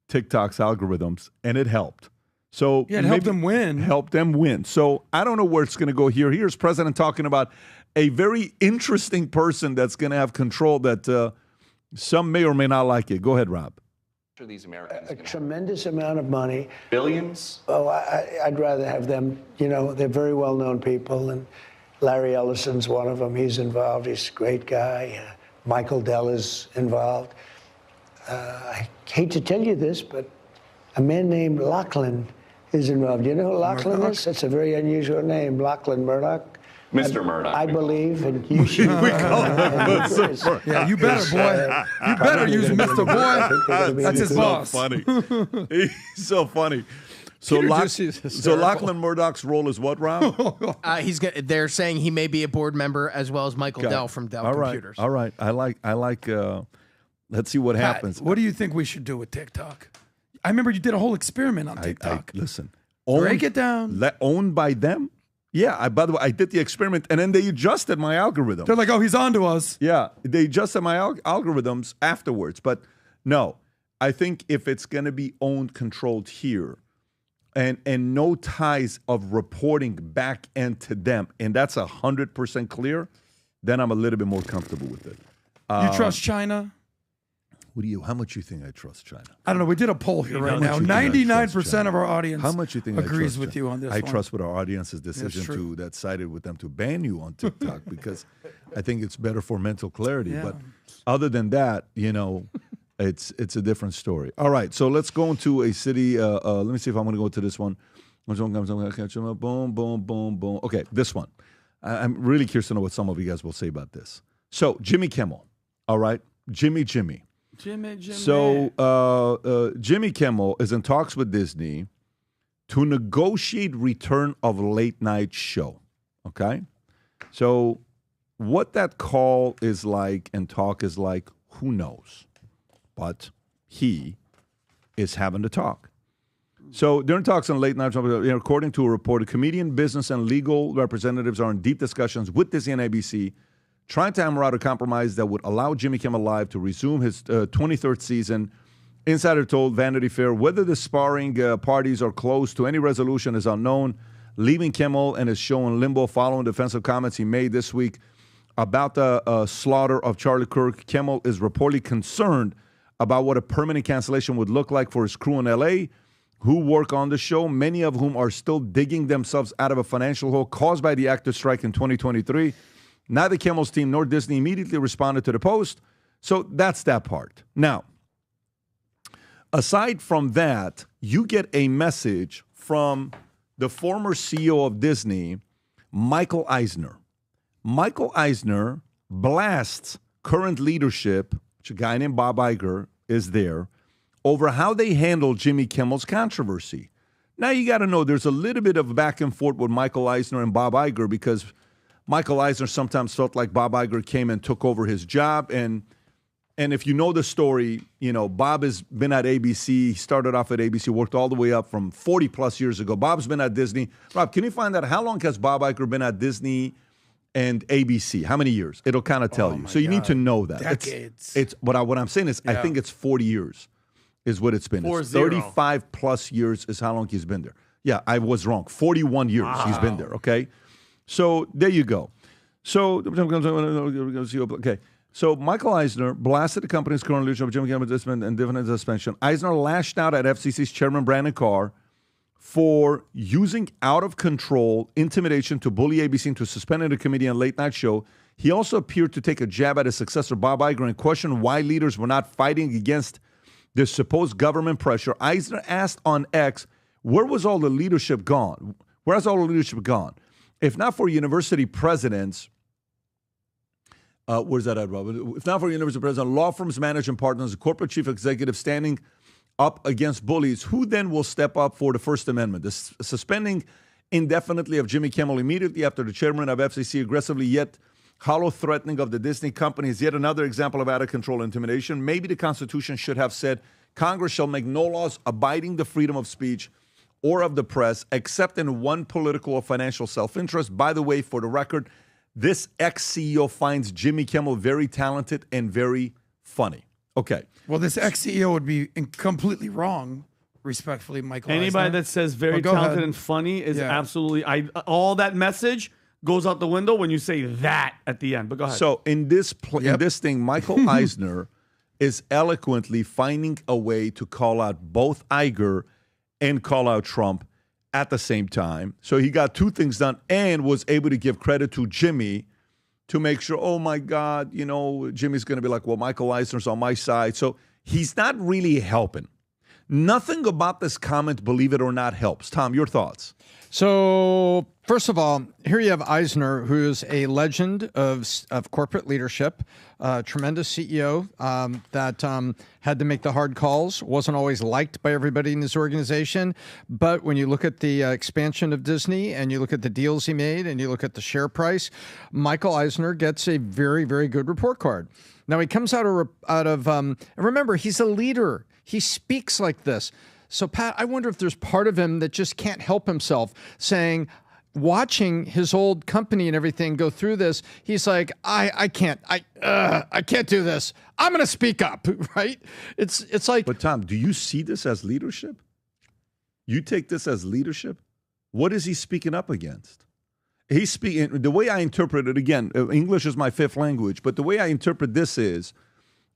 TikTok's algorithms, and it helped. So it helped them win. Helped them win. So I don't know where it's going to go here. Here's President talking about a very interesting person that's going to have control that some may or may not like it. Go ahead, Rob. These Americans a tremendous amount of money. Billions? Oh, I'd rather have them, they're very well-known people, and Larry Ellison's one of them. He's involved. He's a great guy. Michael Dell is involved. I hate to tell you this, but a man named Lachlan is involved. You know who Lachlan is? That's a very unusual name, Lachlan Murdoch. Mr. Murdoch. I believe, and you should. We call him Mr. Murdoch. Yeah, you better, boy. You better use Mr. Boy. That's his boss. Funny. He's so funny. So Lachlan Murdoch's role is what, Rob? They're saying he may be a board member as well as Michael Dell from Dell Computers. All right. I like. Let's see what happens. What do you think we should do with TikTok? I remember you did a whole experiment on TikTok. Listen. Break it down. Owned by them? Yeah, by the way, I did the experiment, and then they adjusted my algorithm. They're like, oh, he's on to us. Yeah, they adjusted my algorithms afterwards. But no, I think if it's going to be owned, controlled here, and no ties of reporting back end to them, and that's 100% clear, then I'm a little bit more comfortable with it. You trust China? How much you think I trust China? I don't know. We did a poll here right now. 99% of our audience agrees with you on this I one. trust with our audience's decision that sided with them to ban you on TikTok because I think it's better for mental clarity. Yeah. But other than that, it's a different story. All right, so let's go into a city. Let me see if I'm going to go to this one. Boom, boom, boom, boom. Okay, this one. I'm really curious to know what some of you guys will say about this. So Jimmy Kimmel, all right? Jimmy. So Jimmy Kimmel is in talks with Disney to negotiate return of late night show. Okay? So what that call is like and talk is like, who knows? But he is having the talk. So during talks on late night, according to a report, comedian, business, and legal representatives are in deep discussions with Disney and ABC, trying to hammer out a compromise that would allow Jimmy Kimmel Live to resume his 23rd season. Insider told Vanity Fair whether the sparring parties are close to any resolution is unknown, leaving Kimmel and his show in limbo following defensive comments he made this week about the slaughter of Charlie Kirk. Kimmel is reportedly concerned about what a permanent cancellation would look like for his crew in L.A., who work on the show, many of whom are still digging themselves out of a financial hole caused by the actors' strike in 2023. Neither Kimmel's team nor Disney immediately responded to the post. So that's that part. Now, aside from that, you get a message from the former CEO of Disney, Michael Eisner. Michael Eisner blasts current leadership, which a guy named Bob Iger is there, over how they handle Jimmy Kimmel's controversy. Now, you got to know there's a little bit of back and forth with Michael Eisner and Bob Iger because Michael Eisner sometimes felt like Bob Iger came and took over his job. And if you know the story, Bob has been at ABC. He started off at ABC, worked all the way up from 40-plus years ago. Bob's been at Disney. Rob, can you find out how long has Bob Iger been at Disney and ABC? How many years? It'll kind of tell you. So you need to know that. Decades. What I'm saying is I think it's 40 years is what it's been. 35-plus years is how long he's been there. Yeah, I was wrong. 41 years he's been there, okay? So there you go. So, okay. So Michael Eisner blasted the company's current leadership, Jimmy Kimmel and dividend suspension. Eisner lashed out at FCC's chairman, Brandon Carr, for using out-of-control intimidation to bully ABC into suspending the comedian late night show. He also appeared to take a jab at his successor, Bob Iger, and question why leaders were not fighting against the supposed government pressure. Eisner asked on X, where was all the leadership gone? Where has all the leadership gone? If not for university presidents, where's that at, Robert? If not for university presidents, law firms, managing partners, corporate chief executives standing up against bullies, who then will step up for the First Amendment? The suspending indefinitely of Jimmy Kimmel immediately after the chairman of FCC aggressively yet hollow threatening of the Disney company is yet another example of out-of-control intimidation. Maybe the Constitution should have said, Congress shall make no laws abiding the freedom of speech or of the press, except in one political or financial self-interest. By the way, for the record, this ex-CEO finds Jimmy Kimmel very talented and very funny. Okay. Well, this ex-CEO would be completely wrong, respectfully, Michael Anybody Eisner. that says very talented and funny is absolutely... all that message goes out the window when you say that at the end. But go ahead. So in this thing, Michael Eisner is eloquently finding a way to call out both Iger and call out Trump at the same time. So he got two things done and was able to give credit to Jimmy to make sure, oh my God, Jimmy's going to be like, well, Michael Eisner's on my side. So he's not really helping. Nothing about this comment, believe it or not, helps. Tom, your thoughts? So, first of all, here you have Eisner, who is a legend of corporate leadership, tremendous CEO that had to make the hard calls, wasn't always liked by everybody in his organization. But when you look at the expansion of Disney and you look at the deals he made and you look at the share price, Michael Eisner gets a very, very good report card. Now, he comes out of remember, he's a leader. He speaks like this. So, Pat, I wonder if there's part of him that just can't help himself saying, watching his old company and everything go through this, he's like, I can't do this. I'm going to speak up, right? It's like. But Tom, do you see this as leadership? You take this as leadership? What is he speaking up against? He's speaking, the way I interpret it, again, English is my fifth language, but the way I interpret this is,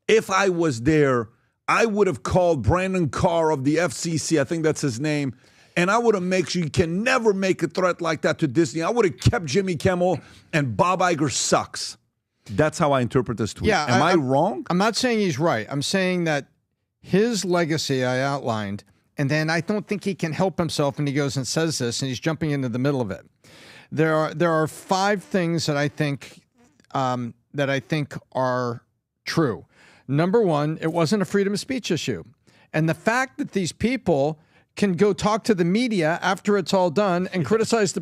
if I was there, I would have called Brandon Carr of the FCC, I think that's his name, and I would have made sure you can never make a threat like that to Disney. I would have kept Jimmy Kimmel, and Bob Iger sucks. That's how I interpret this tweet. Yeah, Am I wrong? I'm not saying he's right. I'm saying that his legacy I outlined, and then I don't think he can help himself, and he goes and says this, and he's jumping into the middle of it. There are 5 things that I think are true. Number 1, it wasn't a freedom of speech issue, and the fact that these people can go talk to the media after it's all done and criticize the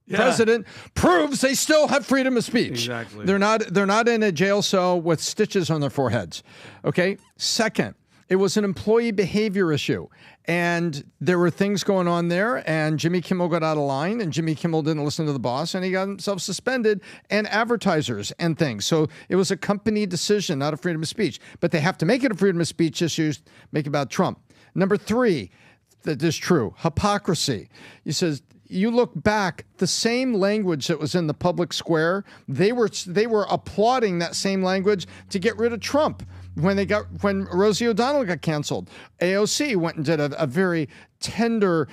president proves they still have freedom of speech. Exactly. They're not in a jail cell with stitches on their foreheads. Okay. Second, it was an employee behavior issue. And there were things going on there, and Jimmy Kimmel got out of line, and Jimmy Kimmel didn't listen to the boss, and he got himself suspended, and advertisers and things. So it was a company decision, not a freedom of speech. But they have to make it a freedom of speech issue, make it about Trump. Number 3, that is true, hypocrisy. He says, you look back, the same language that was in the public square, they were applauding that same language to get rid of Trump. When Rosie O'Donnell got canceled, AOC went and did a very tender,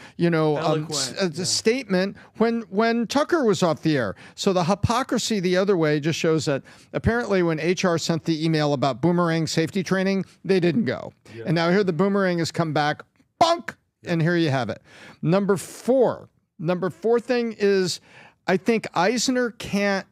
statement when Tucker was off the air. So the hypocrisy the other way just shows that apparently when HR sent the email about boomerang safety training, they didn't go. Yeah. And now here the boomerang has come back, bonk, and here you have it. Number 4 thing is, I think Eisner can't,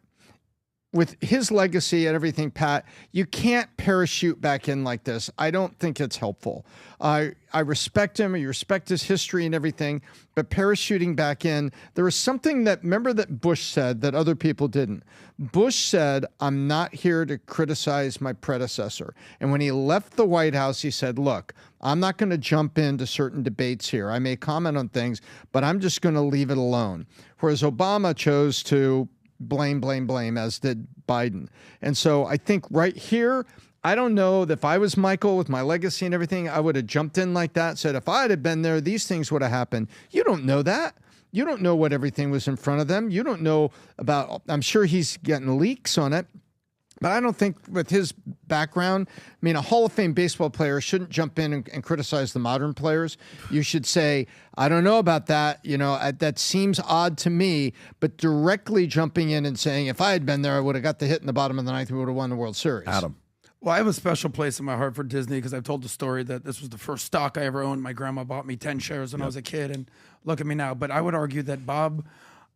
with his legacy and everything, Pat, you can't parachute back in like this. I don't think it's helpful. I respect him. I respect his history and everything, but parachuting back in, there was something remember that Bush said that other people didn't. Bush said, I'm not here to criticize my predecessor. And when he left the White House, he said, look, I'm not going to jump into certain debates here. I may comment on things, but I'm just going to leave it alone. Whereas Obama chose to blame, as did Biden. And so I think right here, I don't know that if I was Michael with my legacy and everything, I would have jumped in like that, said if I had been there, these things would have happened. You don't know that. You don't know what everything was in front of them. You don't know about, I'm sure he's getting leaks on it. But I don't think with his background, I mean, a Hall of Fame baseball player shouldn't jump in and criticize the modern players. You should say, I don't know about that. That seems odd to me, but directly jumping in and saying, if I had been there, I would have got the hit in the bottom of the ninth. We would have won the World Series. Adam. Well, I have a special place in my heart for Disney because I've told the story that this was the first stock I ever owned. My grandma bought me 10 shares when I was a kid, and look at me now. But I would argue that Bob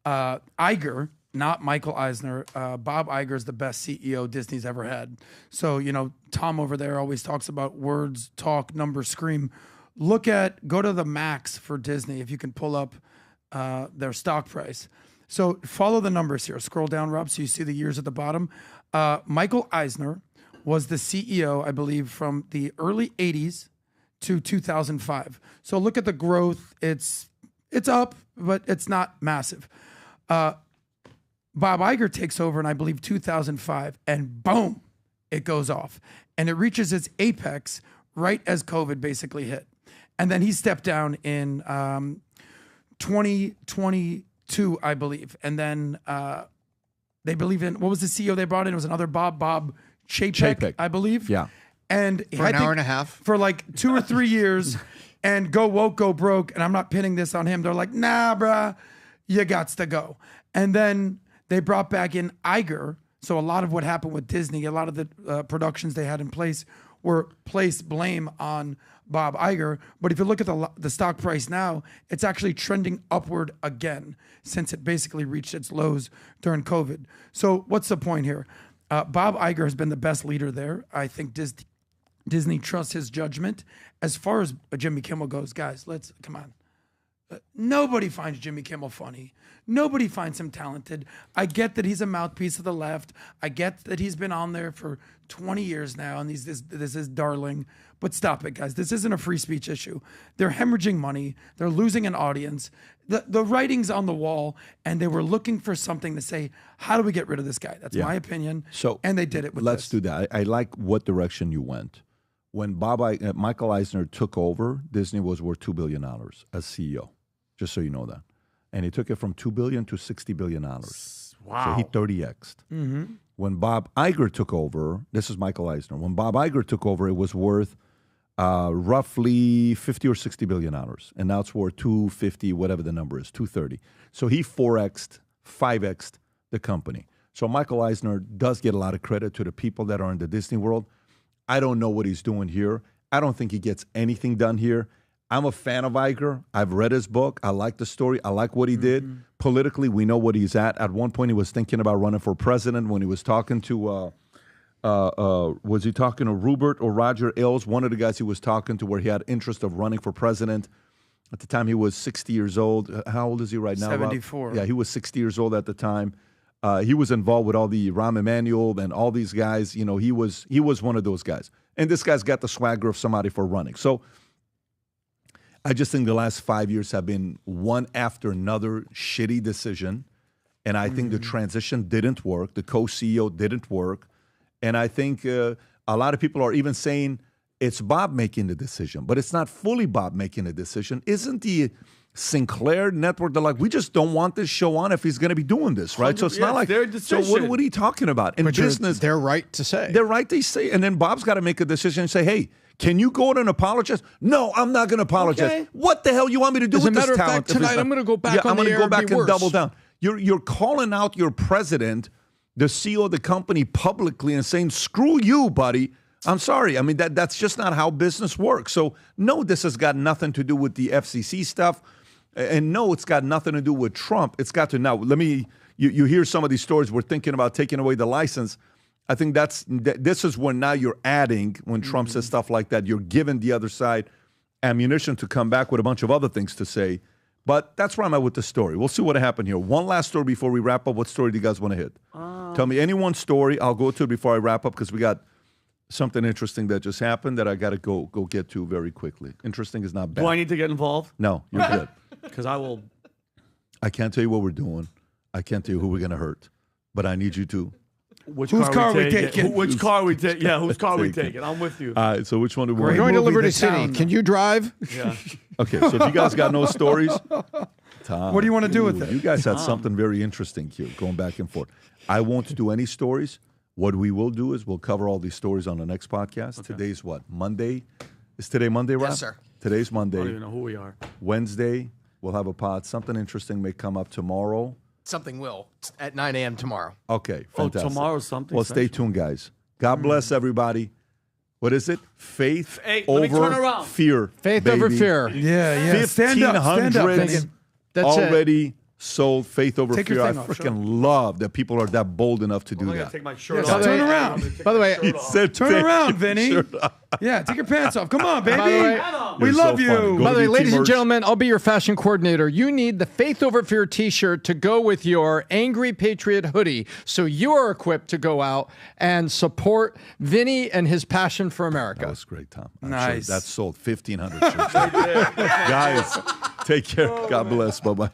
Iger, not Michael Eisner, Bob Iger is the best CEO Disney's ever had. So, Tom over there always talks about words, talk, numbers, scream. Go to the max for Disney if you can pull up their stock price. So follow the numbers here. Scroll down, Rob, so you see the years at the bottom. Michael Eisner was the CEO, I believe, from the early 80s to 2005. So look at the growth. It's up, but it's not massive. Bob Iger takes over in, I believe, 2005, and boom, it goes off. And it reaches its apex right as COVID basically hit. And then he stepped down in 2022, I believe. And then they believe in, what was the CEO they brought in? It was another Bob Chapek, I believe. Yeah. And for an hour and a half. For like 2 or 3 years, and go woke, go broke. And I'm not pinning this on him. They're like, nah, bruh, you gots to go. And then they brought back in Iger. So a lot of what happened with Disney, a lot of the productions they had in place were placed blame on Bob Iger. But if you look at the stock price now, it's actually trending upward again since it basically reached its lows during COVID. So what's the point here? Bob Iger has been the best leader there. I think Disney trusts his judgment. As far as Jimmy Kimmel goes, guys, come on. Nobody finds Jimmy Kimmel funny. Nobody finds him talented. I get that he's a mouthpiece of the left. I get that he's been on there for 20 years now, and this is darling. But stop it, guys. This isn't a free speech issue. They're hemorrhaging money. They're losing an audience. The writing's on the wall, and they were looking for something to say, how do we get rid of this guy? That's my opinion. And they did it with Let's do that. I like what direction you went. When Michael Eisner took over, Disney was worth $2 billion as CEO, just so you know that. And he took it from $2 billion to $60 billion. Wow. So he 30x'd. Mm-hmm. When Bob Iger took over, this is Michael Eisner. When Bob Iger took over, it was worth roughly $50 or $60 billion. And now it's worth 250, whatever the number is, 230. So he 4x'd, 5x'd the company. So Michael Eisner does get a lot of credit to the people that are in the Disney world. I don't know what he's doing here. I don't think he gets anything done here. I'm a fan of Iger. I've read his book. I like the story. I like what he did. Politically, we know what he's at. At one point, he was thinking about running for president when he was talking to, was he talking to Rupert or Roger Ailes? One of the guys he was talking to where he had interest of running for president. At the time, he was 60 years old. How old is he right now? 74. Yeah, he was 60 years old at the time. He was involved with all the Rahm Emanuel and all these guys. You know, he was one of those guys. And this guy's got the swagger of somebody for running. So I just think the last 5 years have been one after another shitty decision. And I think the transition didn't work. The co-CEO didn't work. And I think a lot of people are even saying it's Bob making the decision. But it's not fully Bob making the decision. Isn't the Sinclair network, they're like, we just don't want this show on if he's going to be doing this, right? So it's not like, their decision. So what are you talking about? In business, they're right to say. They're right to say. And then Bob's got to make a decision and say, hey, can you go out and apologize? No, I'm not going to apologize. Okay. What the hell you want me to do with this talent? As a matter of fact, tonight I'm going to go back on the air and be worse. I'm going to go back and double down. You're calling out your president, the CEO of the company, publicly and saying, screw you, buddy. I'm sorry. I mean, that's just not how business works. So, no, this has got nothing to do with the FCC stuff. And no, it's got nothing to do with Trump. It's got to now. You hear some of these stories. We're thinking about taking away the license. I think this is when now you're adding, when Trump says stuff like that, you're giving the other side ammunition to come back with a bunch of other things to say. But that's where I'm at with the story. We'll see what happened here. One last story before we wrap up. What story do you guys want to hit? Tell me any one story. I'll go to it before I wrap up because we got something interesting that just happened that I got to go get to very quickly. Interesting is not bad. Do I need to get involved? No, you're good. Because I will. I can't tell you what we're doing. I can't tell you who we're going to hurt. But I need you to. Whose car we taking? Which car we take? Yeah, whose car we taking? I'm with you. All right, so which one do we want? We're going to Liberty City. Can you drive? Yeah. Okay, so if you guys got no stories, Tom. What do you want to do with it? You guys had something very interesting here, going back and forth. I won't do any stories. What we will do is we'll cover all these stories on the next podcast. Okay. Today's what? Monday? Is today Monday, Rob? Yes, sir. Today's Monday. I don't even know who we are. Wednesday, we'll have a pod. Something interesting may come up tomorrow. Something will at 9 a.m. tomorrow. Okay, fantastic. Oh, tomorrow's something. Well, stay tuned, guys. God bless everybody. What is it? Faith over fear. Faith baby. over fear. Yeah. 1,500 already sold. Faith over take fear. Your I thing off, freaking love that people are that bold enough to do that. Take my shirt off. Turn around. By the way, turn around, Vinny. Yeah, take your pants off. Come on, baby. We love you. By the way, ladies and gentlemen, I'll be your fashion coordinator. You need the Faith Over Fear t-shirt to go with your Angry Patriot hoodie, so you are equipped to go out and support Vinny and his passion for America. That was great, Tom. Nice. Sure that sold 1,500 shirts. Guys, take care. God bless. Bye-bye.